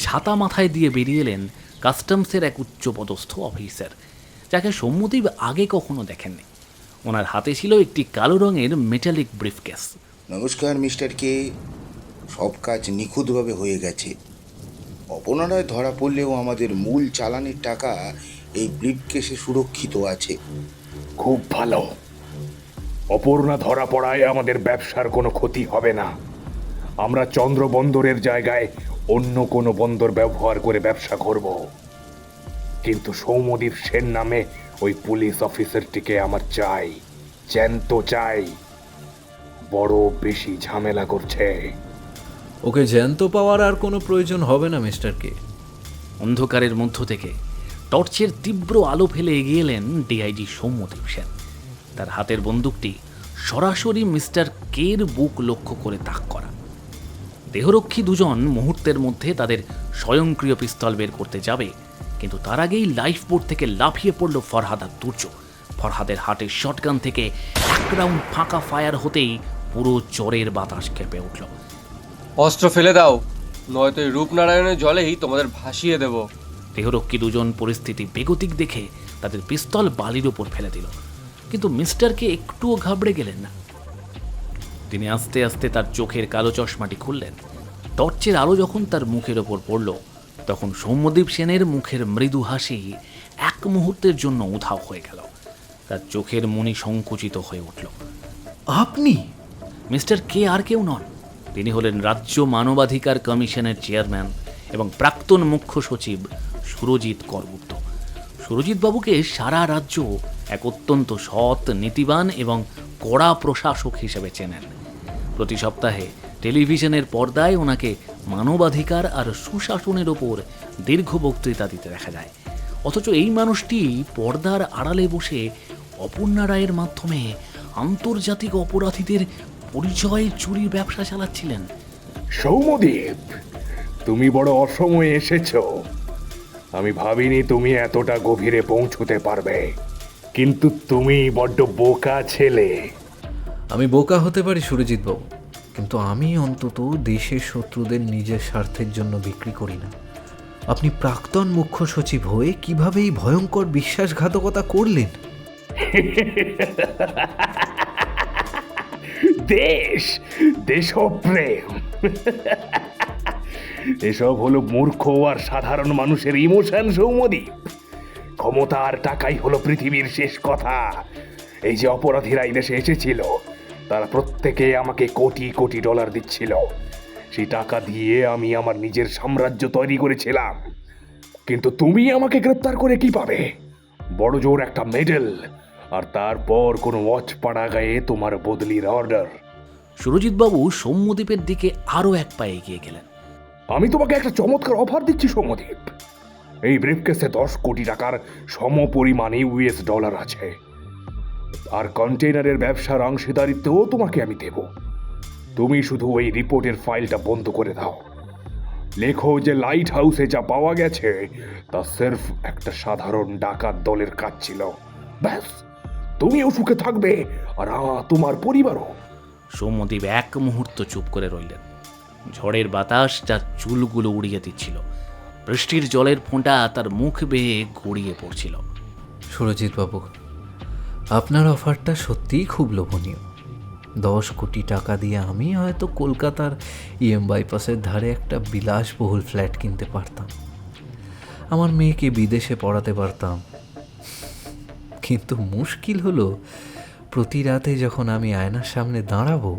ছাতা মাথায় দিয়ে বেরিয়ে এলেন কাস্টমসের এক উচ্চপদস্থ অফিসার, যাকে সৌম্যদীপ আগে কখনো দেখেননি। ওনার হাতে ছিল একটি কালো রঙের মেটালিক ব্রিফকেস। নমস্কার মিস্টার কে। সব কাজ নিখুঁতভাবে হয়ে গেছে। অপরাধে ধরা পড়লেও আমাদের মূল চালানের টাকা এই ব্রিফকেসে সুরক্ষিত আছে। খুব ভালো। অপর্ণা ধরা পড়ায় আমাদের ব্যবসার কোনো ক্ষতি হবে না। আমরা চন্দ্র বন্দরের জায়গায় অন্য কোনো বন্দর ব্যবহার করে ব্যবসা করব। কিন্তু সৌম্যদীপ সেন নামে ওই পুলিশ অফিসারটিকে আমার চাই, জ্যান্ত চাই। বড় বেশি ঝামেলা করছে। ওকে জ্যান্ত পাওয়ার আর কোনো প্রয়োজন হবে না মিস্টার কে। অন্ধকারের মধ্য থেকে টর্চের তীব্র আলো ফেলে এগিয়ে এলেন ডিআইজি সৌম্যদীপ সেন। তার হাতের বন্দুকটি সরাসরি মিস্টার কের বুক লক্ষ্য করে তাক করা। দেহরক্ষী দুজন মুহূর্তের মধ্যে তাদের স্বয়ংক্রিয় পিস্তল বের করতে যাবে, কিন্তু তার আগেই লাইফ বোট থেকে লাফিয়ে পড়ল ফরহাদ আর তুর্য। ফরহাদের হাটের শটগান থেকে এক রাউন্ড ফাঁকা ফায়ার হতেই পুরো চরের বাতাস কেঁপে উঠল। অস্ত্র ফেলে দাও, নয়তো এই রূপনারায়ণের জলেই তোমাদের ভাসিয়ে দেব। দেহরক্ষী দুজন পরিস্থিতি বেগতিক দেখে তাদের পিস্তল বালির ওপর ফেলে দিল, কিন্তু মিস্টারকে একটুও ঘাবড়ে গেলেন না। তিনি আস্তে আস্তে তার চোখের কালো চশমাটি খুললেন। টর্চের আলো যখন তার মুখের ওপর পড়ল, তখন সৌম্যদীপ সেনের মুখের মৃদু হাসি এক মুহূর্তের জন্য উধাও হয়ে গেল। তার চোখের মণি সংকুচিত হয়ে উঠল। আপনি? মিস্টার কে আর কেউ নন, তিনি হলেন রাজ্য মানবাধিকার কমিশনের চেয়ারম্যান এবং প্রাক্তন মুখ্য সচিব সুরজিৎ করগুপ্ত। সুরজিৎ বাবুকে সারা রাজ্য এক অত্যন্ত সৎ, নীতিবান এবং কড়া প্রশাসক হিসেবে চেনেন। প্রতি সপ্তাহে টেলিভিশনের পর্দায় ওনাকে মানবাধিকার আর সুশাসনের ওপর দীর্ঘ বক্তৃতা দিতে দেখা যায়। অথচ এই মানুষটি পর্দার আড়ালে বসে অপর্ণা রায়ের মাধ্যমে আন্তর্জাতিক অপরাধীদের পরিচয় চুরির ব্যবসা চালাচ্ছিলেন। সৌম্যদীপ, তুমি বড় অসময়ে এসেছো। আমি ভাবিনি তুমি এতটা গভীরে পৌঁছতে পারবে, কিন্তু তুমি বড্ড বোকা ছেলে। আমি বোকা হতে পারি সুরজিৎ বাবু, কিন্তু আমি অন্তত দেশের শত্রুদের নিজের স্বার্থের জন্য বিক্রি করি না। আপনি প্রাক্তন মুখ্য সচিব হয়ে কিভাবে এই ভয়ঙ্কর বিশ্বাসঘাতকতা করলেন? দেশ, দেশপ্রেম, এসব হলো মূর্খ আর সাধারণ মানুষের ইমোশন সৌম্যদীপ। ক্ষমতা আর টাকাই হলো পৃথিবীর শেষ কথা। এই যে অপরাধীরা এই দেশে এসেছিল, তারা প্রত্যেকে আমাকে কোটি কোটি ডলার দিচ্ছিল। সেই টাকা দিয়ে আমি আমার নিজের সাম্রাজ্য তৈরি করেছিলাম। কিন্তু তুমি আমাকে গ্রেপ্তার করে কি পাবে? বড় জোর একটা মেডেল, আর তারপর কোনো ওয়াচ পাড়া গায়ে তোমার বদলির অর্ডার। সুরজিৎ বাবু সৌম্যদীপের দিকে আরো এক পা এগিয়ে গেলেন। আমি তোমাকে একটা চমৎকার অফার দিচ্ছি সৌম্যদীপ। এই ব্রিফকেসে 10 কোটি টাকার সমপরিমাণে ইউএস ডলার আছে, আর কন্টেইনারের ব্যবসার অংশীদারিত্বও তোমাকে আমি দেব। তুমি শুধু ওই রিপোর্টের ফাইলটা বন্ধ করে দাও। লেখো যে লাইট হাউসে যা পাওয়া গেছে তা সির্ফ একটা সাধারণ ডাকাত দলের কাজ ছিল। ব্যাস, তুমিও সুখে থাকবে আর তোমার পরিবারও। সৌম্যদীপ এক মুহূর্ত চুপ করে রইলেন। ঝড়ের বাতাস তার চুলগুলো উড়িয়ে দিচ্ছিল। বৃষ্টির জলের ফোঁটা তার মুখ বেয়ে গড়িয়ে পড়ছিল। সুরজিৎ বাবু, আপনার অফারটা সত্যিই খুব লোভনীয়। 10 কোটি টাকা দিয়ে আমি হয়তো কলকাতার ইএম বাইপাসের ধারে একটা বিলাসবহুল ফ্ল্যাট কিনতে পারতাম, আমার মেয়েকে বিদেশে পড়াতে পারতাম। কিন্তু মুশকিল হলো, প্রতি রাতে যখন আমি আয়নার সামনে দাঁড়াবো,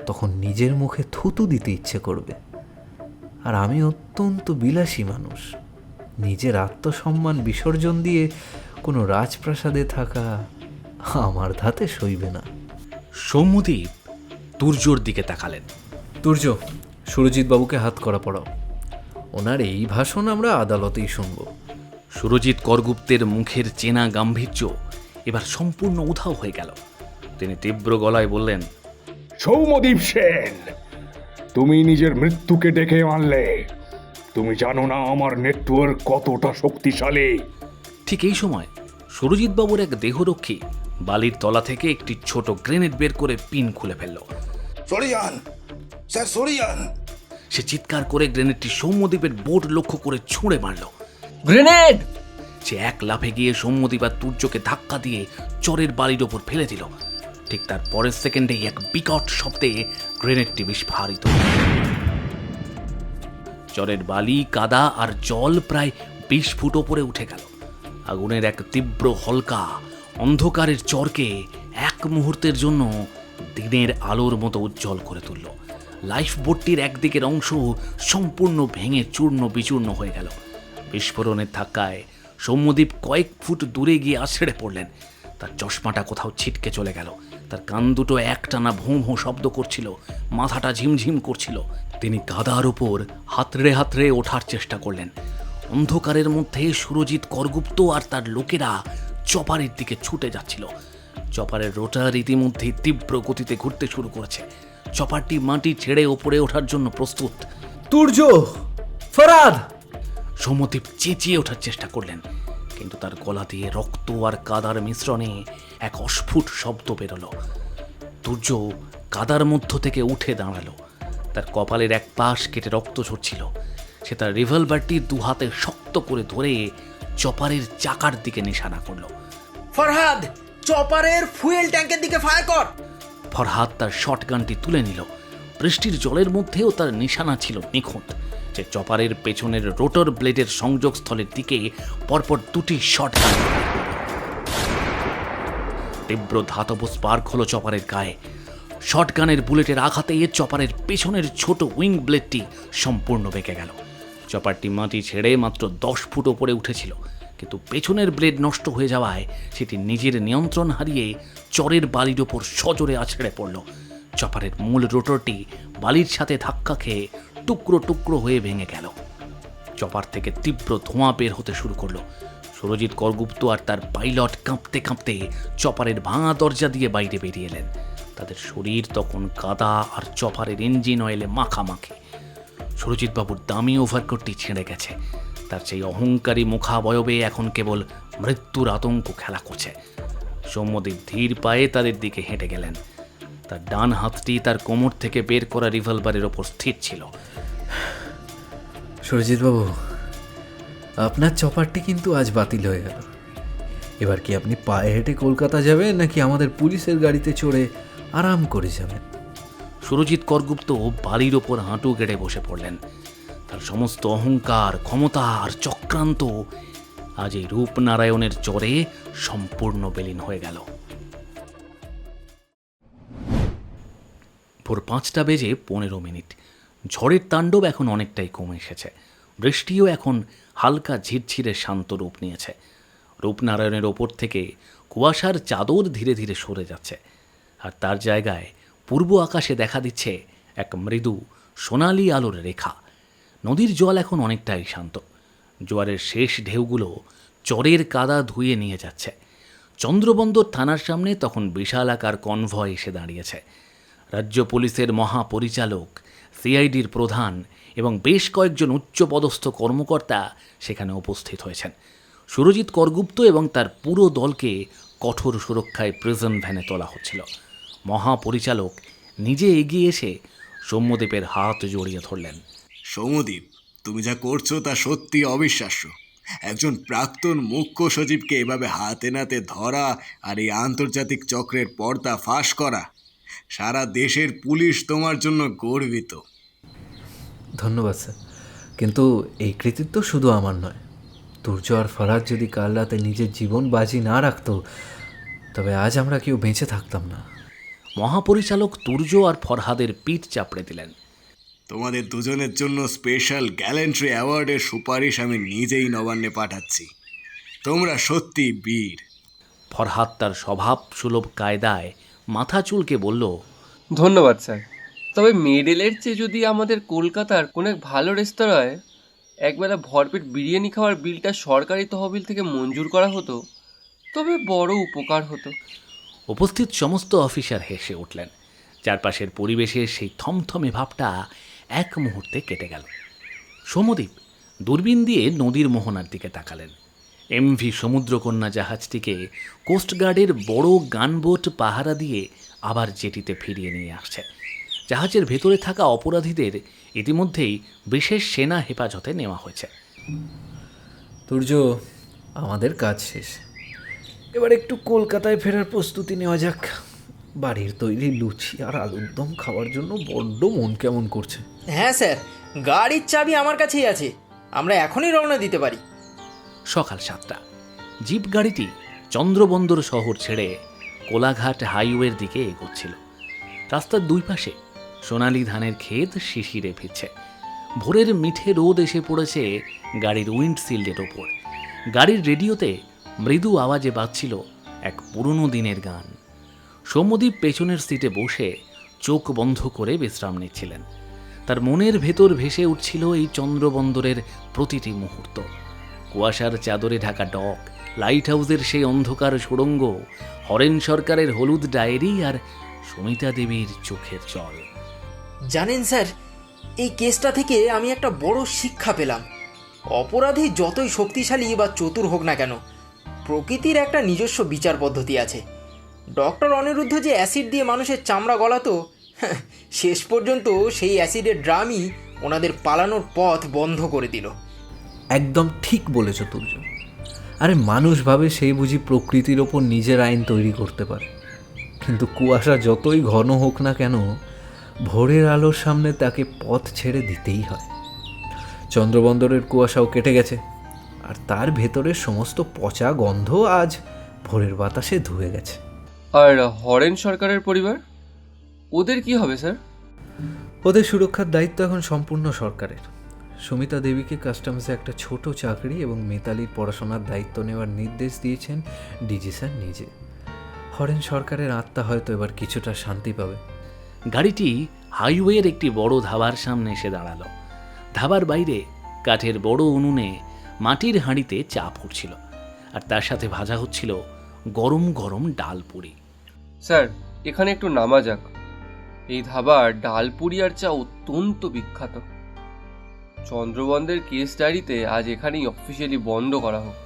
তখন নিজের মুখে থুতু দিতে ইচ্ছে করবে। আর আমি অত্যন্ত বিলাসী মানুষ। নিজের আত্মসম্মান বিসর্জন দিয়ে কোনো রাজপ্রাসাদে থাকা আমার ধাতে সইবে না। সৌম্যদীপ তুর্যর দিকে তাকালেন। তুর্য, সুরজিৎ বাবুকে হাত করা পড়াও। ওনার এই ভাষণ আমরা আদালতেই শুনব। সুরজিৎ করগুপ্তের মুখের চেনা গাম্ভীর্য এবার সম্পূর্ণ উধাও হয়ে গেল। তিনি তীব্র গলায় বললেন, সৌম্যদীপ সেন, তুমি নিজের মৃত্যুকে ডেকে আনলে। তুমি জানো না আমার নেটওয়ার্ক কতটা শক্তিশালী। ঠিক এই সময় সুরজিৎ বাবুর এক দেহরক্ষী বালির তলা থেকে একটি ছোট গ্রেনেড বের করে পিন খুলে ফেলল। সরে যান স্যার, সরে যান। সে চিৎকার করে গ্রেনেডটি সৌম্যদীপের বোর্ড লক্ষ্য করে ছুঁড়ে মারল। গ্রেনেড! সে এক লাফে গিয়ে সৌম্যদীপ আর তুর্যকে ধাক্কা দিয়ে চরের বালির ওপর ফেলে দিল। ঠিক তার পরের সেকেন্ডেই এক বিকট শব্দে গ্রেনেডটি বিস্ফোরিত। চরের বালি, কাদা আর জল প্রায় 20 ফুট ওপরে উঠে গেল। আগুনের এক তীব্র হলকা অন্ধকারের চরকে এক মুহূর্তের জন্য দিনের আলোর মতো উজ্জ্বল করে তুলল। লাইফ বোটটির একদিকের অংশ সম্পূর্ণ ভেঙে চূর্ণ বিচূর্ণ হয়ে গেল। বিস্ফোরণের ধাক্কায় সৌম্যদীপ কয়েক ফুট দূরে গিয়ে আছড়ে পড়লেন। তার চশমাটা কোথাও ছিটকে চলে গেল। তার কান দুটো একটানা ভোঁ ভোঁ শব্দ করছিল, মাথাটা ঝিমঝিম করছিল। তিনি কাদার উপর হাতড়ে হাতড়ে ওঠার চেষ্টা করলেন। অন্ধকারের মধ্যে সুরজিৎ করগুপ্ত আর তার লোকেরা চপারের দিকে ছুটে যাচ্ছিল। চপারের রোটার ইতিমধ্যেই তীব্র গতিতে ঘুরতে শুরু করেছে। চপারটি মাটি ছেড়ে ওপরে ওঠার জন্য প্রস্তুত। তুর্য, ফরহাদ! সৌম্যদীপ চেঁচিয়ে ওঠার চেষ্টা করলেন, কিন্তু তার গলা দিয়ে রক্ত আর কাদার মিশ্রণে এক অস্ফুট শব্দ বেরোলো। তুর্য কাদার মধ্য থেকে উঠে দাঁড়ালো। তার কপালের এক পাশ কেটে রক্ত ঝরছিল। সে তার রিভলভারটি দু হাতে শক্ত করে ধরে চপারের চাকার দিকে নিশানা করল। ফরহাদ, চপারের ফুয়েল ট্যাঙ্কের দিকে ফায়ার কর। ফরহাদ তার শটগানটি তুলে নিল। বৃষ্টির জলের মধ্যেও তার নিশানা ছিল নিখুঁত। যে চপারের পেছনের রোটর ব্লেডের সংযোগস্থলের দিকে পরপর দুটি শটগান। তীব্র ধাতব স্পার্ক হলো চপারের গায়ে। শটগানের বুলেটের আঘাতে চপারের পেছনের ছোট উইং ব্লেডটি সম্পূর্ণ বেঁকে গেল। চপারটি মাটি ছেড়ে মাত্র 10 ফুট ওপরে উঠেছিল, কিন্তু পেছনের ব্লেড নষ্ট হয়ে যাওয়ায় সেটি নিজের নিয়ন্ত্রণ হারিয়ে চরের বালির ওপর সজোরে আছড়ে পড়ল। চপারের মূল রোটরটি বালির সাথে ধাক্কা খেয়ে টুকরো টুকরো হয়ে ভেঙে গেল। চপার থেকে তীব্র ধোঁয়া বের হতে শুরু করলো। সুরজিৎ করগুপ্ত আর তার পাইলট কাঁপতে কাঁপতে চপারের ভাঙা দরজা দিয়ে বাইরে বেরিয়ে এলেন। তাদের শরীর তখন কাদা আর চপারের ইঞ্জিন অয়েলে মাখামাখি। সুরজিৎ বাবুর দামি ওভারকোটটি ছেড়ে গেছে। তার সেই অহংকারী মুখাবয়বে এখন কেবল মৃত্যুর আতঙ্ক খেলা করছে। সৌম্যদীপ ধীর পায়ে তাদের দিকে হেঁটে গেলেন। তার ডান হাতটি তার কোমর থেকে বের করা রিভলভারের ওপর স্থির ছিল। সুরজিৎ বাবু, আপনার চপারটি কিন্তু আজ বাতিল হয়ে গেল। এবার কি আপনি পায়ে হেঁটে কলকাতা যাবেন, নাকি আমাদের পুলিশের গাড়িতে চড়ে আরাম করে যাবেন? সুরজিৎ করগুপ্ত বালির ওপর হাঁটু গেড়ে বসে পড়লেন। তার সমস্ত অহংকার, ক্ষমতা আর চক্রান্ত আজ এই রূপনারায়ণের চরে সম্পূর্ণ বিলীন হয়ে গেল। ভোর 5:15। ঝড়ের তাণ্ডব এখন অনেকটাই কমে এসেছে। বৃষ্টিও এখন হালকা ঝিরঝিরে শান্ত রূপ নিয়েছে। রূপনারায়ণের ওপর থেকে কুয়াশার চাদর ধীরে ধীরে সরে যাচ্ছে, আর তার জায়গায় পূর্ব আকাশে দেখা দিচ্ছে এক মৃদু সোনালি আলোর রেখা। নদীর জল এখন অনেকটাই শান্ত। জোয়ারের শেষ ঢেউগুলো চরের কাদা ধুয়ে নিয়ে যাচ্ছে। চন্দ্রবন্দর থানার সামনে তখন বিশাল আকার কনভয় এসে দাঁড়িয়েছে। রাজ্য পুলিশের মহাপরিচালক, সিআইডির প্রধান এবং বেশ কয়েকজন উচ্চপদস্থ কর্মকর্তা সেখানে উপস্থিত হয়েছেন। সুরজিৎ করগুপ্ত এবং তার পুরো দলকে কঠোর সুরক্ষায় প্রিজন ভ্যানে তোলা হচ্ছিল। মহাপরিচালক নিজে এগিয়ে এসে সৌম্যদীপের হাত জড়িয়ে ধরলেন। সৌম্যদীপ, তুমি যা করছো তা সত্যি অবিশ্বাস্য। একজন প্রাক্তন মুখ্য সচিবকে এভাবে হাতে নাতে ধরা আর এই আন্তর্জাতিক চক্রের পর্দা ফাঁস করা, সারা দেশের পুলিশ তোমার জন্য গর্বিত। ধন্যবাদ স্যার, কিন্তু এই কৃতিত্ব শুধু আমার নয়। তুর্য আর ফরহাদ যদি কাল রাতে নিজের জীবন বাজি না রাখতো, তবে আজ আমরা কেউ বেঁচে থাকতাম না। মহাপরিচালক তুর্য আর ফরহাদের পিঠ চাপড়ে দিলেন। তোমাদের দুজনের জন্য স্পেশাল গ্যালেন্ট্রি অ্যাওয়ার্ডের সুপারিশ আমি নিজেই নবান্নে পাঠাচ্ছি। তোমরা সত্যি বীর। ফরহাদ তার স্বভাব সুলভ কায়দায় মাথা চুলকে বলল, ধন্যবাদ স্যার। তবে মেডেলের চেয়ে যদি আমাদের কলকাতার কোনো এক ভালো রেস্তোরাঁয় একবেলা ভরপেট বিরিয়ানি খাওয়ার বিলটা সরকারি তহবিল থেকে মঞ্জুর করা হতো তবে বড় উপকার হতো। উপস্থিত সমস্ত অফিসার হেসে উঠলেন। চারপাশের পরিবেশের সেই থমথমে ভাবটা এক মুহূর্তে কেটে গেল। সৌম্যদীপ দূরবীন দিয়ে নদীর মোহনার দিকে তাকালেন। এমভি সমুদ্রকন্যা জাহাজটিকে কোস্টগার্ডের বড় গানবোট পাহারা দিয়ে আবার জেটিতে ফিরিয়ে নিয়ে আসছে। জাহাজের ভেতরে থাকা অপরাধীদের ইতিমধ্যেই বিশেষ সেনা হেফাজতে নেওয়া হয়েছে। তুর্য, আমাদের কাজ শেষ, এবার একটু কলকাতায় ফেরার প্রস্তুতি নেওয়া যাক। বাড়ির তৈরি লুচি আর আলুর দম খাওয়ার জন্য বড্ড মন কেমন করছে। হ্যাঁ স্যার, গাড়ির চাবি আমার কাছেই আছে, আমরা এখনই রওনা দিতে পারি। সকাল 7টা। জিপ গাড়িটি চন্দ্রবন্দর শহর ছেড়ে কোলাঘাট হাইওয়ের দিকে এগোচ্ছিল। রাস্তার দুই পাশে সোনালি ধানের ক্ষেত শিশিরে ভিজছে। ভোরের মিঠে রোদ এসে পড়েছে গাড়ির উইন্ডশিল্ডের ওপর। গাড়ির রেডিওতে মৃদু আওয়াজে বাজছিল এক পুরনো দিনের গান। সৌম্যদীপ পেছনের সিটে বসে চোখ বন্ধ করে বিশ্রাম নিচ্ছিলেন। তার মনের ভেতর ভেসে উঠছিল এই চন্দ্রবন্দরের প্রতিটি মুহূর্ত। কুয়াশার চাদরে ঢাকা ডক, লাইট হাউসের সেই অন্ধকার সুড়ঙ্গ, হরেন সরকারের হলুদ ডায়েরি আর সুমিতা দেবীর চোখের জল। জানেন স্যার, এই কেসটা থেকে আমি একটা বড় শিক্ষা পেলাম। অপরাধী যতই শক্তিশালী বা চতুর হোক না কেন, প্রকৃতির একটা নিজস্ব বিচার পদ্ধতি আছে। ডক্টর অনিরুদ্ধ যে অ্যাসিড দিয়ে মানুষের চামড়া গলাতো, শেষ পর্যন্ত সেই অ্যাসিডের ড্রামই ওনাদের পালানোর পথ বন্ধ করে দিল। একদম ঠিক বলেছ তুর্য। আরে মানুষ ভাবে সেই বুঝি প্রকৃতির ওপর নিজের আইন তৈরি করতে পারে, কিন্তু কুয়াশা যতই ঘন হোক না কেন, ভোরের আলোর সামনে তাকে পথ ছেড়ে দিতেই হয়। চন্দ্রবন্দরের কুয়াশাও কেটে গেছে, আর তার ভেতরের সমস্ত পচা গন্ধ আজ ভোরের বাতাসে ধুয়ে গেছে। আর হরেন সরকারের পরিবার, ওদের কি হবে স্যার? ওদের সুরক্ষার দায়িত্ব এখন সম্পূর্ণ সরকারের। সুমিতা দেবীকে কাস্টমসে একটা ছোট চাকরি এবং মিতালির পড়াশোনার দায়িত্ব নেওয়ার নির্দেশ দিয়েছেন ডিজি স্যার নিজে। হরেন সরকারের আত্মা হয়তো এবার কিছুটা শান্তি পাবে। গাড়িটি হাইওয়ের একটি বড় ধাবার সামনে এসে দাঁড়ালো। ধাবার বাইরে কাঠের বড় উনুনে মাটির হাঁড়িতে চা ফুটছিল, আর তার সাথে ভাজা হচ্ছিল গরম গরম ডাল পুরি। স্যার, এখানে একটু নামা যাক। এই ধাবার ডাল পুরি আর চা অত্যন্ত বিখ্যাত। চন্দ্রবন্দের কেস ডায়েরিতে আজ এখানেই অফিসিয়ালি বন্ধ করা হোক।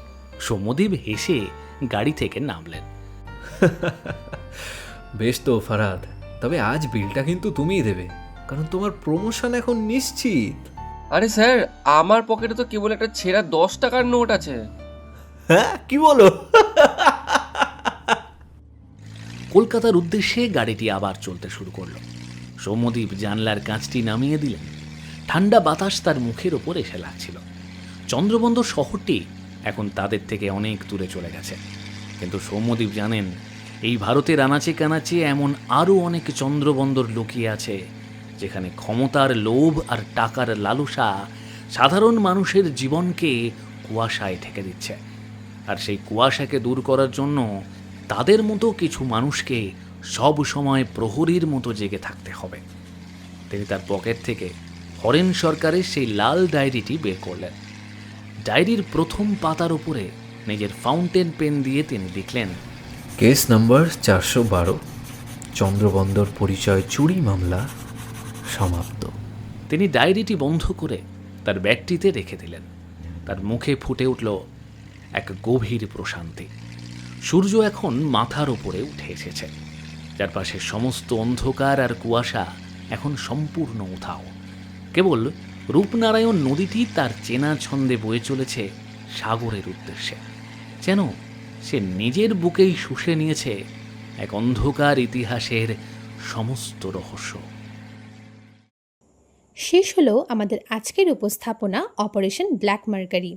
সৌম্যদীপ হেসে গাড়ি থেকে নামলেন। বেশ তো ফারাদ, তবে আজ বিলটা কিন্তু তুমিই দেবে, কারণ তোমার প্রমোশন এখন নিশ্চিত। আরে স্যার, আমার পকেটে তো কেবল একটা ছেঁড়া 10 টাকার নোট আছে। হ্যাঁ, কি বলো? কলকাতার উদ্দেশ্যে গাড়িটি আবার চলতে শুরু করলো। সৌম্যদীপ জানলার কাঁচটি নামিয়ে দিলেন। ঠান্ডা বাতাস তার মুখের ওপর এসে লাগছিল। চন্দ্রবন্দর শহরটি এখন তাদের থেকে অনেক দূরে চলে গেছে, কিন্তু সৌম্যদীপ জানেন এই ভারতের আনাচে কানাচে এমন আরও অনেক চন্দ্রবন্দর লুকিয়ে আছে, যেখানে ক্ষমতার লোভ আর টাকার লালসা সাধারণ মানুষের জীবনকে কুয়াশায় ঢেকে দিচ্ছে। আর সেই কুয়াশাকে দূর করার জন্য তাদের মতো কিছু মানুষকে সব সময় প্রহরীর মতো জেগে থাকতে হবে। তিনি তার পকেট থেকে হরেন সরকারের সেই লাল ডায়েরিটি বের করলেন। ডায়েরির প্রথম পাতার উপরে নিজের ফাউন্টেন পেন দিয়ে তিনি লিখলেন, কেস নাম্বার 412, চন্দ্রবন্দর পরিচয় চুরি মামলা সমাপ্ত। তিনি ডায়েরিটি বন্ধ করে তার ব্যাগটিতে রেখে দিলেন। তার মুখে ফুটে উঠল এক গভীর প্রশান্তি। সূর্য এখন মাথার উপরে উঠে এসেছে। চারপাশের সমস্ত অন্ধকার আর কুয়াশা এখন সম্পূর্ণ উধাও। কেবল রূপনারায়ণ নদীটি তার চেনা ছন্দে বয়ে চলেছে সাগরের উদ্দেশ্যে, যেন সে নিজের বুকেই শুষে নিয়েছে এক অন্ধকার ইতিহাসের সমস্ত রহস্য। শেষ হলো আমাদের আজকের উপস্থাপনা অপারেশন ব্ল্যাক মার্কারি।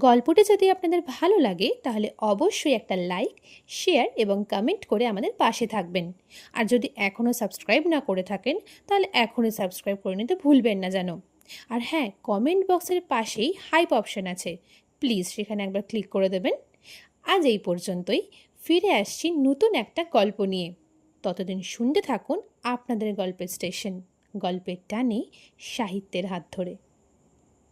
গল্পটি যদি আপনাদের ভালো লাগে তাহলে অবশ্যই একটা লাইক, শেয়ার এবং কমেন্ট করে আমাদের পাশে থাকবেন। আর যদি এখনও সাবস্ক্রাইব না করে থাকেন তাহলে এখনই সাবস্ক্রাইব করে নিতে ভুলবেন না যেন। আর হ্যাঁ, কমেন্ট বক্সের পাশেই হাইপ অপশান আছে, প্লিজ সেখানে একবার ক্লিক করে দেবেন। আজ এই পর্যন্তই, ফিরে আসছি নতুন একটা গল্প নিয়ে। ততদিন শুনতে থাকুন আপনাদের গল্পের স্টেশন। গল্পের টানে সাহিত্যের হাত ধরে।